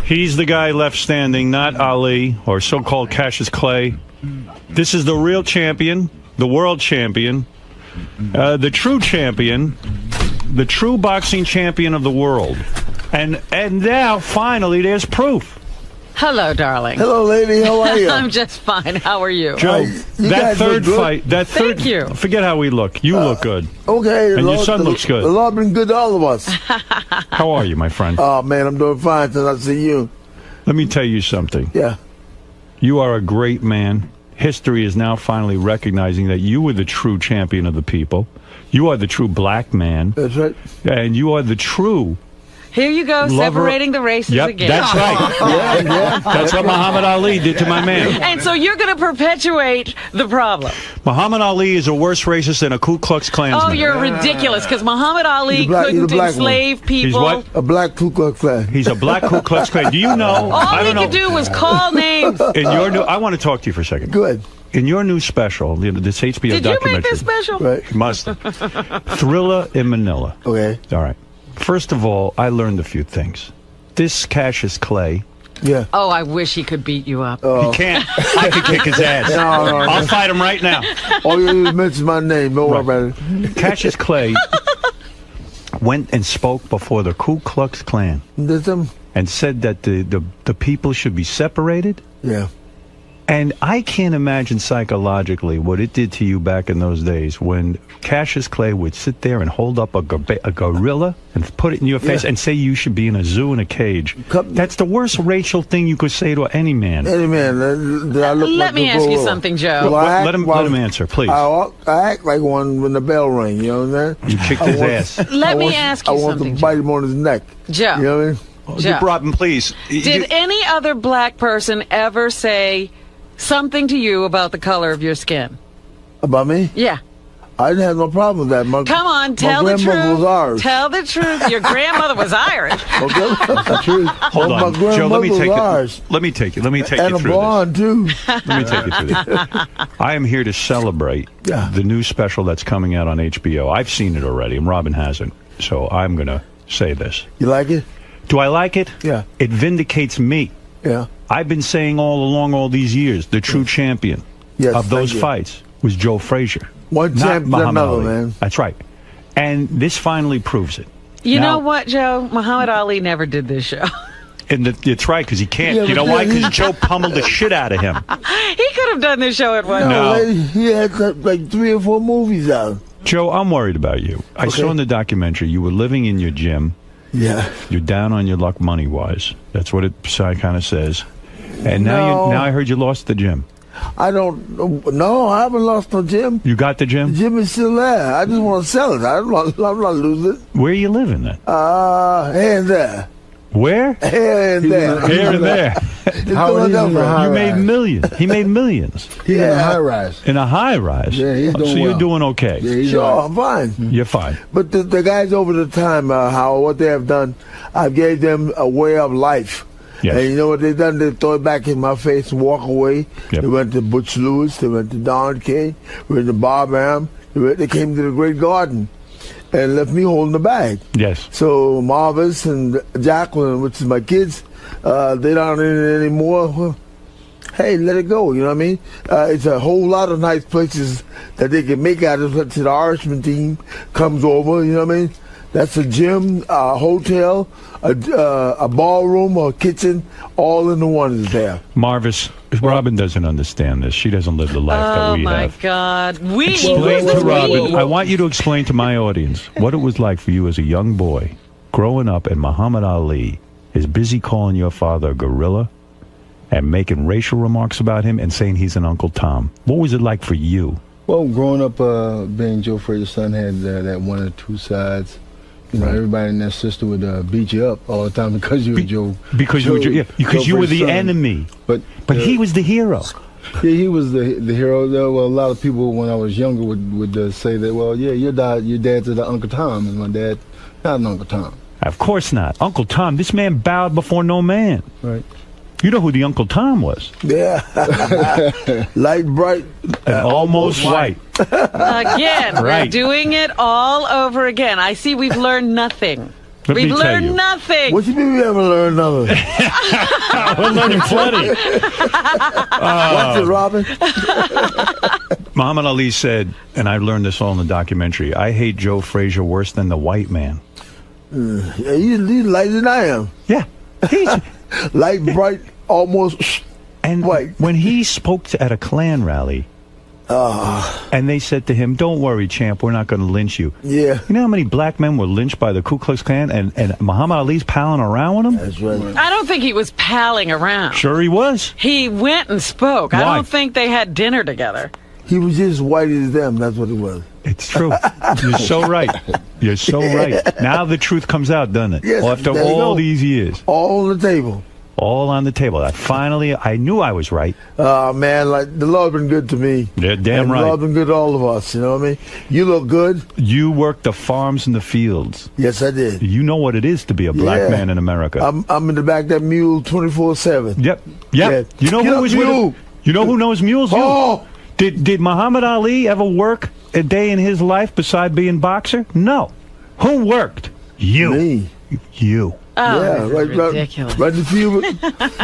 He's the guy left standing, not Ali or so-called Cassius Clay. This is the real champion, the world champion, the true champion, the true boxing champion of the world. And now, finally, there's proof. Hello, darling. Hello, lady. How are you? I'm just fine. How are you? Joe, that third fight, Thank you. Forget how we look. You look good. Okay. And your son looks good. The Lord been good to all of us. How are you, my friend? Oh, man, I'm doing fine since I see you. Let me tell you something. Yeah. You are a great man. History is now finally recognizing that you were the true champion of the people. You are the true black man. That's right. And you are the true Here you go, lover. separating the races Yep, again. that's right. Yeah. That's what Muhammad Ali did to my man. And so you're going to perpetuate the problem. Muhammad Ali is a worse racist than a Ku Klux Klansman. Oh, you're ridiculous, because Muhammad Ali He's a couldn't black enslave people. He's what? A black Ku Klux Klan. He's a black Ku Klux Klan. Do you know? All he could do was call names. In your new, I want to talk to you for a second. Good. In your new special, this HBO Did you documentary. make this special? Right. You must. Thriller in Manila. Okay. All right. First of all, I learned a few things. This Cassius Clay. Yeah. Oh, I wish he could beat you up. He can't. I could kick his ass. No. I'll fight him right now. All you need to mention my name. Don't worry about it. Cassius Clay went and spoke before the Ku Klux Klan and said that the people should be separated. Yeah. And I can't imagine psychologically what it did to you back in those days when Cassius Clay would sit there and hold up a gorilla and put it in your face and say you should be in a zoo in a cage. That's the worst racial thing you could say to any man. Any man. Let me ask you something, Joe. Let him answer, please. I act like one when the bell rang, you know what I'm saying? You kicked his ass. Let me ask you I want something, to bite him on his neck. Joe. You know what I mean? Joe. Robin, please. Did any other black person ever say something to you about the color of your skin? About me? Yeah. I didn't have no problem with that. Come on, tell the truth. My grandmother was Irish. Tell the truth. Your grandmother was Irish. Okay, that's the truth. Hold on, My Joe. Let me grandmother take was it. Irish. Let me take you And a through blonde, too. this. Let me take you through this. I am here to celebrate the new special that's coming out on HBO. I've seen it already, and Robin hasn't. So I'm going to say this. You like it? Do I like it? Yeah. It vindicates me. Yeah. I've been saying all along all these years, the true champion of those fights was Joe Frazier. One not champion, Muhammad another, Ali. man. That's right. And this finally proves it. You Now- know what, Joe? Muhammad Ali never did this show. And it's right, because he can't. Yeah, you know but why? yeah, Because Joe pummeled the shit out of him. He could have done this show at one No. time. Lady, he had like 3 or 4 movies out. Joe, I'm worried about you. I saw in the documentary you were living in your gym. Yeah. You're down on your luck money-wise. That's what it kind of says. And now I heard you lost the gym. I don't. No, I haven't lost no gym. You got the gym? The gym is still there. I just want to sell it. I'm not losing it. Where are you living then? Here and there. Where? Here and there. Here and there. You made millions. He made millions. He's in a high rise. In a high rise? Yeah, he's doing So you're well. doing okay? Yeah, sure, I'm fine. You're fine. But the guys over the time, what they have done, I gave them a way of life. Yes. And you know what they done? They throw it back in my face and walk away. Yep. They went to Butch Lewis. They went to Don King. They went to Bob Am. They came to the Great Garden and left me holding the bag. Yes. So Marvis and Jacqueline, which is my kids, they don't in it anymore. Well, hey, let it go. You know what I mean? It's a whole lot of nice places that they can make out of it. The Irishman team comes over. You know what I mean? That's a gym, a hotel, a ballroom, a kitchen, all in the one is there. Marvis, Robin doesn't understand this. She doesn't live the life that we have. Oh, my God. Explain to Robin. I want you to explain to my audience what it was like for you as a young boy growing up, and Muhammad Ali is busy calling your father a gorilla and making racial remarks about him and saying he's an Uncle Tom. What was it like for you? Well, growing up, being Joe Frazier's son had that one or two sides. You know, everybody in that system would beat you up all the time because you were Joe. Because you were the enemy. But he was the hero. Yeah, he was the hero. Well, a lot of people when I was younger would say that. Well, yeah, your dad's the Uncle Tom, and my dad not an Uncle Tom. Of course not, Uncle Tom. This man bowed before no man. Right. You know who the Uncle Tom was? Yeah. Light, bright, and almost white. Again, Right. we're doing it all over again. I see we've learned nothing. We've learned nothing. What you mean we haven't learned nothing? We're learning plenty. Watch it, Robin. Muhammad Ali said, and I learned this all in the documentary, I hate Joe Frazier worse than the white man. Yeah, he's lighter than I am. Yeah. He's light, bright, almost white. When he spoke at a Klan rally, and they said to him, don't worry, champ, we're not going to lynch you. Yeah. You know how many black men were lynched by the Ku Klux Klan, and Muhammad Ali's palling around with him? That's right. I don't think he was palling around. Sure he was. He went and spoke. I Why? don't think they had dinner together. He was just white as them. That's what it was. It's true. You're so right. You're so right. Now the truth comes out, doesn't it? Yes, After there you all go. these years. All on the table. All on the table. Finally, I knew I was right. Man, like the Lord been good to me. Yeah, damn and right. The Lord been good to all of us. You know what I mean? You look good. You worked the farms and the fields. Yes, I did. You know what it is to be a black man in America. I'm in the back of that mule 24/7. Yep. Yeah. You know who was mule? You know who knows mules? You. Oh. Did Muhammad Ali ever work a day in his life beside being boxer? No. Who worked? You. Me. You. Oh, yeah, this is ridiculous. Right in the field.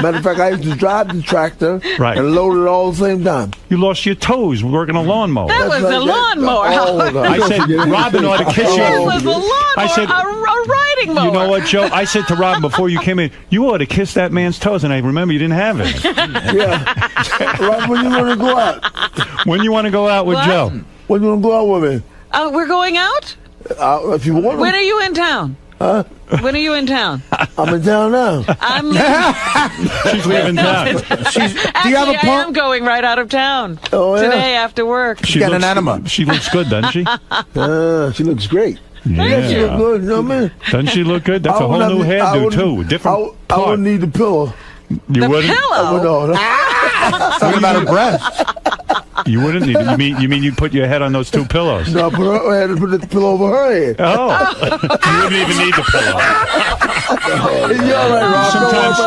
Matter of fact, I used to drive the tractor and load it all at the same time. You lost your toes working a lawnmower. That was a lawnmower. I said Robin ought to kiss you. That was a lawnmower. I said, a riding mower. You know what, Joe? I said to Robin before you came in, you ought to kiss that man's toes, and I remember you didn't have it. Yeah. Robin, when you want to go out? When you want to go out with What? Joe? When you want to go out with me? We're going out? If you want to. When are you in town? Huh? When are you in town? I'm in town now. I'm leaving. She's leaving town. Actually, I am going right out of town today after work. She got an enema. She looks good, doesn't she? She looks great. Yeah. She look good. You know what I mean? Doesn't she look good? That's a whole new hairdo, too. Different I wouldn't need the pillow. You the wouldn't? pillow? I wouldn't. Talking about her breast. You wouldn't need it. You mean you'd put your head on those two pillows? No, I had to put the pillow over her head. Oh. You wouldn't even need the pillow. You're all right, Rob. Sometimes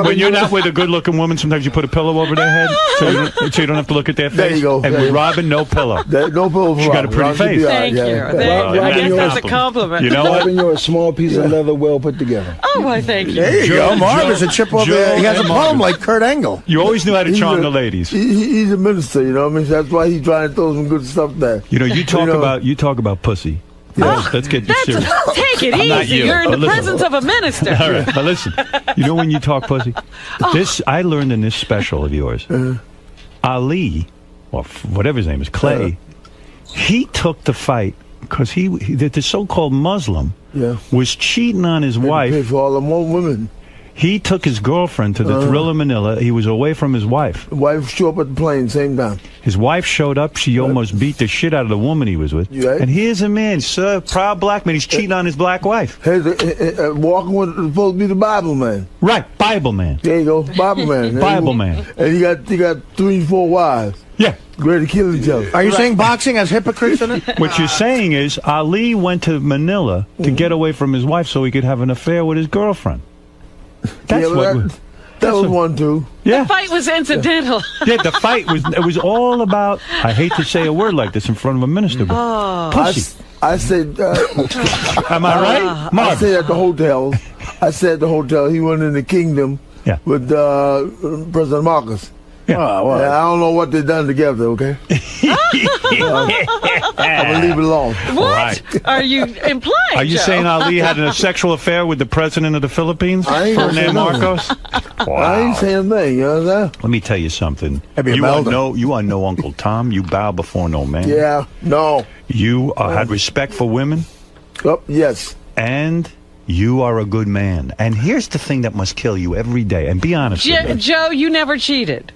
when you're not with a good-looking woman, sometimes you put a pillow over their head so you don't have to look at their face. There you go. And with Robin, no pillow. No pillow for She got a pretty face. Thank you. I guess that's a compliment. You know what? Robin, you're a small piece of leather well put together. Oh, why, thank you. There you go. Marv is a chip over there. He has a poem like Kurt Angle. You always knew how to charm the ladies. He's a minister, you know what I mean? That's why he's trying to throw some good stuff there. You know, you talk about pussy. Yeah. Let's get this serious. Take it easy. You're in the presence of a minister. All right, but listen. You know when you talk pussy? This I learned in this special of yours. Ali, or whatever his name is, Clay, he took the fight because the so-called Muslim was cheating on his wife. Pay for all the more women. He took his girlfriend to the Thriller Manila. He was away from his wife. Wife showed up at the plane same time. His wife showed up. She almost beat the shit out of the woman he was with. Right. And here's a man, sir, proud black man. He's cheating on his black wife. Walking with supposed to be the Bible man. Right, Bible man. There you go, Bible man. Bible man. And he got 3, 4 wives. Yeah. Ready to kill each other. Are you saying boxing has hypocrites in it? What you're saying is Ali went to Manila to get away from his wife so he could have an affair with his girlfriend. That's that was one too. Yeah. The fight was incidental. Yeah, the fight was all about. I hate to say a word like this in front of a minister, but pussy. I said. Am I right? I said at the hotel. He went in the kingdom with President Marcos. Yeah. I don't know what they done together. Okay. I'm gonna leave it alone. What right. are you implying? Are you Joe? saying Ali had a sexual affair with the president of the Philippines, Ferdinand Marcos? Wow. I ain't saying a thing. You know what I'm saying? Let me tell you something. You are no Uncle Tom. You bow before no man. Yeah. No. You had respect for women. Yes. And you are a good man. And here's the thing that must kill you every day. And be honest with me. Joe, you never cheated.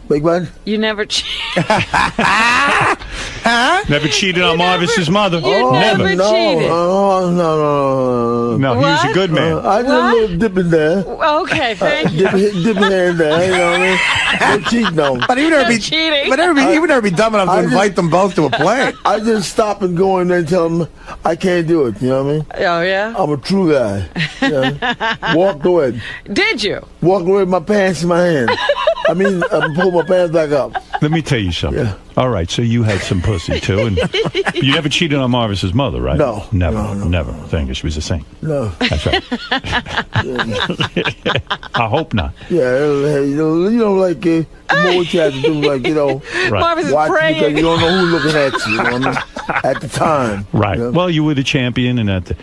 Big one? You never cheated. Never cheated on Marvis's mother. You never cheated. No. No, he was a good man. I did a little dip in there. Okay, thank you. Dip in there, you know what I mean? No cheating, no. But he would never be dumb enough to invite them both to a plane. I just stop and go in there and tell them I can't do it. You know what I mean? Oh, yeah? I'm a true guy. You know? Walked away. Did you? Walked away with my pants in my hand. I pulled my pants back up. Let me tell you something. Yeah. All right, so you had some pussy, too. And you never cheated on Marvis's mother, right? No. Never. Thank you. She was a saint. No. That's right. I hope not. Yeah, you know, like, the more what you have to do, like, you know, Marvis is watch praying. because you don't know who's looking at you, you know what I mean? At the time. Right. You know? Well, you were the champion, and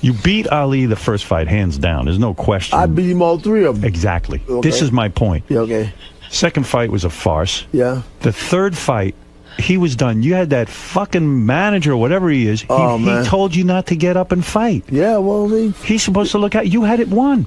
you beat Ali the first fight, hands down. There's no question. I beat him all 3 of them. Exactly. Okay. This is my point. Yeah, okay. Second fight was a farce. Yeah. The third fight, he was done. You had that fucking manager, whatever he is. He told you not to get up and fight. Yeah, well, he's supposed to look at you. Had it won.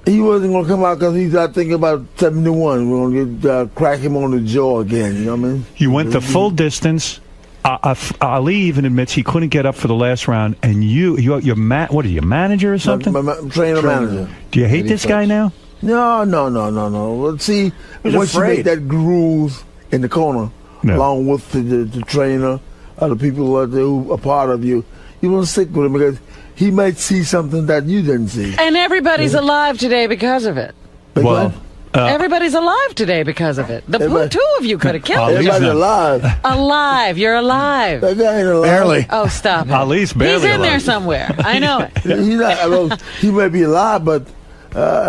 He wasn't going to come out because he's not thinking about 71. We're going to crack him on the jaw again. You know what I mean? You went the full distance. Ali even admits he couldn't get up for the last round. And your what are you, manager or something? My trainer manager. Do you hate this guy now? No. Let's see. Once you make that groove in the corner, along with the trainer, other people who are part of you, you want to stick with him because he might see something that you didn't see. And everybody's alive today because of it. Everybody's alive today because of it. The two of you could have killed him. Everybody's alive. Alive. You're alive. That guy ain't alive. Barely. Oh, stop it. Ali's barely He's in alive. there somewhere. I know it. He's not, he may be alive, but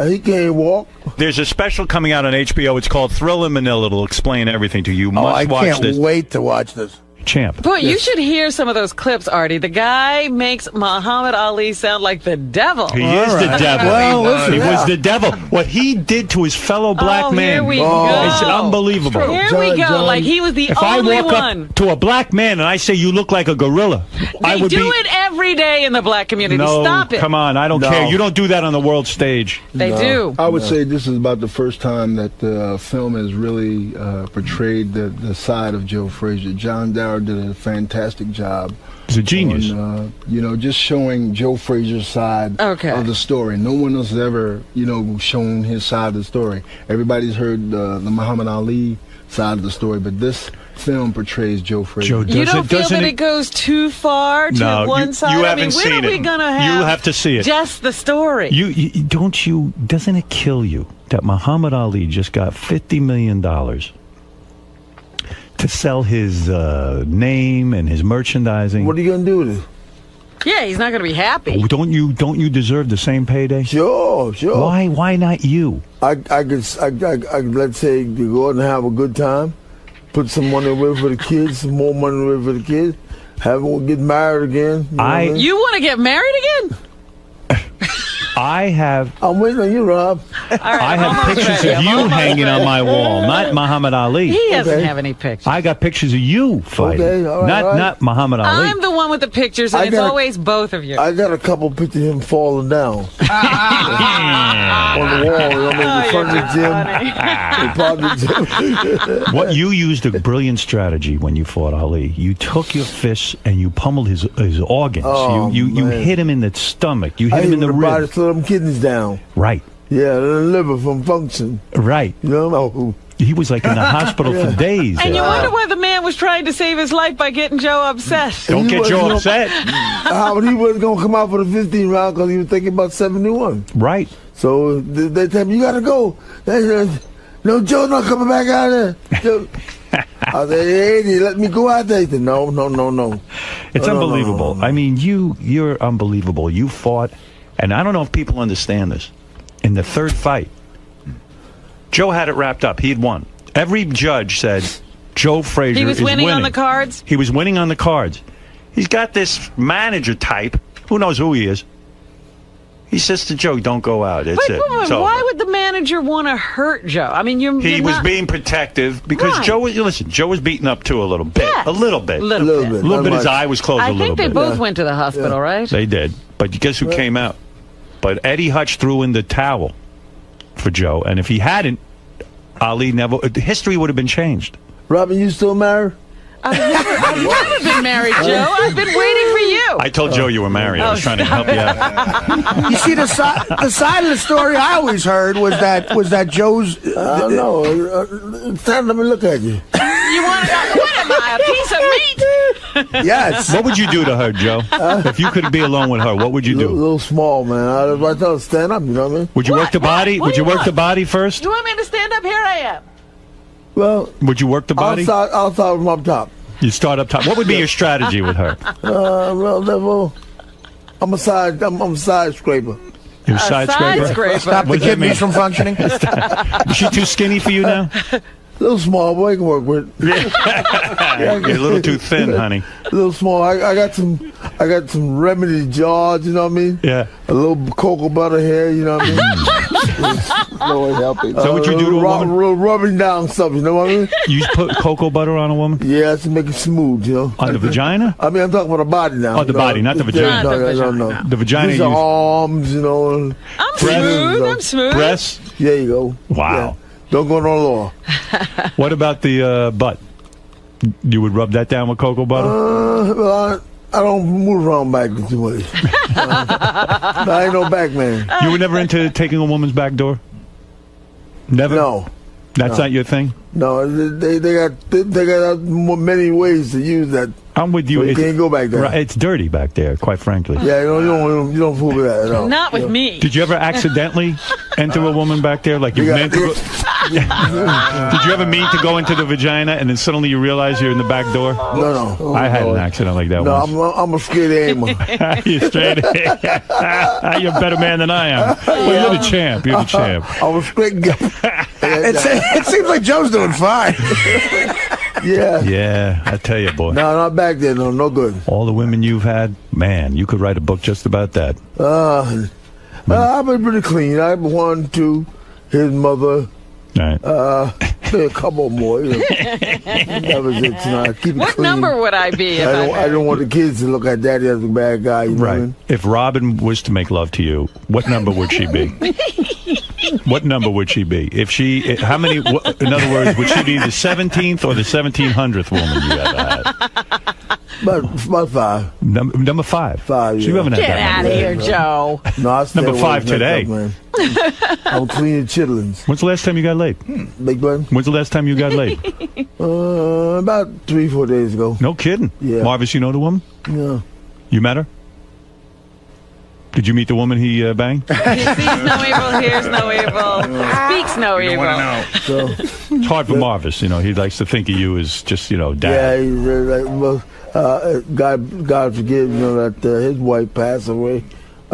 he can't walk. There's a special coming out on HBO. It's called Thriller Manila. It'll explain everything to you. You must watch this. I can't wait to watch this. Champ. Boy, you should hear some of those clips, Artie. The guy makes Muhammad Ali sound like the devil. He is the devil. Well, listen, he was the devil. What he did to his fellow black man here we go. is unbelievable. Here we go. Like he was the if only I walk one. up to a black man and I say you look like a gorilla, I They would do it every day in the black community. No, Stop it. come on. I don't care. You don't do that on the world stage. They do. I would say this is about the first time that the film has really portrayed the side of Joe Frazier. John Dara Star did a fantastic job. He's a genius. On, just showing Joe Frazier's side of the story. No one else has ever, shown his side of the story. Everybody's heard the Muhammad Ali side of the story, but this film portrays Joe Frazier. You don't feel that it goes too far to one side? You haven't seen it. When are we going to have? You have to see it. Just the story. Doesn't it kill you that Muhammad Ali just got $50 million to sell his name and his merchandising? What are you going to do with it? Yeah, he's not going to be happy. Oh, don't you deserve the same payday? Sure. Why not you? I let's say to go out and have a good time, put some money away for the kids, some more money away for the kids, get married again. You want to get married again? I'm waiting on you, Rob. I have pictures of you hanging on my wall, not Muhammad Ali. He doesn't have any pictures. I got pictures of you fighting, not Muhammad Ali. I'm the one with the pictures, and it's always both of you. I got a couple pictures of him falling down on the wall. In front of the gym. What you used a brilliant strategy when you fought Ali. You took your fists and you pummeled his organs. You hit him in the stomach. You hit him in the ribs. Slow them kidneys down. Right. Yeah, the liver from function. Right. He was like in the hospital for days. And you wonder why the man was trying to save his life by getting Joe upset. Don't get Joe upset. Howard, he wasn't going to come out for the 15 round because he was thinking about 71. Right. So they tell him, you got to go. No, Joe not coming back out there. I said, hey, let me go out there. He said, no. It's unbelievable. No. I mean, you're unbelievable. You fought, and I don't know if people understand this. In the third fight, Joe had it wrapped up. He had won. Every judge said Joe Frazier is winning. He was winning on the cards? He was winning on the cards. He's got this manager type. Who knows who he is? He says to Joe, don't go out. It's it. Why would the manager want to hurt Joe? I mean, he was being protective because Joe was beaten up too a little bit. Yes. A little bit. A little bit. His eye was closed a little bit. I think they both went to the hospital, right? They did. But guess who came out? But Eddie Hutch threw in the towel for Joe. And if he hadn't, Ali never... History would have been changed. Robin, you still married? I've never been married, Joe. I've been waiting for you. I told Joe you were married. I was trying to help you out. You see, the side of the story I always heard was that Joe's... I don't know. It's time let me look at you. You want to... What am I, a piece of meat? Yes. What would you do to her, Joe? If you could be alone with her, what would you do? A little small, man. I'd tell her stand up, you know what I mean? Would you work the body? Would you work the body first? You want me to stand up? Here I am. Well, would you work the body? I'll start from up top. You start up top. What would be your strategy with her? I'm a side scraper. You're a side scraper? Stop the kidneys from functioning? Is she too skinny for you now? A little small, boy, you can work with. You're a little too thin, honey. A little small. I got some remedy jaws, you know what I mean? Yeah. A little cocoa butter here, you know what I mean? Lord help it. So what you do to a woman? Rubbing down something, you know what I mean? You put cocoa butter on a woman? Yeah, to make it smooth, you know. On the vagina? I mean, I'm talking about the body now. Oh, the body, not the vagina. No. The vagina. These are arms, you know. I'm smooth. Breasts? There you go. Wow. Yeah. Don't go no lower. What about the butt? You would rub that down with cocoa butter? Well, I don't move around back too much. I ain't no back man. You were never into taking a woman's back door? Never? No. That's not your thing? No, they got many ways to use that. I'm with you. So you can't go back there. Right, it's dirty back there, quite frankly. Yeah, you don't fool with that at all. Not with me. Did you ever accidentally enter a woman back there? Like you meant to go? Did you ever mean to go into the vagina and then suddenly you realize you're in the back door? No. I had an accident like that once. No, I'm a scared aimer. You're straight. You're a better man than I am. Well, you're the champ. You're the champ. I'm a straight guy. It seems like Joe's doing fine. Yeah, I tell you, boy. No, not back there. No good. All the women you've had, man, you could write a book just about that. I've been pretty clean. I've 1, 2, his mother. Right. A couple more. You know. That was it tonight. Keep it what clean. Number would I be? I don't want the kids to look at Daddy as a bad guy. You know what I mean? If Robin was to make love to you, what number would she be? What number would she be? If she, how many? In other words, would she be the 17th or the 1700th woman you ever had? About 5. Number 5. 5. So you haven't had Get that out many. of here, Joe. No, I stay Number away 5 from that today. stuff, man. I'm cleaning chitlins. When's the last time you got laid? Big button. When's the last time you got laid? About 3-4 days ago. No kidding. Yeah. Marvis, you know the woman? Yeah. You met her? Did you meet the woman he banged? He sees no evil, hears no evil, speaks no evil. So, It's hard for Marvis, you know. He likes to think of you as just, you know, yeah, dad. he's like, well, God forgive, you know, that his wife passed away.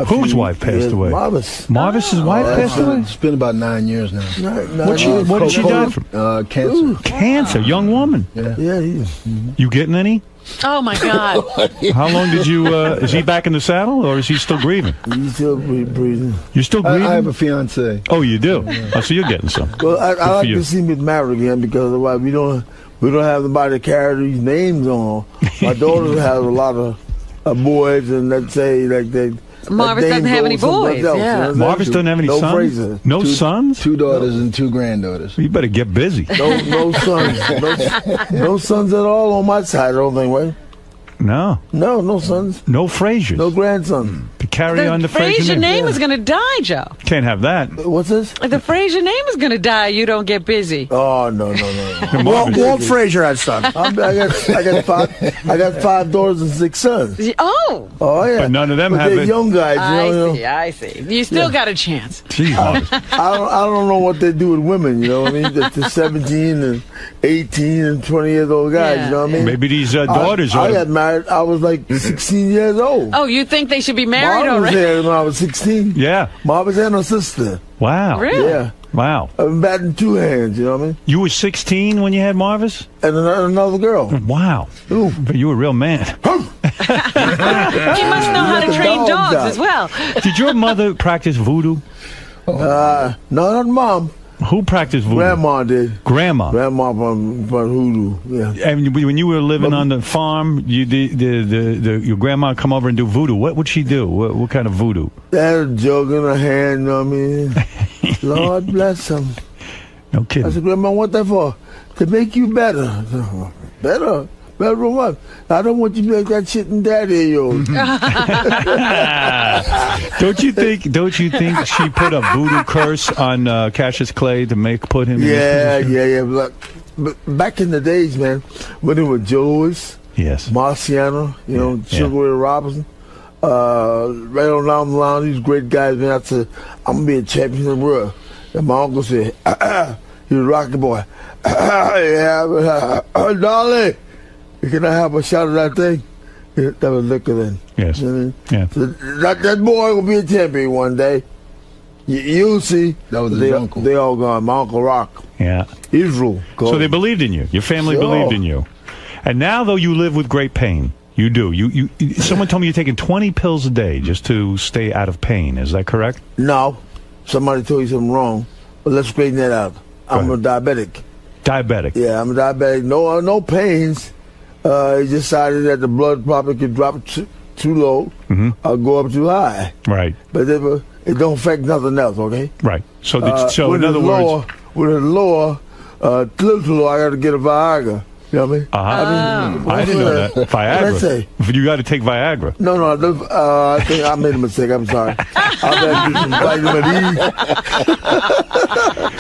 Whose wife passed away? Marvis. Marvis's wife passed away? It's been about 9 years now. What did she die from? Cancer. Cancer, young woman. Yeah. You getting any? Oh, my God. How long did you, is he back in the saddle or is he still grieving? He's still breathing. You're still grieving? I have a fiance. Oh, you do? Oh, so you're getting some. Well, I like you. to see me married again because otherwise we don't have nobody to carry these names on. My daughter has a lot of boys, and let's say like they. Marvis doesn't have any boys. Yeah. Marvis doesn't have any no sons? Fraser. No sons? 2 daughters and 2 granddaughters. You better get busy. No sons. No sons at all on my side, I don't think, right? No. No sons. No Frasers. No grandson. To carry on the Fraser name is going to die, Joe. Can't have that. What's this? The Fraser name is going to die. You don't get busy. Oh, no. Walt Frazier had son. I got 5 daughters and 6 sons. Oh. Oh, yeah. But none of them have they're it. young guys, I see. You still got a chance. Gee, Marvis. I don't know what they do with women, you know what I mean? The 17 and 18 and 20 years old guys, you know what I mean? Maybe these daughters I are. got married, I was like 16 years old. Oh, you think they should be married Mom was already? there when I was 16. Yeah. Marvis and her sister. Wow. Really? Yeah. Wow. I've been batting 2 hands, you know what I mean? You were 16 when you had Marvis? And another girl. Wow. Ooh. But you were a real man. He must know how to train dogs as well. Did your mother practice voodoo? No, not mom. Who practiced voodoo? Grandma did. Grandma from hoodoo, yeah. And when you were living on the farm, your grandma come over and do voodoo. What would she do? What kind of voodoo? They had a jug in her hand, you know what I mean? Lord bless them. No kidding. I said, Grandma, what that for? To make you better. Better? Better from what? I don't want you to make that shit in daddy yours. Don't you think she put a voodoo curse on Cassius Clay to put him in this position? But back in the days, man, when it was Joe's, yes, Marciano, you know, Sugar Ray Robinson, right on down the line, these great guys, man, I said, I'm going to be a champion in the world. And my uncle said, he was a rocky boy. Darling, can I have a shot of that thing? That was liquor then. Yes. You know what I mean? Yeah. So that boy will be a champion one day. You'll see. That was his uncle. They all gone. My Uncle Rock. Yeah. Israel. So they believed in you. Your family believed in you. And now, though, you live with great pain. You do. Someone told me you're taking 20 pills a day just to stay out of pain. Is that correct? No. Somebody told you something wrong. But let's straighten that out. I'm a diabetic. Diabetic? Yeah, I'm a diabetic. No pains. He decided that the blood probably could drop too low or go up too high. Right. But it don't affect nothing else, okay? Right. So in other words... With a lower, little too low, I got to get a Viagra. You know what I mean? I didn't know that. Viagra. What did I say? You got to take Viagra. No, I think I made a mistake. I'm sorry. I better do some vitamin E.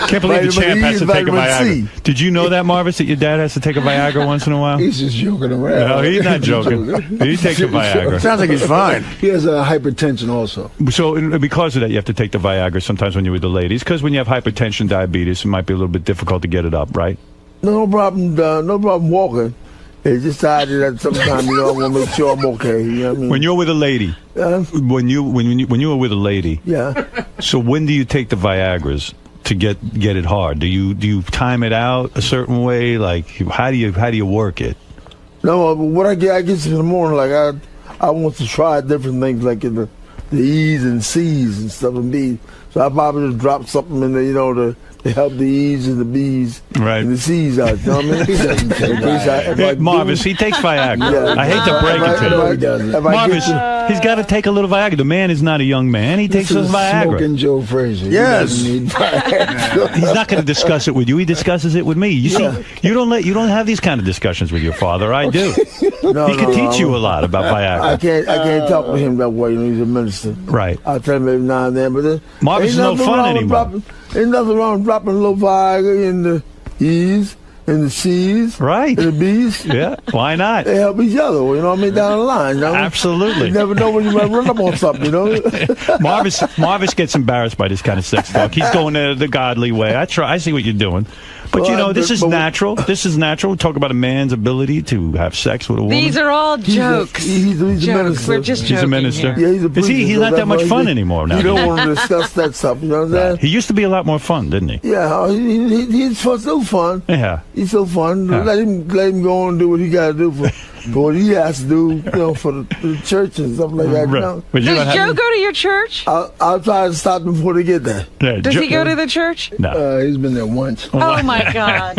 Can't believe the champ has to take a vitamin Viagra. Did you know that, Marvis, that your dad has to take a Viagra once in a while? He's just joking around. No, he's not joking. He takes a Viagra. Sounds like he's fine. He has hypertension also. So because of that, you have to take the Viagra sometimes when you're with the ladies, because when you have hypertension, diabetes, it might be a little bit difficult to get it up, right? No problem walking. They decided that sometimes, I want to make sure I'm okay. You know what I mean? When you're with a lady, when you were with a lady, so when do you take the Viagras to get it hard? Do you time it out a certain way? Like how do you work it? No, what I get in the morning, like I want to try different things, like in the E's and C's and stuff, and be So I probably just drop something in there, you know, to help the E's and the B's and the C's out. You know what I mean? Hey, Marvis, he takes Viagra. Yeah. I hate to break it to you. Marvis, he's got to take a little Viagra. The man is not a young man. He takes his Viagra. Smoking Joe Frazier. Yes. He's not going to discuss it with you. He discusses it with me. You see, you don't have these kind of discussions with your father. I do. He can teach you a lot about Viagra. I can't talk to him that way. You know, he's a minister. Right. I'll tell him every now and then. But Marvis is no fun anymore. Ain't nothing wrong with dropping a little Viagra in the E's and the C's. Right. And the B's. Yeah. Why not? They help each other, you know what I mean, down the line. You know? Absolutely. You never know when you might run up on something, you know? Marvis gets embarrassed by this kind of sex talk. He's going the godly way. I see what you're doing. But, you know, this is natural. This is natural. We talk about a man's ability to have sex with a woman. These are all jokes. He's a jokes. We're just joking. He's a minister. Yeah, he's a priest. He's not that much fun anymore now. You don't want to discuss that stuff, you know what I'm saying? He used to be a lot more fun, didn't he? Yeah, he's still fun. Yeah. He's still fun. Yeah. Let him go on and do what he got to do for what he has to do, you know, for the church and stuff like that. You know? But Does Joe go to your church? I'll try to stop him before they get there. Yeah, Does he go to the church? No. He's been there once. Oh, my God.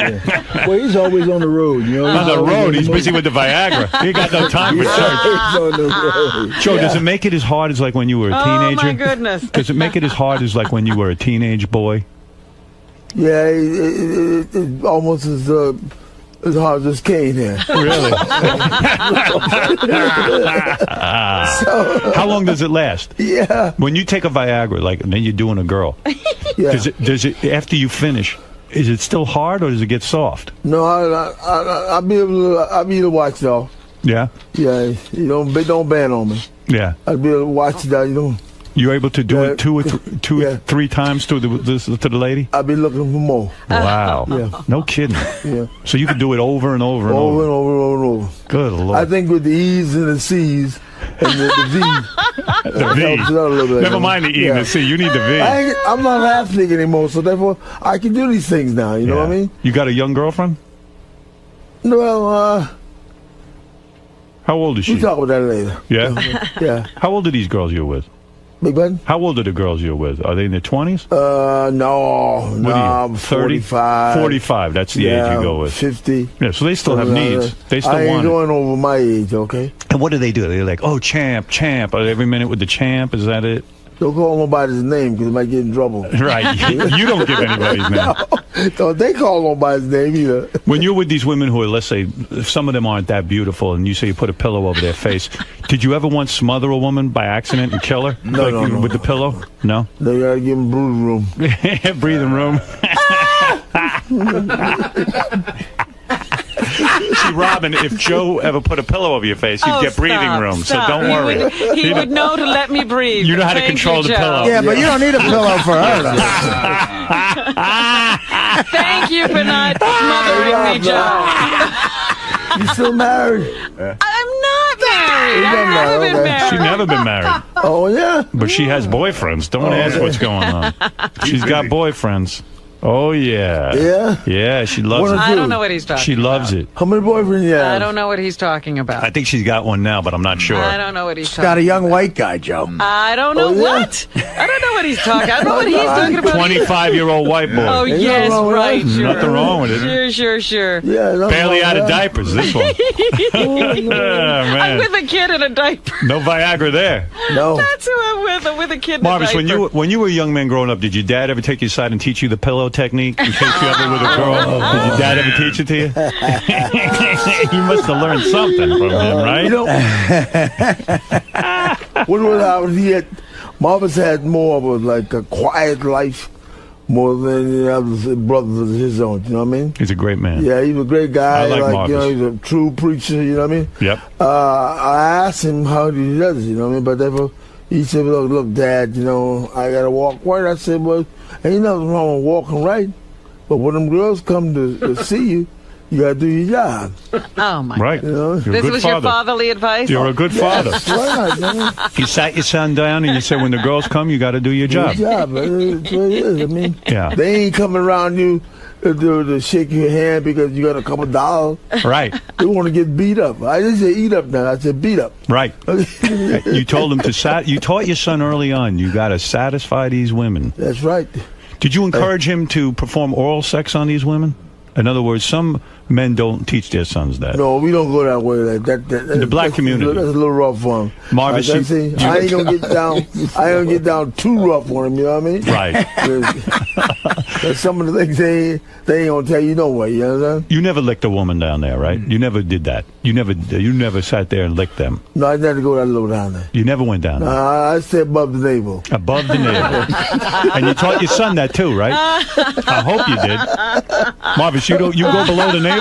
Well, he's always on the road. You know, On the road, he's busy with the Viagra. He ain't got no time for church. He's on the road. Joe, does it make it as hard as like when you were a teenager? Oh, my goodness. Does it make it as hard as like when you were a teenage boy? Yeah, it almost as hard as this cane here. Really? How long does it last? Yeah. When you take a Viagra, like, and then you're doing a girl, does it after you finish, is it still hard or does it get soft? No, I'll be able to watch it off. Yeah? Yeah, you don't ban on me. Yeah. I'll be able to watch it out, you know. You're able to do it two or three times to the lady? I'll be looking for more. Wow. Yeah. No kidding. Yeah. So you can do it over and over and over. Over and over and over. Good Lord. I think with the E's and the C's and the V. The V. Never mind the E and the C. You need the V. I'm not an athlete anymore, so therefore I can do these things now. You know what I mean? You got a young girlfriend? Well, how old is she? We'll talk about that later. Yeah? Yeah. How old are these girls you're with? Big button? How old are the girls you're with? Are they in their 20s? No, I'm 45. 45, that's the age you go with. 50. Yeah, so they still have needs. They still I want ain't it. going over my age, okay? And what do? They're like, oh, champ. Every minute with the champ, is that it? Don't call nobody's name because it might get in trouble. Right. You don't give anybody's name. No, don't they call nobody's name either. When you're with these women who are, let's say, if some of them aren't that beautiful, and you say you put a pillow over their face, did you ever once smother a woman by accident and kill her? No. With the pillow? No? They gotta give them breathing room. Breathing room. See, Robin, if Joe ever put a pillow over your face, you'd get breathing room. Stop. So don't worry. He would know to let me breathe. You know how to control the pillow. Yeah, but you don't need a pillow for her. Thank you for not smothering me, Joe. You still married? I'm not married. I've never been married. She's never been married. Oh, yeah? But she has boyfriends. Don't ask what's going on. She's got boyfriends. Oh, yeah. Yeah? Yeah, she loves it. I don't know what he's talking about. She loves it. How many boyfriends you have? I don't know what he's talking about. I think she's got one now, but I'm not sure. I don't know what he's She's talking about. got a young white guy, Joe. I don't know what. I don't know what he's talking about. I don't know what he's talking about. 25-year-old white boy. Oh, yes, right. Sure. Nothing wrong with it. Sure. Yeah, barely out of diapers, this one. Man. I'm with a kid in a diaper. No Viagra there. No. That's who I'm with. I'm with a kid in Marvis, a diaper. when you were a young man growing up, did your dad ever take you aside and teach you the pillow technique in case you ever with a girl? Did your dad ever teach it to you? You must have learned something from him, right? You know, what was happening? Marvis had more of a quiet life, more than the other brothers of his own. You know what I mean? He's a great man. Yeah, he's a great guy. I like Marvis. He's a true preacher. You know what I mean? Yep. I asked him how he does it. You know what I mean? But therefore, he said, "Look, Dad. You know, I gotta walk right." I said, "Well, ain't nothing wrong with walking right, but when them girls come to see you, you gotta do your job." Oh my! Right. You know? This was your fatherly advice. You're a good father. Yes, right, man. You sat your son down and you said, when the girls come, you got to do your job. Your job. That's what it is. I mean, Yeah. they ain't coming around you to shake your hand because you got a couple dollars. Right. They want to get beat up. I didn't say eat up now. I said beat up. Right. You told him to you taught your son early on, you got to satisfy these women. That's right. Did you encourage him to perform oral sex on these women? In other words, some men don't teach their sons that. No, we don't go that way. The black community. That's a little rough for him. Marvis, I ain't gonna get down too rough on him. You know what I mean? Right. That's some of the things they ain't gonna tell you no way. You know what I'm saying? You never licked a woman down there, right? You never did that. You never sat there and licked them. No, I never go that low down there. You never went down there. I stay above the navel. Above the navel. And you taught your son that too, right? I hope you did. Marvis, you go below the navel?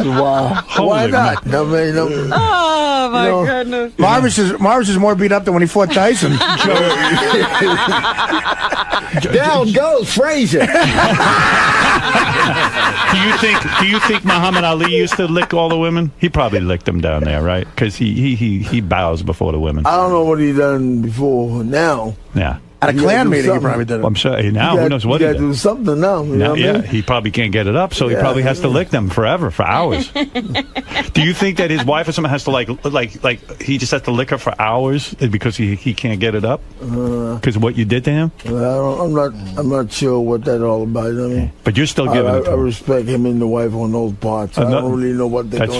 Wow. Why not? No, man, no. Oh, my goodness. Marvis is more beat up than when he fought Tyson. Down goes Frazier. Do you think Muhammad Ali used to lick all the women? He probably licked them down there, right? Because he bows before the women. I don't know what he done before. Now. Yeah. At a Klan meeting, he probably did it. I'm sorry. Now, who knows what he got did? to do something now. You know what I mean? He probably can't get it up, so he probably has to lick them forever, for hours. Do you think that his wife or someone has to like he just has to lick her for hours because he can't get it up? Because of what you did to him? I'm not sure what that's all about. You know what I mean? But you're still giving it to I him. respect him and the wife on those parts. I don't really know what they're going